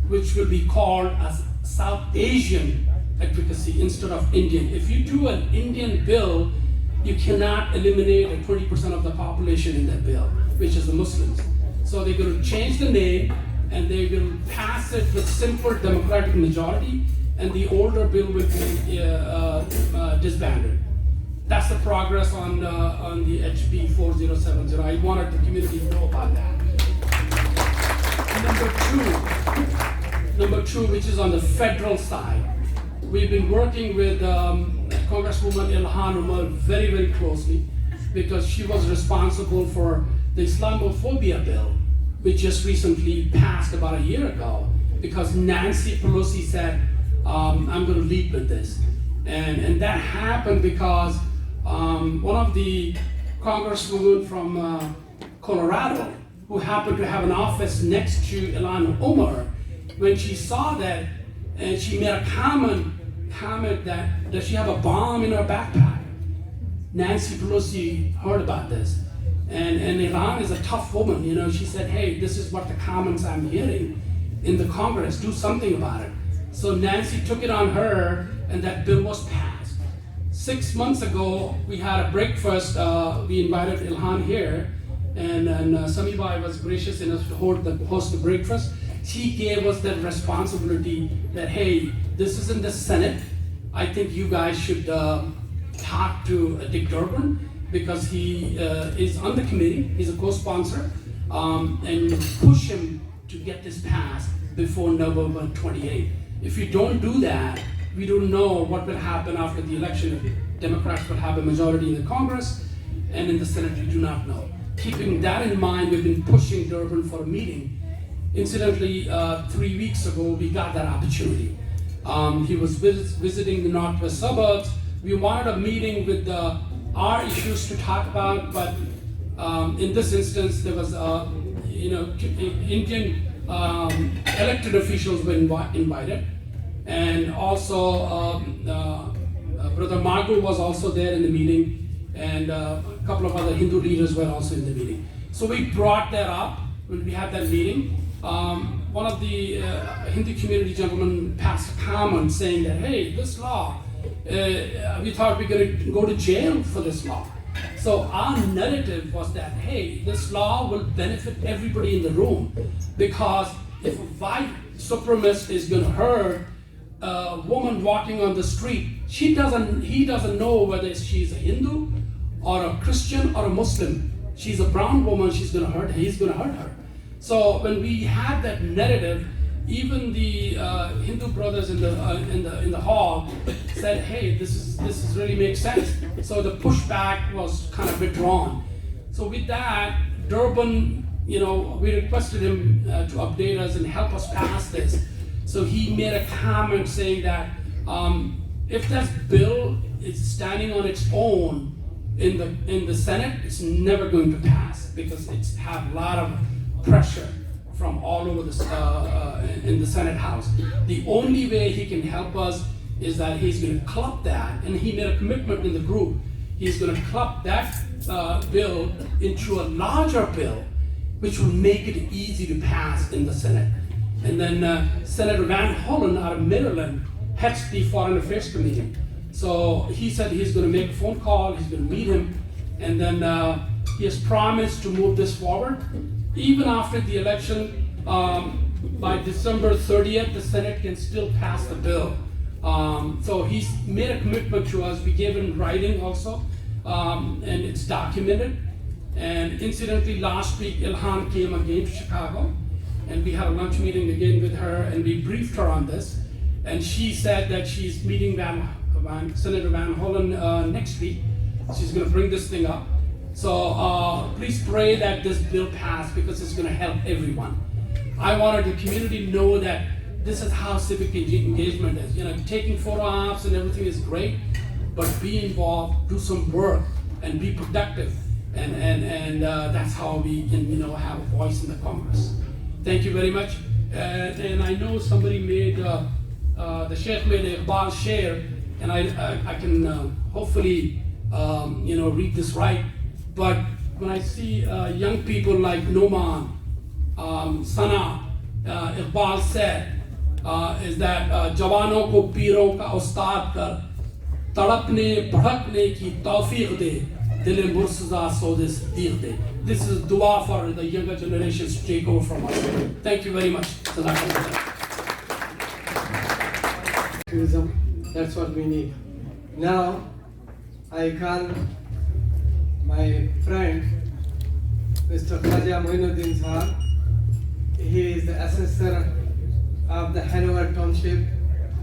which will be called as South Asian advocacy instead of Indian. If you do an Indian bill, you cannot eliminate 20% of the population in that bill, which is the Muslims. So they're going to change the name, and they will pass it with simple Democratic majority, and the older bill will be disbanded. That's the progress on the HB 4070. I wanted the community to know about that. Number two, which is on the federal side. We've been working with Congresswoman Ilhan Omar very, very closely, because she was responsible for the Islamophobia bill, which just recently passed about a year ago, because Nancy Pelosi said, I'm going to lead with this. And that happened because one of the congresswomen from Colorado, who happened to have an office next to Ilhan Omar, when she saw that, and she made a comment that does she have a bomb in her backpack? Nancy Pelosi heard about this. And Ilhan is a tough woman, she said, hey, this is what the comments I'm hearing in the Congress, do something about it. So Nancy took it on her, and that bill was passed. 6 months ago, we had a breakfast, we invited Ilhan here, and Sami Bai was gracious enough to host the breakfast. She gave us that responsibility that, hey, this is in the Senate. I think you guys should talk to Dick Durbin, because he is on the committee, he's a co-sponsor, and push him to get this passed before November 28th. If you don't do that, we don't know what will happen after the election. Democrats will have a majority in the Congress, and in the Senate we do not know. Keeping that in mind, we've been pushing Durbin for a meeting. Incidentally, 3 weeks ago, we got that opportunity. He was visiting the northwest suburbs. We wanted a meeting with our issues to talk about, but in this instance, there was, Indian elected officials were invited, and also Brother Margot was also there in the meeting, and a couple of other Hindu leaders were also in the meeting. So we brought that up when we had that meeting. one of the Hindu community gentlemen passed a comment saying that, hey, this law, we thought we were going to go to jail for this law. So our narrative was that, hey, this law will benefit everybody in the room, because if a white supremacist is going to hurt a woman walking on the street, he doesn't know whether she's a Hindu or a Christian or a Muslim. She's a brown woman, he's going to hurt her. So when we had that narrative, even the Hindu brothers in the hall said, "Hey, this is really makes sense." So the pushback was kind of withdrawn. So with that, Durban, we requested him to update us and help us pass this. So he made a comment saying that if that bill is standing on its own in the Senate, it's never going to pass, because it's have a lot of pressure from all over in the Senate House. The only way he can help us is that he's going to club that, and he made a commitment in the group. He's going to club that bill into a larger bill, which will make it easy to pass in the Senate. And then Senator Van Hollen out of Maryland heads the Foreign Affairs Committee. So he said he's going to make a phone call, he's going to meet him, and then he has promised to move this forward. Even after the election, by December 30th, the Senate can still pass the bill. So he's made a commitment to us. We gave it in writing also, and it's documented. And incidentally, last week, Ilhan came again to Chicago, and we had a lunch meeting again with her, and we briefed her on this. And she said that she's meeting Senator Van Hollen next week. She's going to bring this thing up. So please pray that this bill pass, because it's going to help everyone. I wanted the community to know that this is how civic engagement is. Taking photo ops and everything is great, but be involved, do some work, and be productive. And that's how we can have a voice in the Congress. Thank you very much. And I know somebody made the Sheikh made a Iqbal share, and I can hopefully read this right. But when I see young people like Noman, Sana, Iqbal said, is that जवानों को पीरों का उस्ताद कर तड़पने भड़कने की तौफीक दे दिल मुर्सदा सोदिस दीख दे. This is dua for the younger generations to take over from us. Thank you very much.
That's what we need. Now, I call my friend, Mr. Khaja Moinuddin Sahab. He is the assessor of the Hanover Township,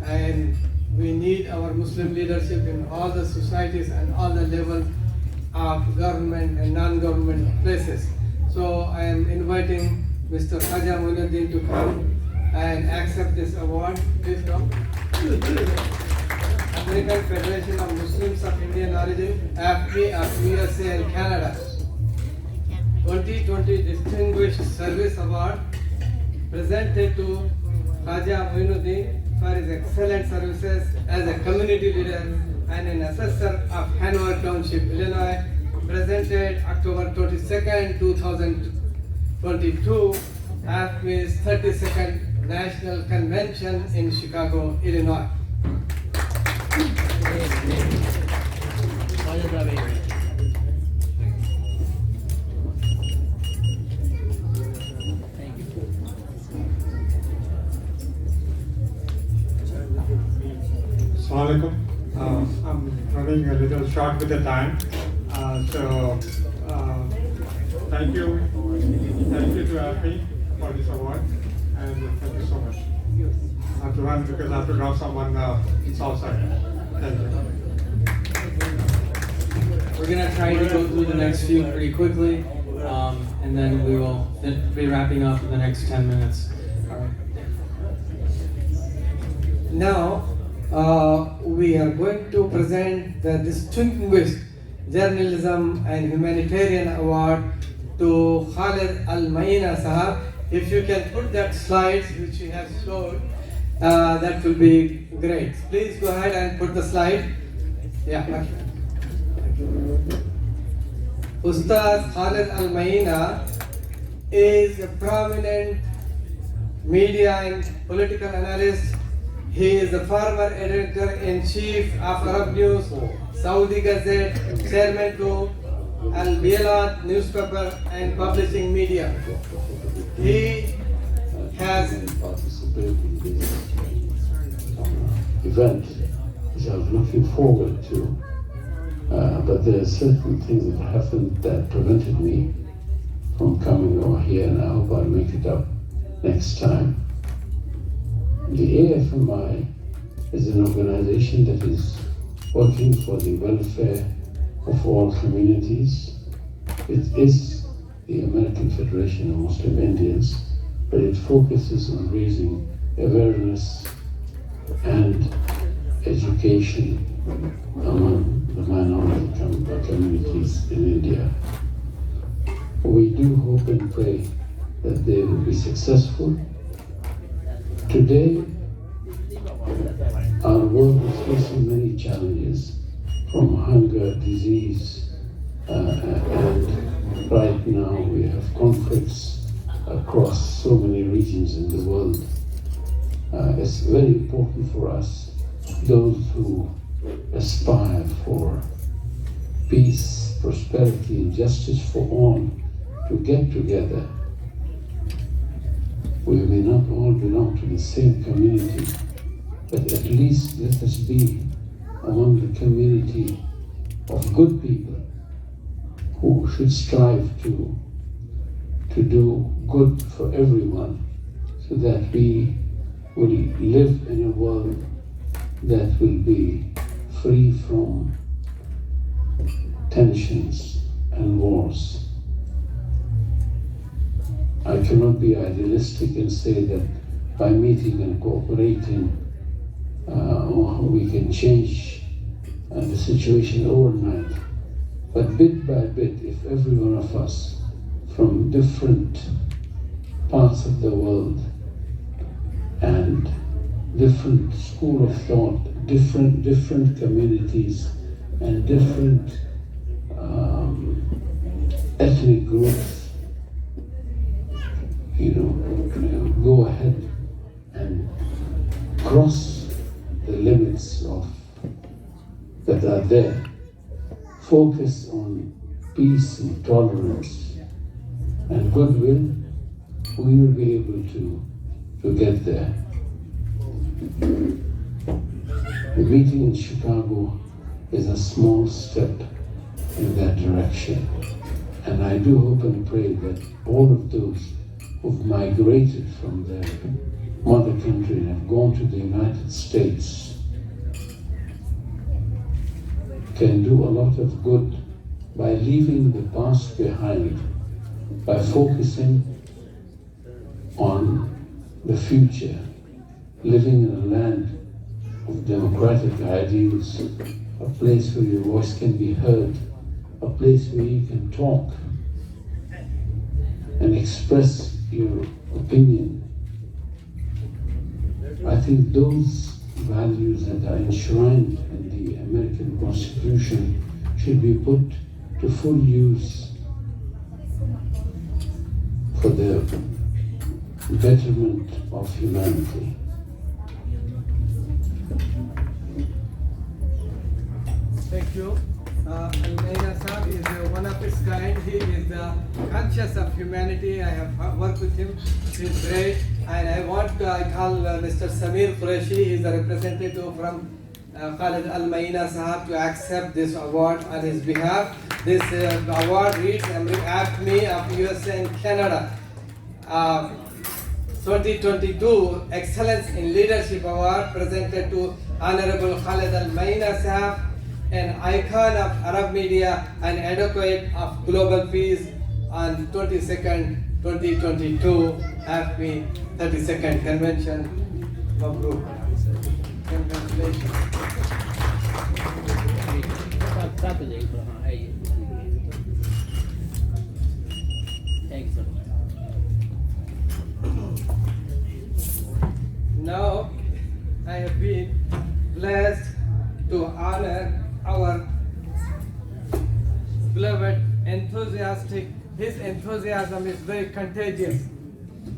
and we need our Muslim leadership in all the societies and all the levels of government and non-government places. So I am inviting Mr. Khaja Moinuddin to come and accept this award. Please come. American Federation of Muslims of Indian Origin, AFMI of USA and Canada. 2020 Distinguished Service Award presented to Khaja Moinuddin for his excellent services as a community leader and an assessor of Hanover Township, Illinois, presented October 22nd, 2022, AFMI's 32nd National Convention in Chicago, Illinois.
Assalamualaikum. I'm running a little short with the time. Thank you to AFMI for this award, and thank you so much. I have to run because I have to drop someone outside. Thank you.
We're gonna try to go through the next few pretty quickly, and then we will be wrapping up in the next 10 minutes. All right.
Now, we are going to present the Distinguished Journalism and Humanitarian Award to Khalid Al-Maina Sahab. If you can put that slide which he has showed, that will be great. Please go ahead and put the slide. Yeah. Ustaz Khalid Al-Maina is a prominent media and political analyst. He is the former editor-in-chief of Arab News, Saudi Gazette, chairman to Al Bilat newspaper and publishing media. He has
participated in this event, which I was looking forward to. But there are certain things that happened that prevented me from coming over here, and I hope I'll make it up next time. The AFMI is an organization that is working for the welfare of all communities. It is the American Federation of Muslim Indians, but it focuses on raising awareness and education among the minority communities in India. We do hope and pray that they will be successful. Today, our world is facing many challenges, from hunger, disease, and right now we have conflicts across so many regions in the world. It's very important for us, those who aspire for peace, prosperity, and justice for all, to get together. We may not all belong to the same community, but at least let us be among the community of good people who should strive to do good for everyone, so that we will live in a world that will be free from tensions and wars. I cannot be idealistic and say that by meeting and cooperating we can change the situation overnight. But bit by bit, if every one of us from different parts of the world and different school of thought, different communities and different ethnic groups, go ahead and cross the limits that are there. Focus on peace and tolerance and goodwill, we will be able to get there. The meeting in Chicago is a small step in that direction. And I do hope and pray that all of those who've migrated from their mother country and have gone to the United States can do a lot of good by leaving the past behind, by focusing on the future, living in a land of democratic ideals, a place where your voice can be heard, a place where you can talk and express your opinion. I think those values that are enshrined in the American Constitution should be put to full use for the betterment of humanity.
Thank you. Al-Maina Saab is one of his kind. He is conscious of humanity. I have worked with him. He's great. And I want to call Mr. Samir Qureshi. He's a representative from Khalid Al-Maina Saab to accept this award on his behalf. This award reads AFME of USA and Canada. 2022 Excellence in Leadership Award presented to Honorable Khalid Al-Maina Saab, an icon of Arab media and advocate of global peace, on 22nd, 2022 AFME 32nd Convention. Mabruk. Congratulations. Now, I have been blessed to honor our beloved enthusiastic. His enthusiasm is very contagious.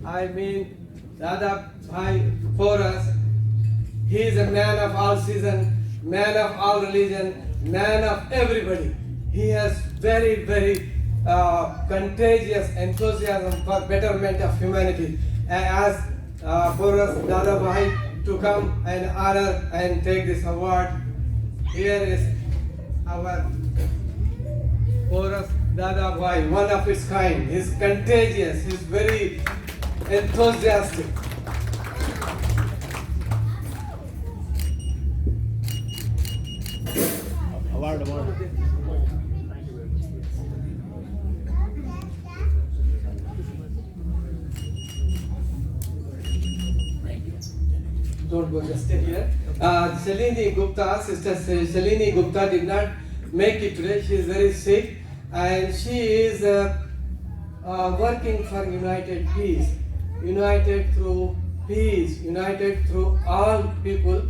I mean, Dada Bhai Porras, he is a man of all season, man of all religion, man of everybody. He has very, very contagious enthusiasm for betterment of humanity. I ask Porras Dada Bhai to come and honor and take this award. Here is our Porras Dada Bhai, one of its kind. He's contagious, he's very enthusiastic.
Award.
Don't go, just stay here. Shalini Gupta, sister Shalini Gupta did not make it today. She is very sick and she is working for United Peace. United through peace, united through all people,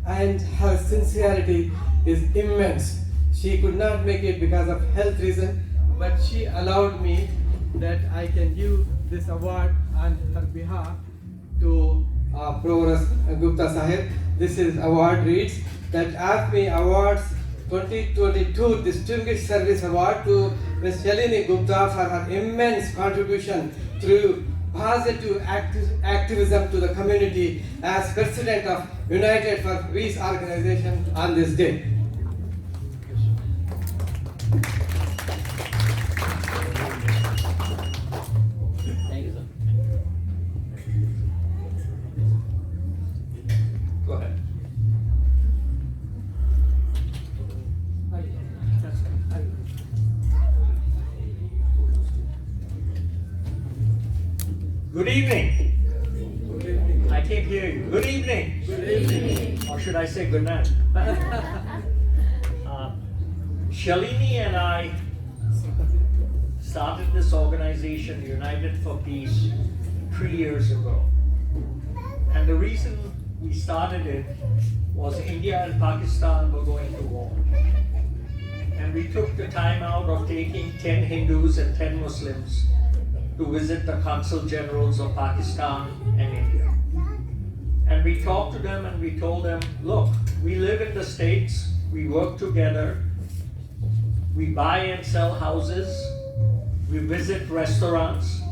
and her sincerity is immense. She could not make it because of health reason, but she allowed me that I can give this award on her behalf to Porras Gupta Sahib. This is award reads that AFME Awards 2022 Distinguished Service Award to Ms. Shalini Gupta for her immense contribution through positive activism to the community as President of United for Peace organization on this day.
Thank you, sir. Go ahead.
Good evening. I can't hear you. Good evening.
Good evening.
Or should I say good night? Shalini and I started this organization, United for Peace, 3 years ago. And the reason we started it was India and Pakistan were going to war. And we took the time out of taking 10 Hindus and 10 Muslims to visit the consul generals of Pakistan and India. And we talked to them and we told them, look, we live in the States, we work together, we buy and sell houses, we visit restaurants,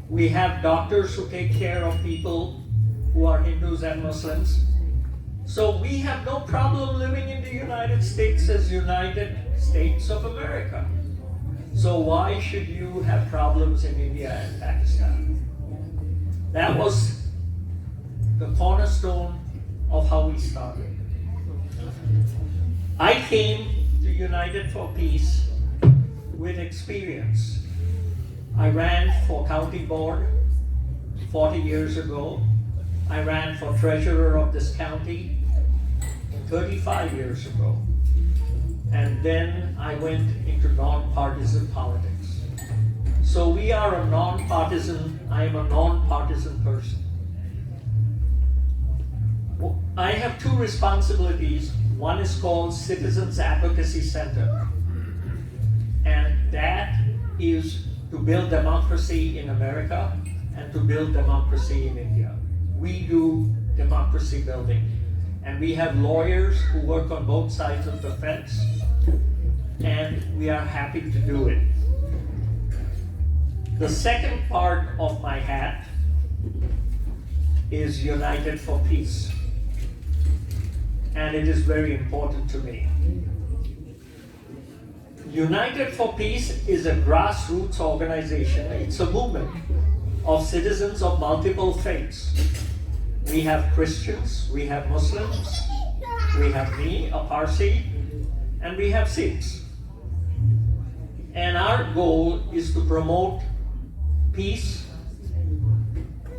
we have doctors who take care of people who are Hindus and Muslims. So we have no problem living in the United States as United States of America. So why should you have problems in India and Pakistan? That was the cornerstone of how we started. I came to United for Peace with experience. I ran for county board 40 years ago. I ran for treasurer of this county 35 years ago. And then I went into non-partisan politics. So we are a non-partisan, I am a non-partisan person. I have two responsibilities. One is called Citizens Advocacy Center. And that is to build democracy in America and to build democracy in India. We do democracy building. And we have lawyers who work on both sides of the fence, and we are happy to do it. The second part of my hat is United for Peace, and it is very important to me. United for Peace is a grassroots organization. It's a movement of citizens of multiple faiths. We have Christians, we have Muslims, we have me, a Parsi, and we have Sikhs. And our goal is to promote peace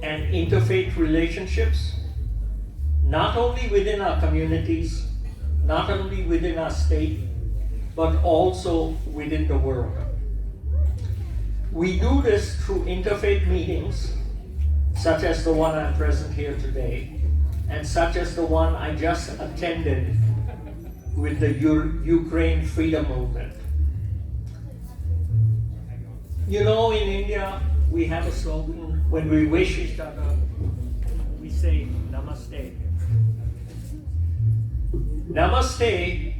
and interfaith relationships, not only within our communities, not only within our state, but also within the world. We do this through interfaith meetings, such as the one I'm present here today, and such as the one I just attended with the Ukraine Freedom Movement. You know, in India, we have a slogan, when we wish each other say namaste. Namaste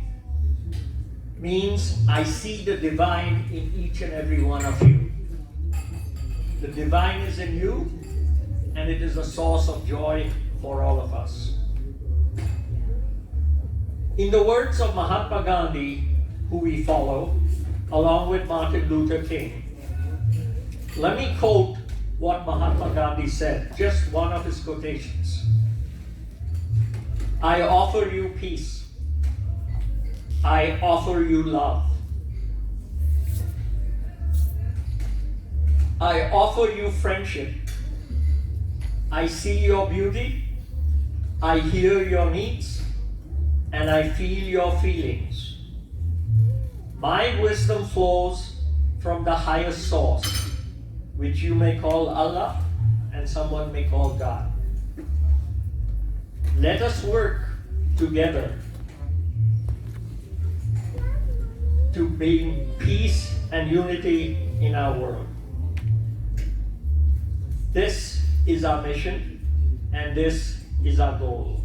means I see the divine in each and every one of you. The divine is in you, and it is a source of joy for all of us. In the words of Mahatma Gandhi, who we follow, along with Martin Luther King, let me quote what Mahatma Gandhi said, just one of his quotations. I offer you peace. I offer you love. I offer you friendship. I see your beauty. I hear your needs. And I feel your feelings. My wisdom flows from the highest source, which you may call Allah and someone may call God. Let us work together to bring peace and unity in our world. This is our mission, and this is our goal.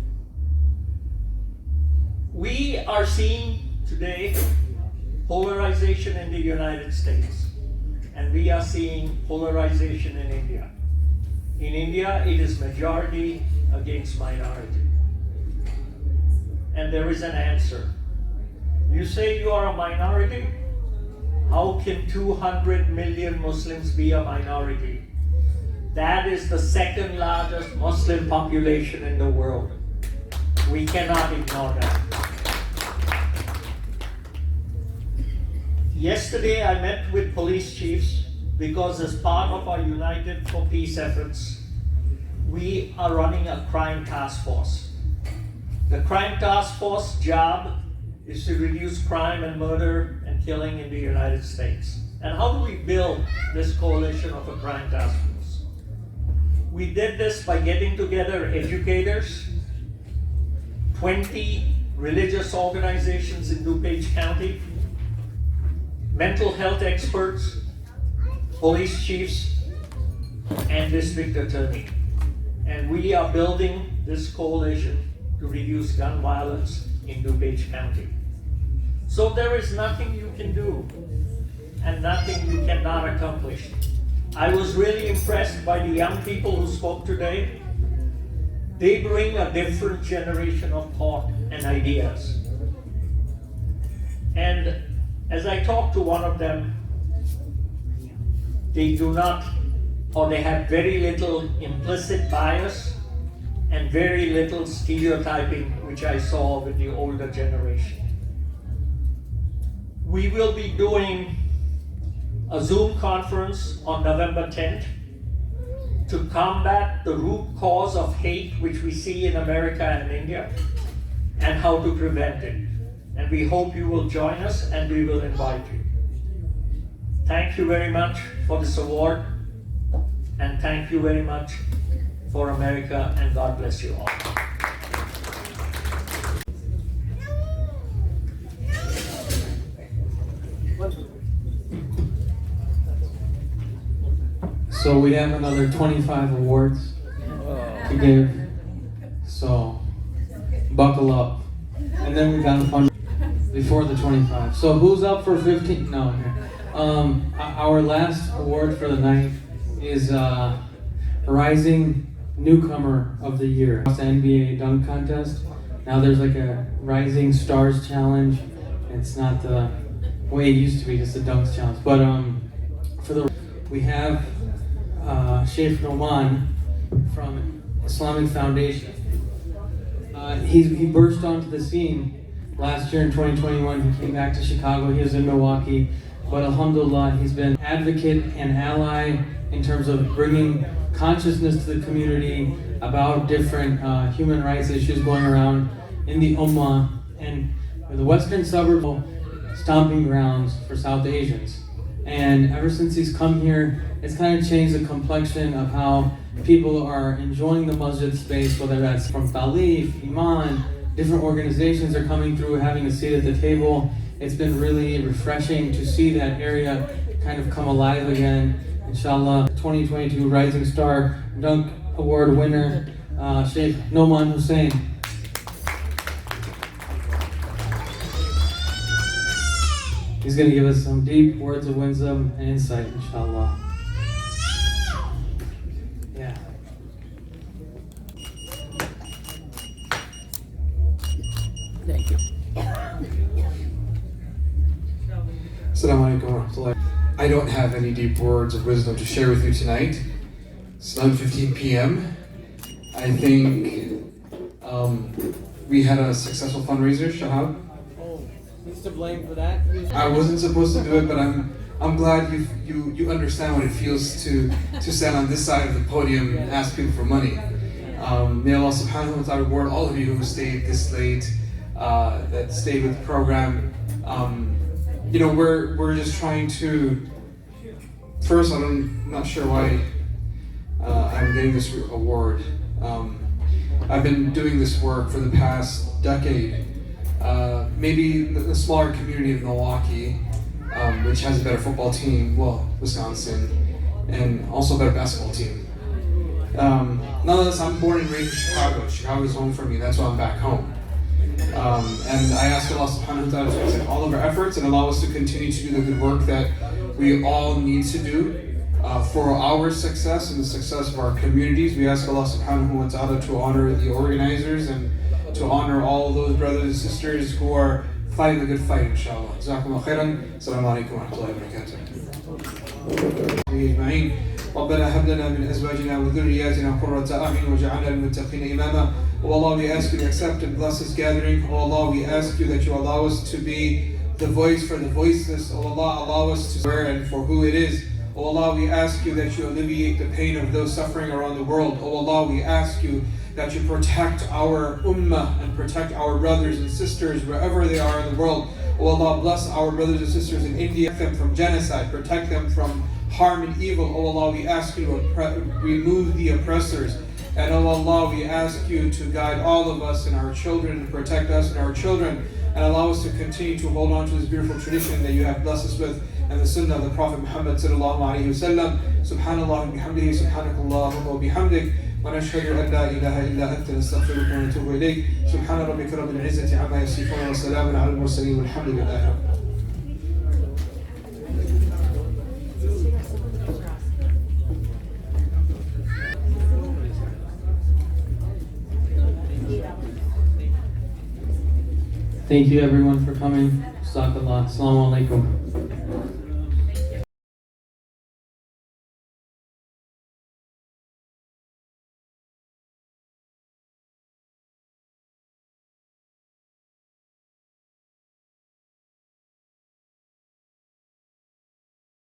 We are seeing today polarization in the United States, and we are seeing polarization in India. In India, it is majority against minority. And there is an answer. You say you are a minority? How can 200 million Muslims be a minority? That is the second largest Muslim population in the world. We cannot ignore that. Yesterday I met with police chiefs because as part of our United for Peace efforts, we are running a crime task force. The crime task force job is to reduce crime and murder and killing in the United States. And how do we build this coalition of a crime task force? We did this by getting together educators, 20 religious organizations in DuPage County, mental health experts, police chiefs, and district attorney. And we are building this coalition to reduce gun violence in DuPage County. So there is nothing you can do and nothing you cannot accomplish. I was really impressed by the young people who spoke today. They bring a different generation of thought and ideas. And as I talked to one of them, they do not, or they have very little implicit bias and very little stereotyping, which I saw with the older generation. We will be doing a Zoom conference on November 10th to combat the root cause of hate which we see in America and India and how to prevent it. And we hope you will join us and we will invite you. Thank you very much for this award, and thank you very much for America, and God bless you all.
So we have another 25 awards to give. So buckle up. And then we got a fun before the 25. So who's up for 15? No. Our last award for the night is Rising Newcomer of the Year. It's the NBA dunk contest. Now there's like a Rising Stars challenge. It's not the way it used to be, just a dunks challenge. But we have Sheikh Noman from Islamic Foundation. He burst onto the scene last year in 2021. He came back to Chicago. He was in Milwaukee. But alhamdulillah, he's been an advocate and ally in terms of bringing consciousness to the community about different human rights issues going around in the Ummah, and the western suburbs, stomping grounds for South Asians. And ever since he's come here, it's kind of changed the complexion of how people are enjoying the masjid space, whether that's from Talif, Iman, different organizations are coming through, having a seat at the table. It's been really refreshing to see that area kind of come alive again. Inshallah, 2022 Rising Star Dunk Award winner, Sheikh Noman Hussein. He's going to give us some deep words of wisdom and insight, inshallah. Yeah.
Thank you.
Assalamu alaikum wa rahmatullahi. I don't have any deep words of wisdom to share with you tonight. It's 9:15 p.m. I think we had a successful fundraiser, Shahab.
He's to blame for that.
I wasn't supposed to do it, but I'm glad you understand what it feels to stand on this side of the podium and ask people for money. May Allah subhanahu wa ta'ala reward all of you who stayed this late, that stayed with the program. You know, we're just trying to. First, I'm not sure why I'm getting this award. I've been doing this work for the past decade. Maybe the smaller community of Milwaukee, which has a better football team, well, Wisconsin, and also a better basketball team. Nonetheless, I'm born and raised in Chicago. Chicago is home for me. That's why I'm back home. And I ask Allah subhanahu wa ta'ala to accept all of our efforts and allow us to continue to do the good work that we all need to do for our success and the success of our communities. We ask Allah subhanahu wa ta'ala to honor the organizers and to honor all those brothers and sisters who are fighting the good fight, inshallah. Jazakumullah khairan. Assalamu alaikum wa rahmatullahi wa barakatuh. ربنا هب لنا من ازواجنا وذرياتنا قرة اعين واجعلنا للمتقين اماما. Oh Allah, we ask you to accept and bless this gathering. Oh Allah, we ask you that you allow us to be the voice for the voiceless. Oh Allah, allow us to swear and for who it is. Oh Allah, we ask you that you alleviate the pain of those suffering around the world. Oh Allah, we ask you that you protect our ummah and protect our brothers and sisters wherever they are in the world. Oh Allah, bless our brothers and sisters in India, protect them from genocide, protect them from harm and evil. Oh Allah, we ask you to remove the oppressors. And oh Allah, we ask you to guide all of us and our children and protect us and our children and allow us to continue to hold on to this beautiful tradition that you have blessed us with and the sunnah of the Prophet Muhammad sallallahu alayhi wa sallam. Subhanallah wa bihamdihi, subhanakallahumma wa bihamdik. ونشهد أن لا إله إلا أنت نستغفرك ونتوب إليك سبحان ربك رب العزة عما يصفون وسلام على المرسلين والحمد لله رب
Thank you everyone for coming. Jazakallah. Assalamu alaikum.